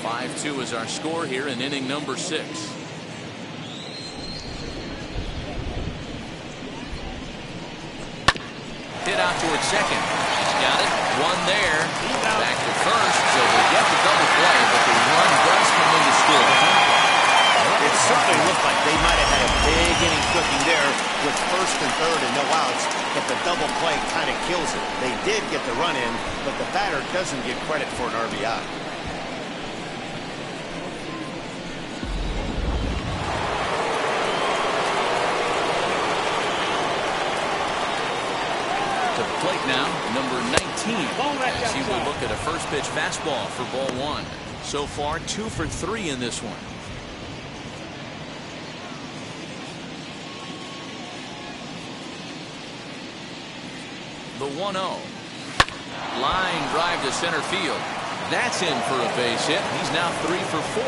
5-2 is our score here in inning number 6. Hit out towards second. He's got it. One there. Back to first. So they get the double play, but the run does come in to score. It certainly looked like they might have had a big inning cooking there with first and third and no outs, but the double play kind of kills it. They did get the run in, but the batter doesn't get credit for an RBI. To the plate now, number 19. As he will look at a first pitch fastball for ball 1. So far, 2 for 3 in this one. The 1-0. Line drive to center field. That's in for a base hit. He's now 3 for 4.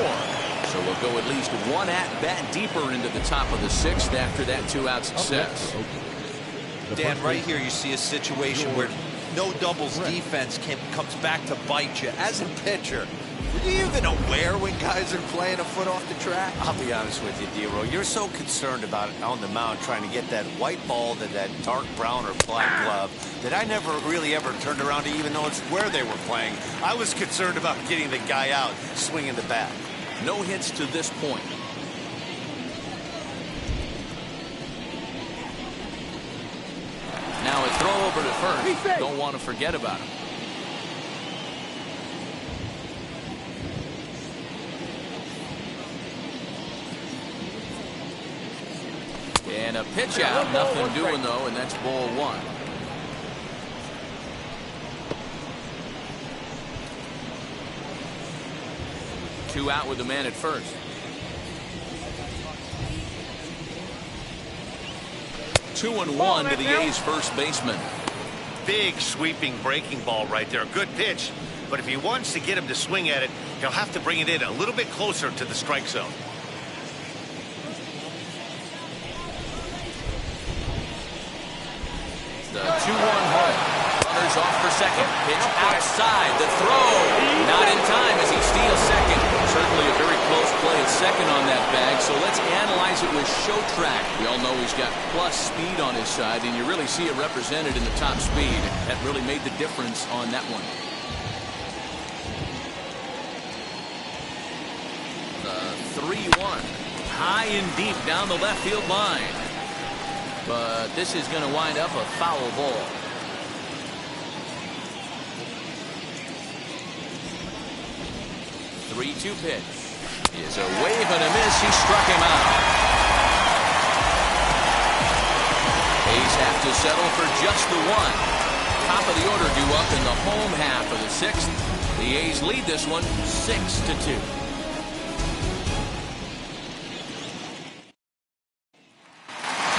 So we'll go at least 1 at-bat deeper into the top of the 6th after that 2-out success. Dan, right here you see a situation where no doubles defense comes back to bite you. As a pitcher, are you even aware when guys are playing a foot off the track? I'll be honest with you, D-Row. You're so concerned about it on the mound trying to get that white ball to that dark brown or black glove that I never really ever turned around to even notice where they were playing. I was concerned about getting the guy out, swinging the bat. No hits to this point. Now a throw over to first. Don't want to forget about him. And a pitch out. Nothing doing, though, and that's ball 1. Two out with the man at first. 2-1 to the A's first baseman. Big sweeping breaking ball right there. Good pitch. But if he wants to get him to swing at it, he'll have to bring it in a little bit closer to the strike zone. The 2-1 home. Runners off for second. Pitch outside. The throw. Not in time as he steals second. Certainly a very close play at second on that bag. So let's analyze it with show track. We all know he's got plus speed on his side, and you really see it represented in the top speed. That really made the difference on that one. The 3-1. High and deep down the left field line. But this is going to wind up a foul ball. The 3-2 pitch is a wave and a miss. He struck him out. A's have to settle for just the 1. Top of the order due up in the home half of the 6th. The A's lead this one 6-2.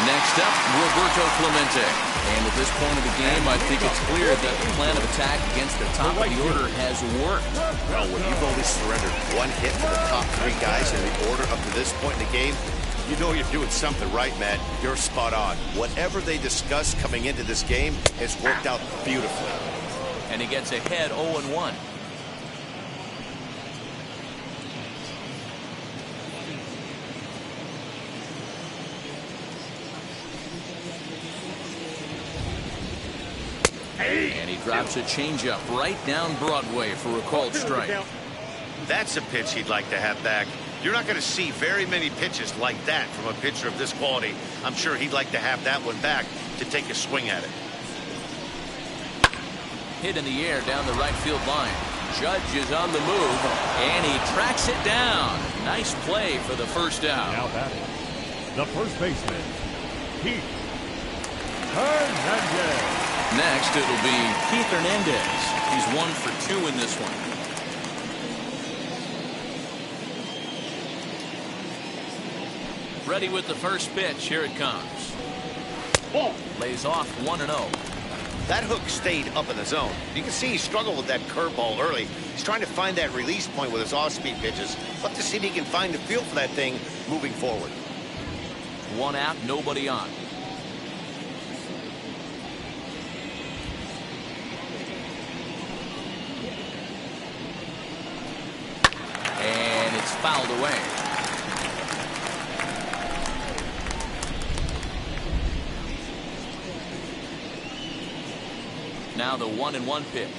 Next up, Roberto Clemente. And at this point of the game, I think it's clear that the plan of attack against the top of the order has worked. Well, when you've only surrendered 1 hit to the top 3 guys in the order up to this point in the game, you know you're doing something right, Matt. You're spot on. Whatever they discussed coming into this game has worked out beautifully. And he gets ahead 0-1. And he drops a changeup right down Broadway for a called strike. That's a pitch he'd like to have back. You're not going to see very many pitches like that from a pitcher of this quality. I'm sure he'd like to have that one back to take a swing at it. Hit in the air down the right field line. Judge is on the move, and he tracks it down. Nice play for the first out. Now batting, the first baseman, Keith Hernandez. Next, it'll be Keith Hernandez. He's 1 for 2 in this one. Ready with the first pitch. Here it comes. Ball. Lays off 1-0. That hook stayed up in the zone. You can see he struggled with that curveball early. He's trying to find that release point with his off-speed pitches. Look to see if he can find the feel for that thing moving forward. 1 out, nobody on. And it's fouled away. Now the 1-1 pitch.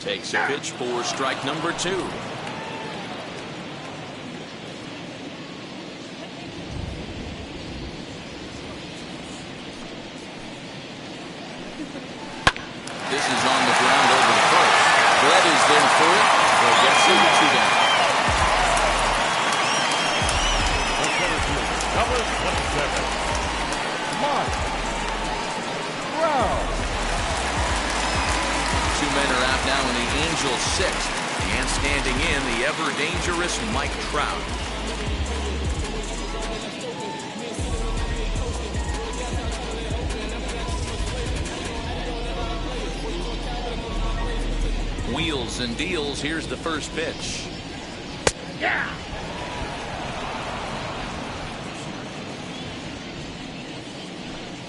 Takes a pitch for strike number 2. This is on the ground over the first. Brett is there for it. Well, gets him 2 down. Number 27, Mark Brown. 2 men are out now in the Angels' 6th. And standing in, the ever-dangerous Mike Trout. Wheels and deals. Here's the first pitch. Yeah.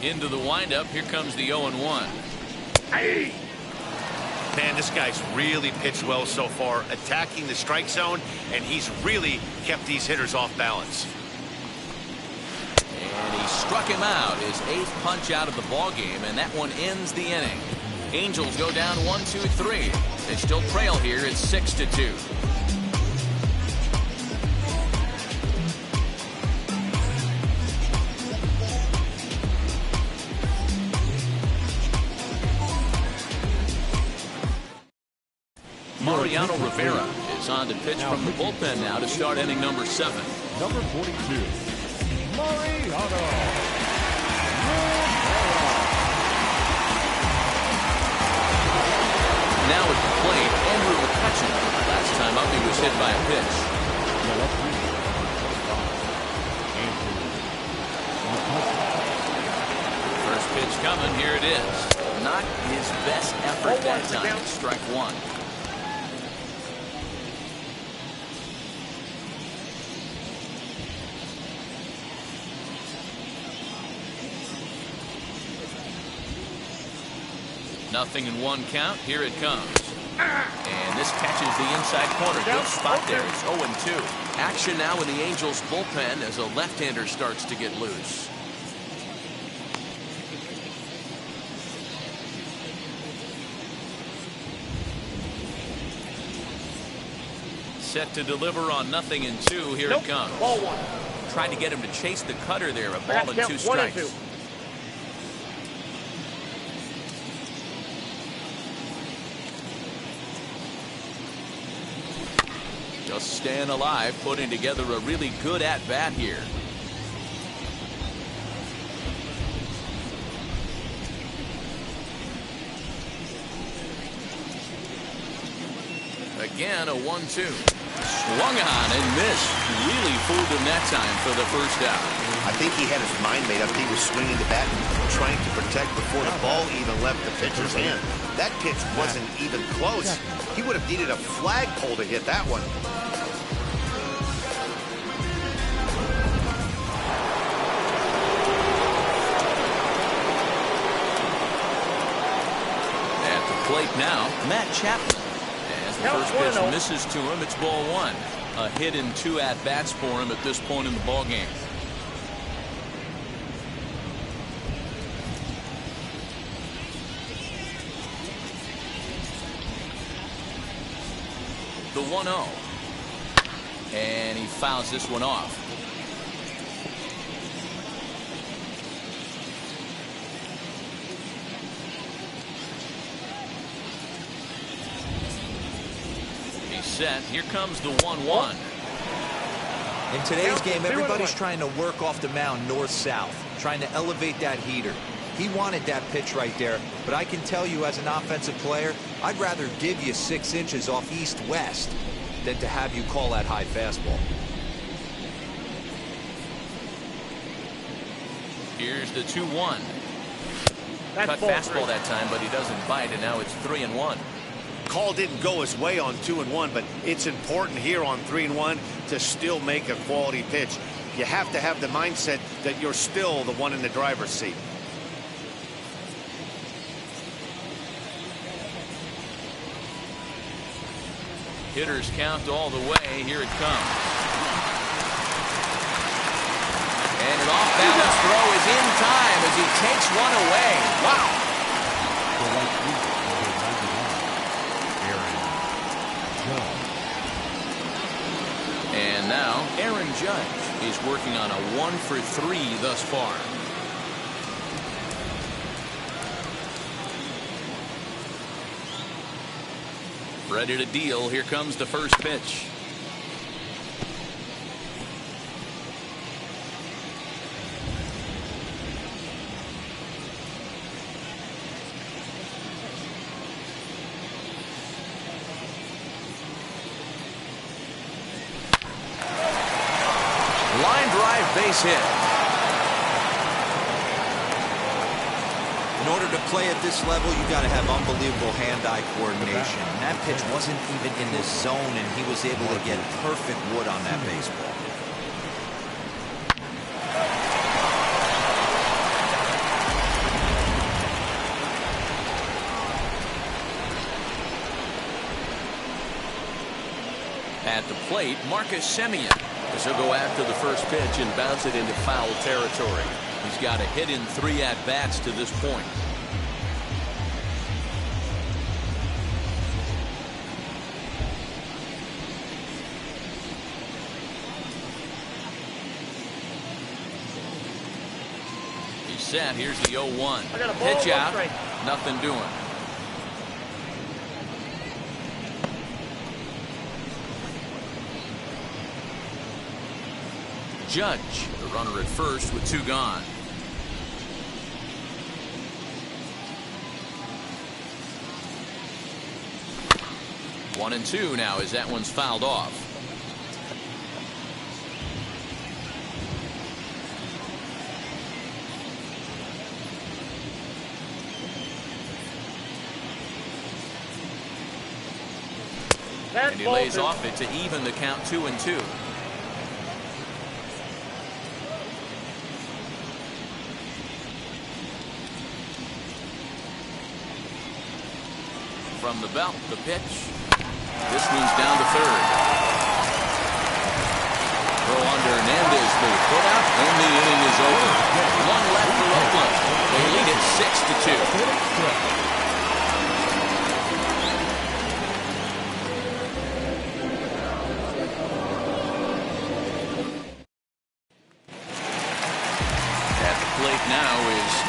Into the windup. Here comes the 0-1. Hey. Man, this guy's really pitched well so far, attacking the strike zone, and he's really kept these hitters off balance. And he struck him out, his 8th punch out of the ball game, and that one ends the inning. Angels go down 1-2-3. They still trail here. It's 6-2. Mariano Rivera is on to pitch from the bullpen now to start inning number 7. Number 42, Mariano. Now at the plate, Andrew McCutcheon. Last time up, he was hit by a pitch. First pitch coming. Here it is. Not his best effort that time. Strike 1. Nothing in 1 count. Here it comes. And this catches the inside corner. Good spot there. It's 0-2. Action now in the Angels bullpen as a left-hander starts to get loose. Set to deliver on 0-2. Here it comes. Ball 1. Tried to get him to chase the cutter there. A ball and 2 strikes. Just staying alive, putting together a really good at-bat here. Again, a 1-2. Swung on and missed. Really fooled him that time for the first out. I think he had his mind made up. He was swinging the bat, trying to protect before the ball even left the pitcher's hand. That pitch wasn't even close. He would have needed a flagpole to hit that one. At the plate now, Matt Chapman. As the first pitch misses to him, it's ball 1. A hit and 2 at-bats for him at this point in the ball game. the 1-0. And he fouls this one off. He's set. Here comes the 1-1. In today's game, everybody's trying to work off the mound north-south, trying to elevate that heater. He wanted that pitch right there, but I can tell you as an offensive player, I'd rather give you 6 inches off east-west than to have you call that high fastball. Here's the 2-1. Cut fastball that time, but he doesn't bite, and now it's 3-1. Call didn't go his way on 2-1, but it's important here on 3-1 to still make a quality pitch. You have to have the mindset that you're still the one in the driver's seat. Hitters count all the way. Here it comes. And an off-balance throw is in time as he takes one away. Wow. And now Aaron Judge is working on a 1-for-3 thus far. Ready to deal. Here comes the first pitch. Line drive, base hit. In order to play at this level, you got to have unbelievable hand-eye coordination. And that pitch wasn't even in the zone, and he was able to get perfect wood on that baseball. At the plate, Marcus Semien, as he'll go after the first pitch and bounce it into foul territory. He's got a hit in 3 at-bats to this point. He's set. Here's the 0-1. Pitch out. Nothing doing. Judge, the runner at first with 2 gone. One and 2 now as that one's fouled off. And he lays off it to even the count 2-2. From the belt, the pitch. This one's down to third. Throw under Hernandez, the put out, and the inning is over. 1 left for Oakland. They lead it 6-2.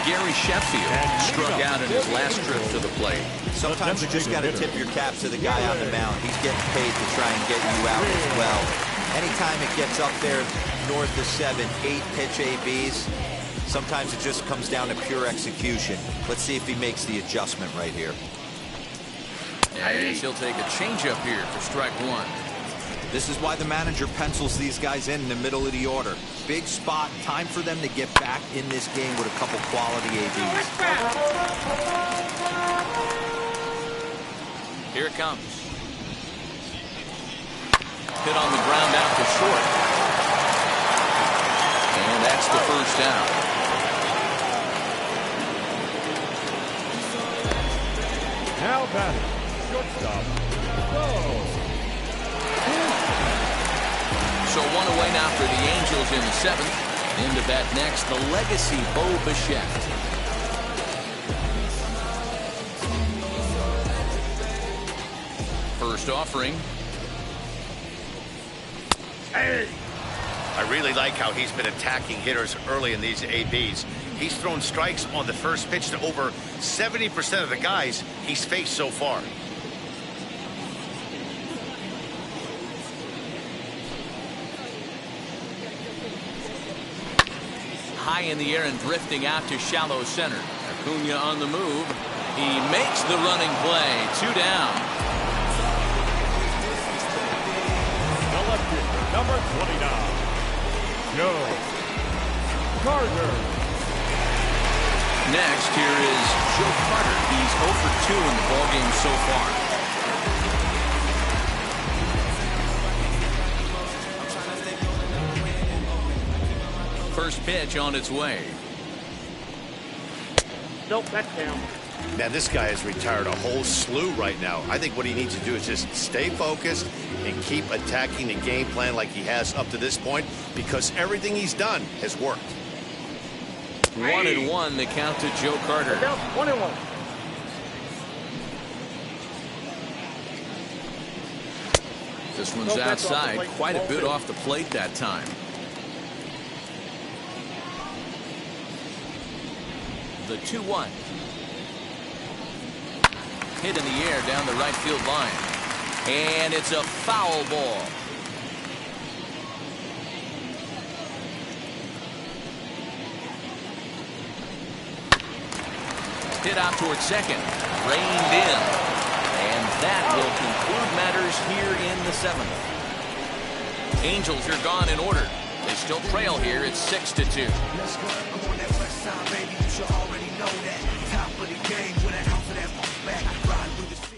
Gary Sheffield struck out in his last trip to the plate. Sometimes you just got to tip your cap to the guy on the mound. He's getting paid to try and get you out as well. Anytime it gets up there north of 7, 8 pitch ABs, sometimes it just comes down to pure execution. Let's see if he makes the adjustment right here. And he'll take a changeup here for strike 1. This is why the manager pencils these guys in the middle of the order. Big spot, time for them to get back in this game with a couple quality ABs. Here it comes. Hit on the ground out to short. And that's the first out. Now batting, shortstop. Whoa. So 1 away now for the Angels in the 7th. Into bat next, the legacy Bo Bichette. First offering. I really like how he's been attacking hitters early in these ABs. He's thrown strikes on the first pitch to over 70% of the guys he's faced so far. High in the air and drifting out to shallow center. Acuna on the move. He makes the running play. 2 down. The lefty, number 29, Joe Carter. Next, here is Joe Carter. He's 0 for 2 in the ballgame so far. First pitch on its way. Nope, that's down. Man, this guy has retired a whole slew right now. I think what he needs to do is just stay focused and keep attacking the game plan like he has up to this point, because everything he's done has worked. 1-1 the count to Joe Carter. 1-1. This one's outside, quite a bit off the plate that time. The 2-1. Hit in the air down the right field line. And it's a foul ball. Hit out towards second. Reined in. And that will conclude matters here in the 7th. Angels are gone in order. They still trail here. It's 6-2. Let's go. I'm on that west side, baby. You should already know that. Top of the game with an ounce of that back. Ride through the city.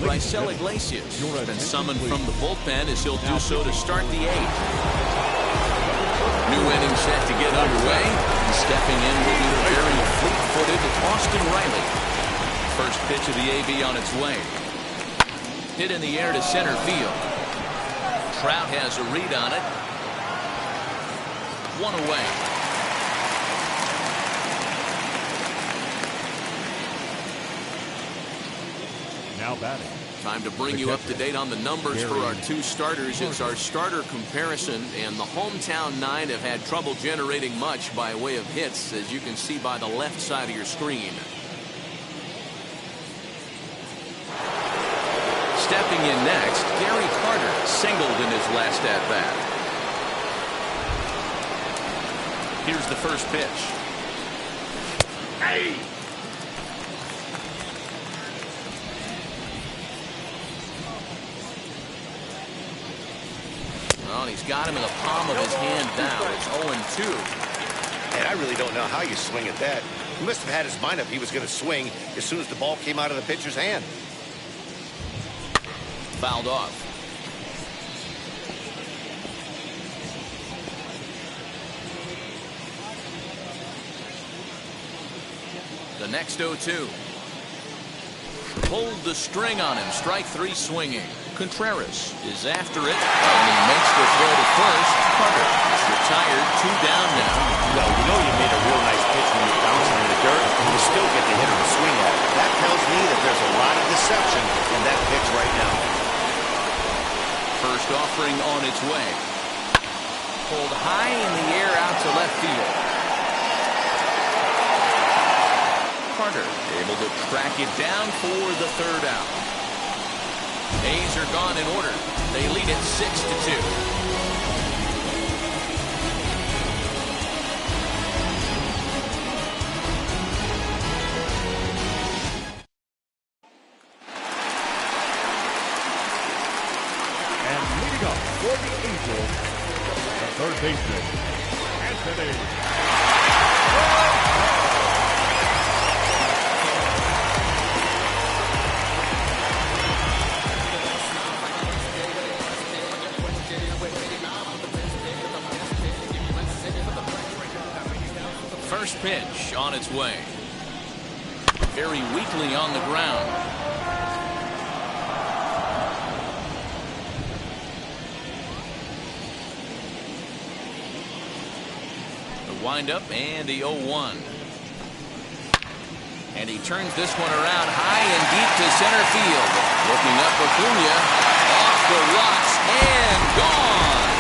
Raisel Iglesias has been summoned from the bullpen as he'll do so to start the 8th. New inning set to get underway. And stepping in will be the very fleet-footed Austin Riley. First pitch of the AB on its way. Hit in the air to center field. Trout has a read on it. 1 away. Now batting. Time to bring you up to date on the numbers for our 2 starters. It's our starter comparison, and the hometown 9 have had trouble generating much by way of hits, as you can see by the left side of your screen. Stepping in next, Gary Carter singled in his last at-bat. Here's the first pitch. Hey! Well, he's got him in the palm of his hand now. It's 0-2. And I really don't know how you swing at that. He must have had his mind up he was going to swing as soon as the ball came out of the pitcher's hand. Fouled off. The next 0-2. Pulled the string on him. Strike 3 swinging. Contreras is after it, and he makes the throw to first. Carter is retired. 2 down now. Well, you know you made a real nice pitch when you're bouncing in the dirt, and you still get the hitter to swing at it. That tells me that there's a lot of deception in that pitch right now. First offering on its way. Pulled high in the air out to left field. Carter able to track it down for the 3rd out. A's are gone in order. They lead it 6-2. And leading up for the Angels, the third baseman, Anthony. First pitch on its way. Very weakly on the ground. The windup and the 0-1. And he turns this one around high and deep to center field. Looking up Acuna, Off the rocks and gone.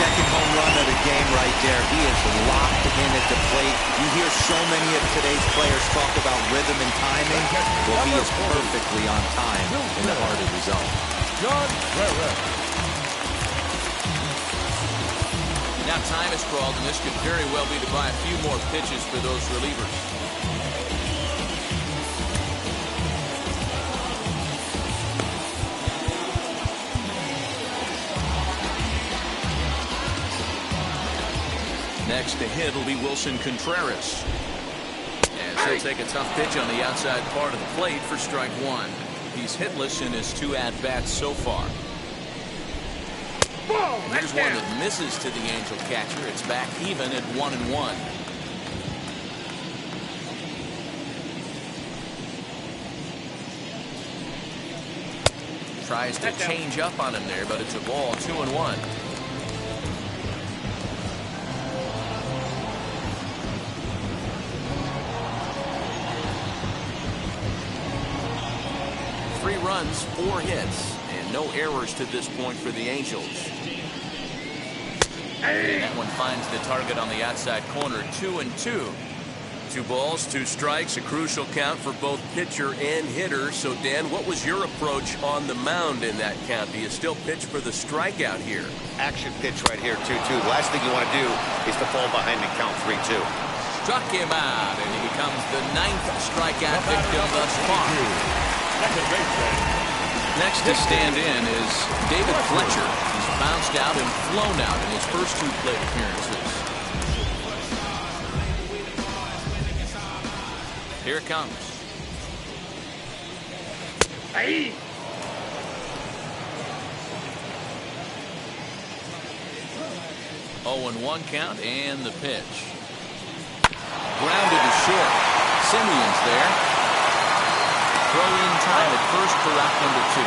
Second home run of the game right there. He is locked in at the plate. You hear so many of today's players talk about rhythm and timing. Well, he is perfectly on time in the heart of the zone. Now time is crawled, and this could very well be to buy a few more pitches for those relievers. Next to hit will be Wilson Contreras. And he'll take a tough pitch on the outside part of the plate for strike one. He's hitless in his 2 at-bats so far. Here's one that misses to the Angel catcher. It's back even at 1-1. Tries to change up on him there, but it's a ball. 2-1. Three runs, 4 hits, and no errors to this point for the Angels. And that one finds the target on the outside corner. 2-2. 2 balls, 2 strikes, a crucial count for both pitcher and hitter. So, Dan, what was your approach on the mound in that count? Do you still pitch for the strikeout here? Action pitch right here, 2-2. Last thing you want to do is to fall behind and count 3-2. Struck him out, and he becomes the 9th strikeout victim thus far. Next to stand in is David Fletcher. He's bounced out and flown out in his first 2 plate appearances. Here it comes. Hey. 0-1 count and the pitch. Grounded to short. Simeon's there. Throw in time at first for out number 2.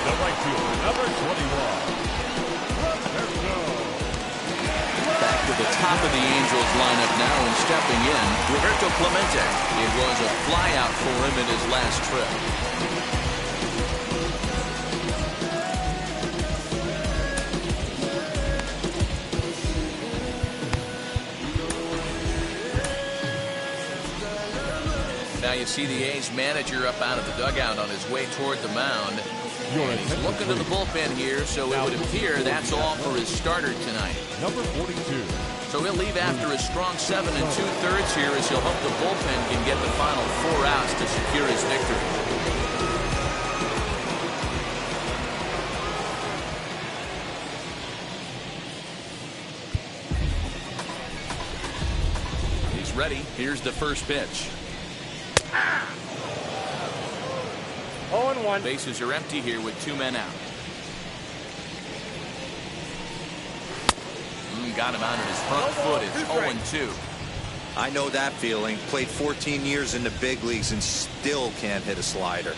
The right fielder, number 21. Back to the top of the Angels lineup now, and stepping in, Roberto Clemente. It was a flyout for him in his last trip. Now you see the A's manager up out of the dugout on his way toward the mound. And he's looking to the bullpen here, so it would appear that's all for his starter tonight. Number 42. So he'll leave after a strong 7 2/3 here, as he'll hope the bullpen can get the final 4 outs to secure his victory. He's ready. Here's the first pitch. 0-1. Bases are empty here with 2 men out. Got him out at his front foot. It's 0-2. I know that feeling. Played 14 years in the big leagues and still can't hit a slider.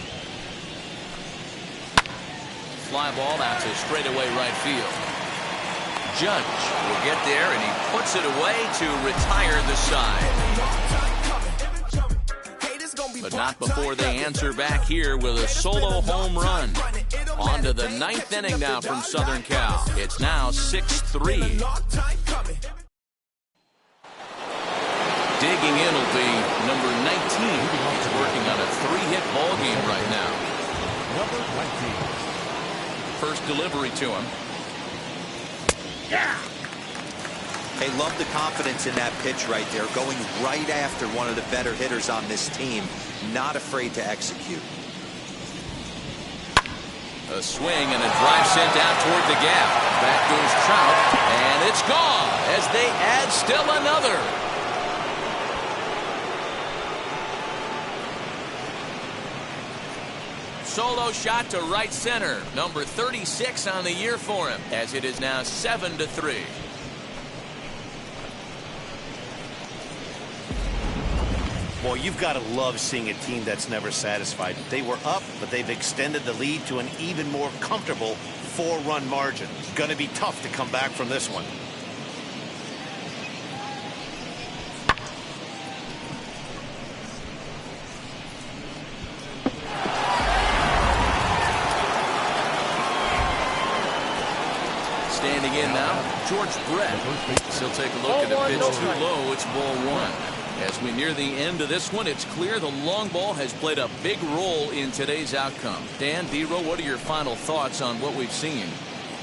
Fly ball out to straightaway right field. Judge will get there, and he puts it away to retire the side. But not before they answer back here with a solo home run. On to the 9th inning now from Southern Cal. It's now 6-3. Digging in will be number 19. He's working on a 3-hit ball game right now. Number 19. First delivery to him. Yeah. They love the confidence in that pitch right there, going right after one of the better hitters on this team, not afraid to execute. A swing and a drive sent out toward the gap. Back goes Trout, and it's gone as they add still another. Solo shot to right center. Number 36 on the year for him, as it is now 7-3. Boy, you've got to love seeing a team that's never satisfied. They were up, but they've extended the lead to an even more comfortable 4-run margin. Going to be tough to come back from this one. in now, George Brett. He'll take a look at a pitch too low. It's ball one. As we near the end of this one, it's clear the long ball has played a big role in today's outcome. Dan, D-Row, what are your final thoughts on what we've seen?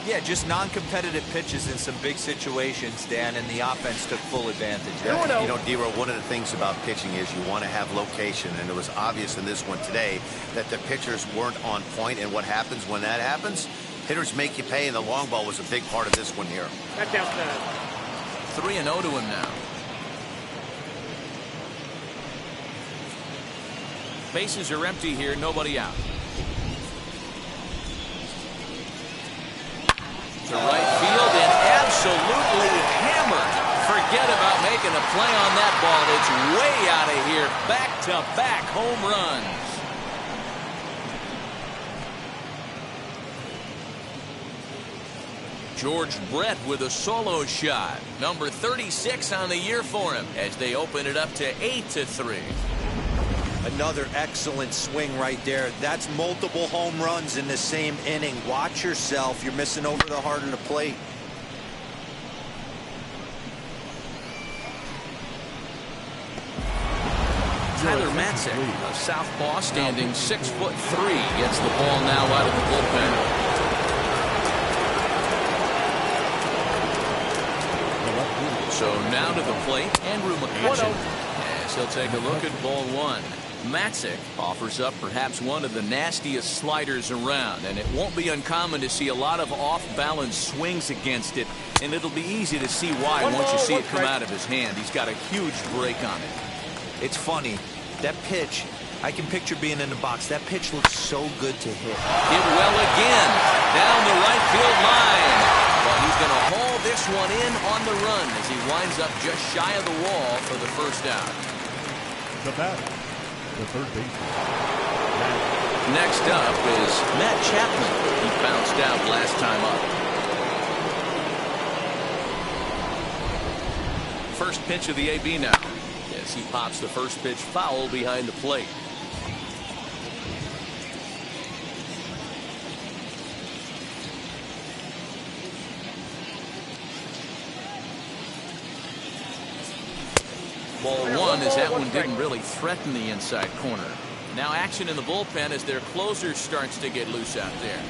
Yeah, just non-competitive pitches in some big situations, Dan, and the offense took full advantage. Yeah, you know, D-Row, one of the things about pitching is you want to have location, and it was obvious in this one today that the pitchers weren't on point, and what happens when that happens? Hitters make you pay, and the long ball was a big part of this one here. Back outside. 3-0 to him now. Bases are empty here, nobody out. To right field and absolutely hammered. Forget about making a play on that ball. It's way out of here. Back-to-back home runs. George Brett with a solo shot. Number 36 on the year for him as they open it up to 8-3. Another excellent swing right there. That's multiple home runs in the same inning. Watch yourself. You're missing over the heart of the plate. Tyler Matzek, a southpaw standing 6'3", gets the ball now out of the bullpen. So now to the plate, Andrew McCutchen, as he'll take a look at ball one. Matzek offers up perhaps one of the nastiest sliders around, and it won't be uncommon to see a lot of off-balance swings against it, and it'll be easy to see why once you see it come out of his hand. He's got a huge break on it. It's funny. That pitch, I can picture being in the box. That pitch looks so good to hit. Hit well again, down the right field line. Well, he's going to haul this one in on the run as he winds up just shy of the wall for the first out. The batter, the third baseman. Next up is Matt Chapman. He bounced out last time up. First pitch of the AB now. As he pops the first pitch foul behind the plate. Ball one as that one didn't really threaten the inside corner. Now action in the bullpen as their closer starts to get loose out there.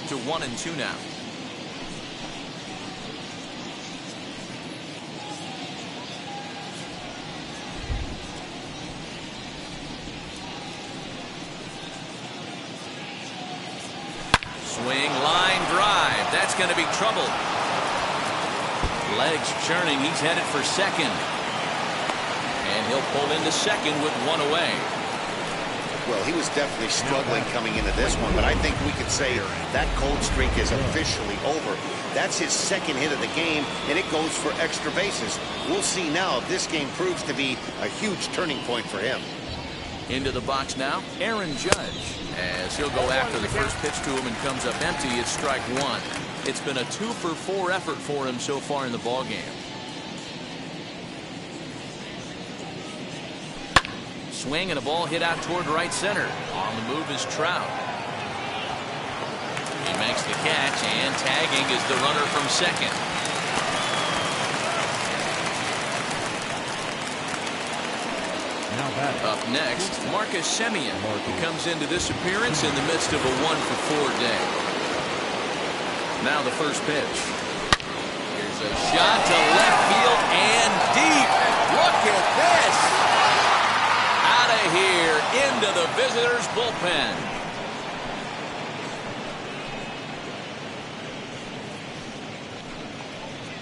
To 1-2 now. Swing, line drive. That's going to be trouble. Legs churning. He's headed for second. And he'll pull into second with one away. Well, he was definitely struggling coming into this one, but I think we could say that cold streak is officially over. That's his second hit of the game, and it goes for extra bases. We'll see now if this game proves to be a huge turning point for him. Into the box now, Aaron Judge, as he'll go after the first pitch to him and comes up empty. It's strike one. It's been a 2-for-4 effort for him so far in the ballgame. Swing and a ball hit out toward right center. On the move is Trout. He makes the catch, and tagging is the runner from second. Up next, Marcus Semien, who comes into this appearance in the midst of a 1-for-4 day. Now the first pitch. Here's a shot to left field and deep. Look at this. Out of here into the visitors' bullpen.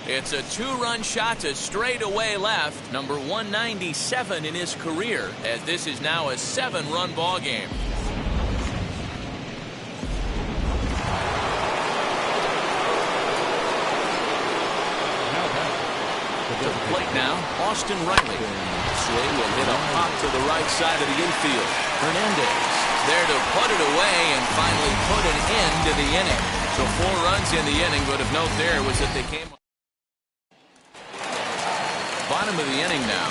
It's a 2-run shot to straightaway left, number 197 in his career, as this is now a 7-run ball game. To the plate now, Austin Riley. Swing will hit a pop to the right side of the infield. Hernandez there to put it away and finally put an end to the inning. So 4 runs in the inning, but of note there was that they came. Bottom of the inning now.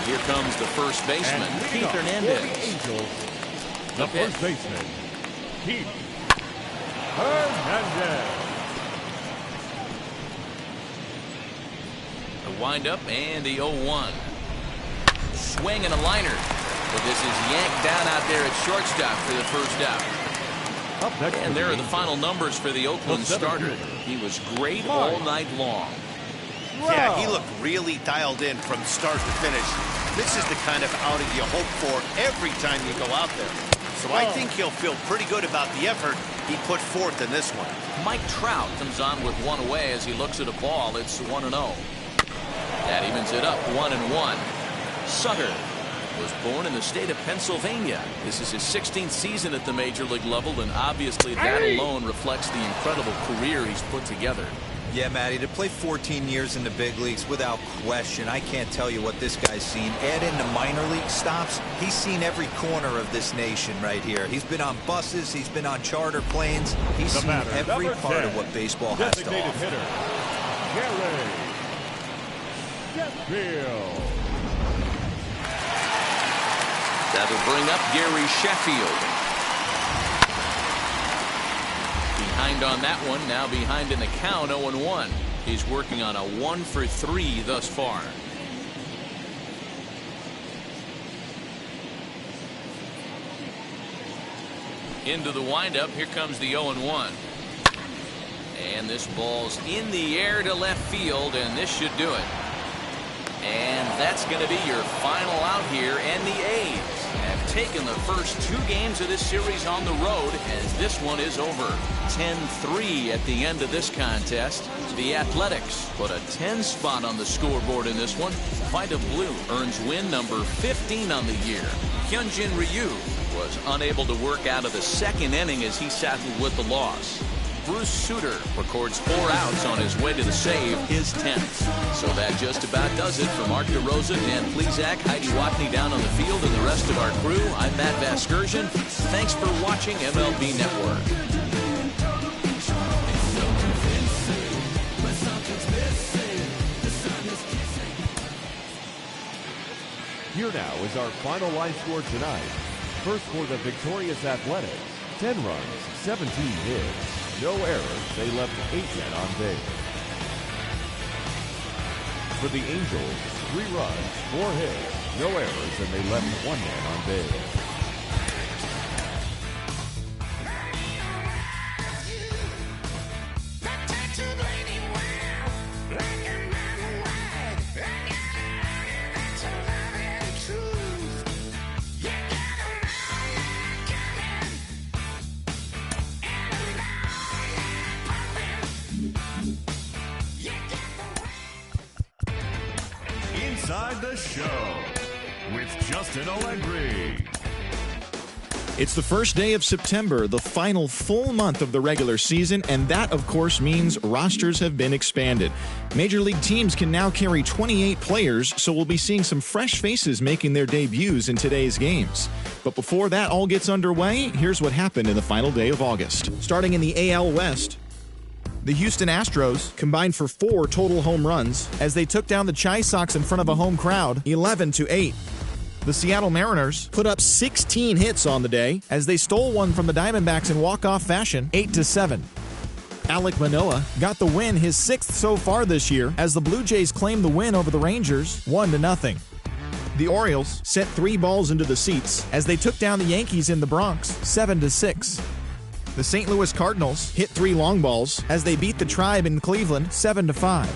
Here comes the first baseman, Keith Hernandez. Angels, the first baseman, Keith Hernandez. The windup and the 0-1. Swing and a liner. But this is yanked down out there at shortstop for the first out. And there are the final numbers for the Oakland starter. He was great all night long. Yeah, he looked really dialed in from start to finish. This is the kind of outing you hope for every time you go out there. So I think he'll feel pretty good about the effort he put forth in this one. Mike Trout comes on with one away as he looks at a ball. It's 1-0. That evens it up 1-1. Sutter was born in the state of Pennsylvania. This is his 16th season at the major league level, and obviously that alone reflects the incredible career he's put together. Yeah, Matty, to play 14 years in the big leagues, without question, I can't tell you what this guy's seen. Add in the minor league stops, he's seen every corner of this nation right here. He's been on buses, he's been on charter planes, he's seen every part of what baseball has to offer. Gary Sheffield. That'll bring up Gary Sheffield. Behind on that one, now behind in the count, 0-1. He's working on a 1-for-3 thus far. Into the windup, here comes the 0-1. And this ball's in the air to left field, and this should do it. And that's going to be your final out here, and the A's have taken the first 2 games of this series on the road as this one is over. 10-3 at the end of this contest. The Athletics put a 10 spot on the scoreboard in this one. Vida Blue earns win number 15 on the year. Hyunjin Ryu was unable to work out of the second inning as he settled with the loss. Bruce Sutter records 4 outs on his way to the save, his 10th. So that just about does it for Mark DeRosa, Dan Plezak, Heidi Watney down on the field, and the rest of our crew. I'm Matt Vasgersian. Thanks for watching MLB Network. Here now is our final line score tonight. First for the victorious Athletics, 10 runs, 17 hits. No errors, they left 8 men on base. For the Angels, 3 runs, 4 hits, no errors, and they left 1 man on base. Inside the Show with Justin Allegri. It's the first day of September, the final full month of the regular season, and that, of course, means rosters have been expanded. Major League teams can now carry 28 players, so we'll be seeing some fresh faces making their debuts in today's games. But before that all gets underway, here's what happened in the final day of August. Starting in the AL West, the Houston Astros combined for 4 total home runs as they took down the Chi Sox in front of a home crowd, 11-8. The Seattle Mariners put up 16 hits on the day as they stole one from the Diamondbacks in walk-off fashion, 8-7. Alek Manoah got the win, his 6th so far this year, as the Blue Jays claimed the win over the Rangers, 1-0. The Orioles sent 3 balls into the seats as they took down the Yankees in the Bronx, 7-6. The St. Louis Cardinals hit 3 long balls as they beat the Tribe in Cleveland 7-5.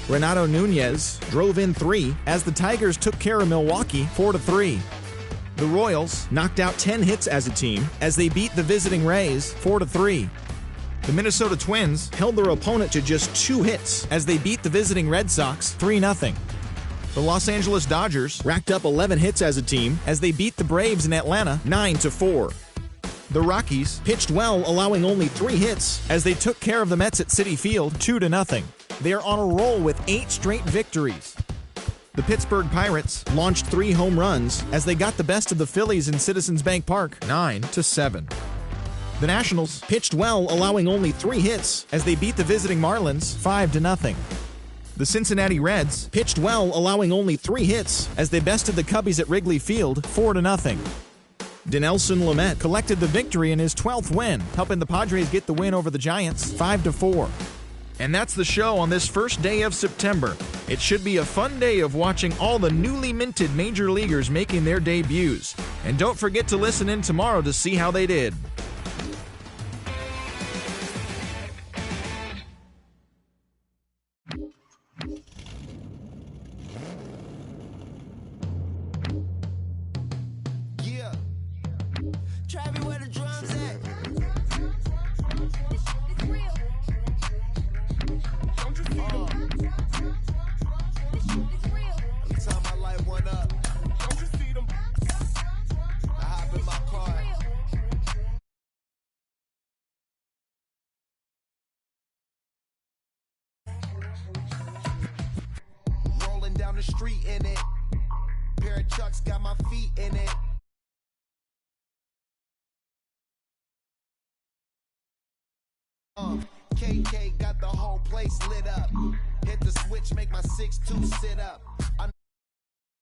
Renato Nunez drove in 3 as the Tigers took care of Milwaukee 4-3. The Royals knocked out 10 hits as a team as they beat the visiting Rays 4-3. The Minnesota Twins held their opponent to just 2 hits as they beat the visiting Red Sox 3-0. The Los Angeles Dodgers racked up 11 hits as a team as they beat the Braves in Atlanta 9-4. The Rockies pitched well, allowing only 3 hits as they took care of the Mets at Citi Field 2-0. They are on a roll with 8 straight victories. The Pittsburgh Pirates launched 3 home runs as they got the best of the Phillies in Citizens Bank Park 9-7. The Nationals pitched well, allowing only 3 hits as they beat the visiting Marlins 5-0. The Cincinnati Reds pitched well, allowing only 3 hits as they bested the Cubbies at Wrigley Field 4-0. Dinelson Lamet collected the victory in his 12th win, helping the Padres get the win over the Giants 5-4. And that's the show on this first day of September. It should be a fun day of watching all the newly minted major leaguers making their debuts. And don't forget to listen in tomorrow to see how they did. Down the street in it, pair of Chucks got my feet in it. KK got the whole place lit up. Hit the switch, make my 6'2" sit up.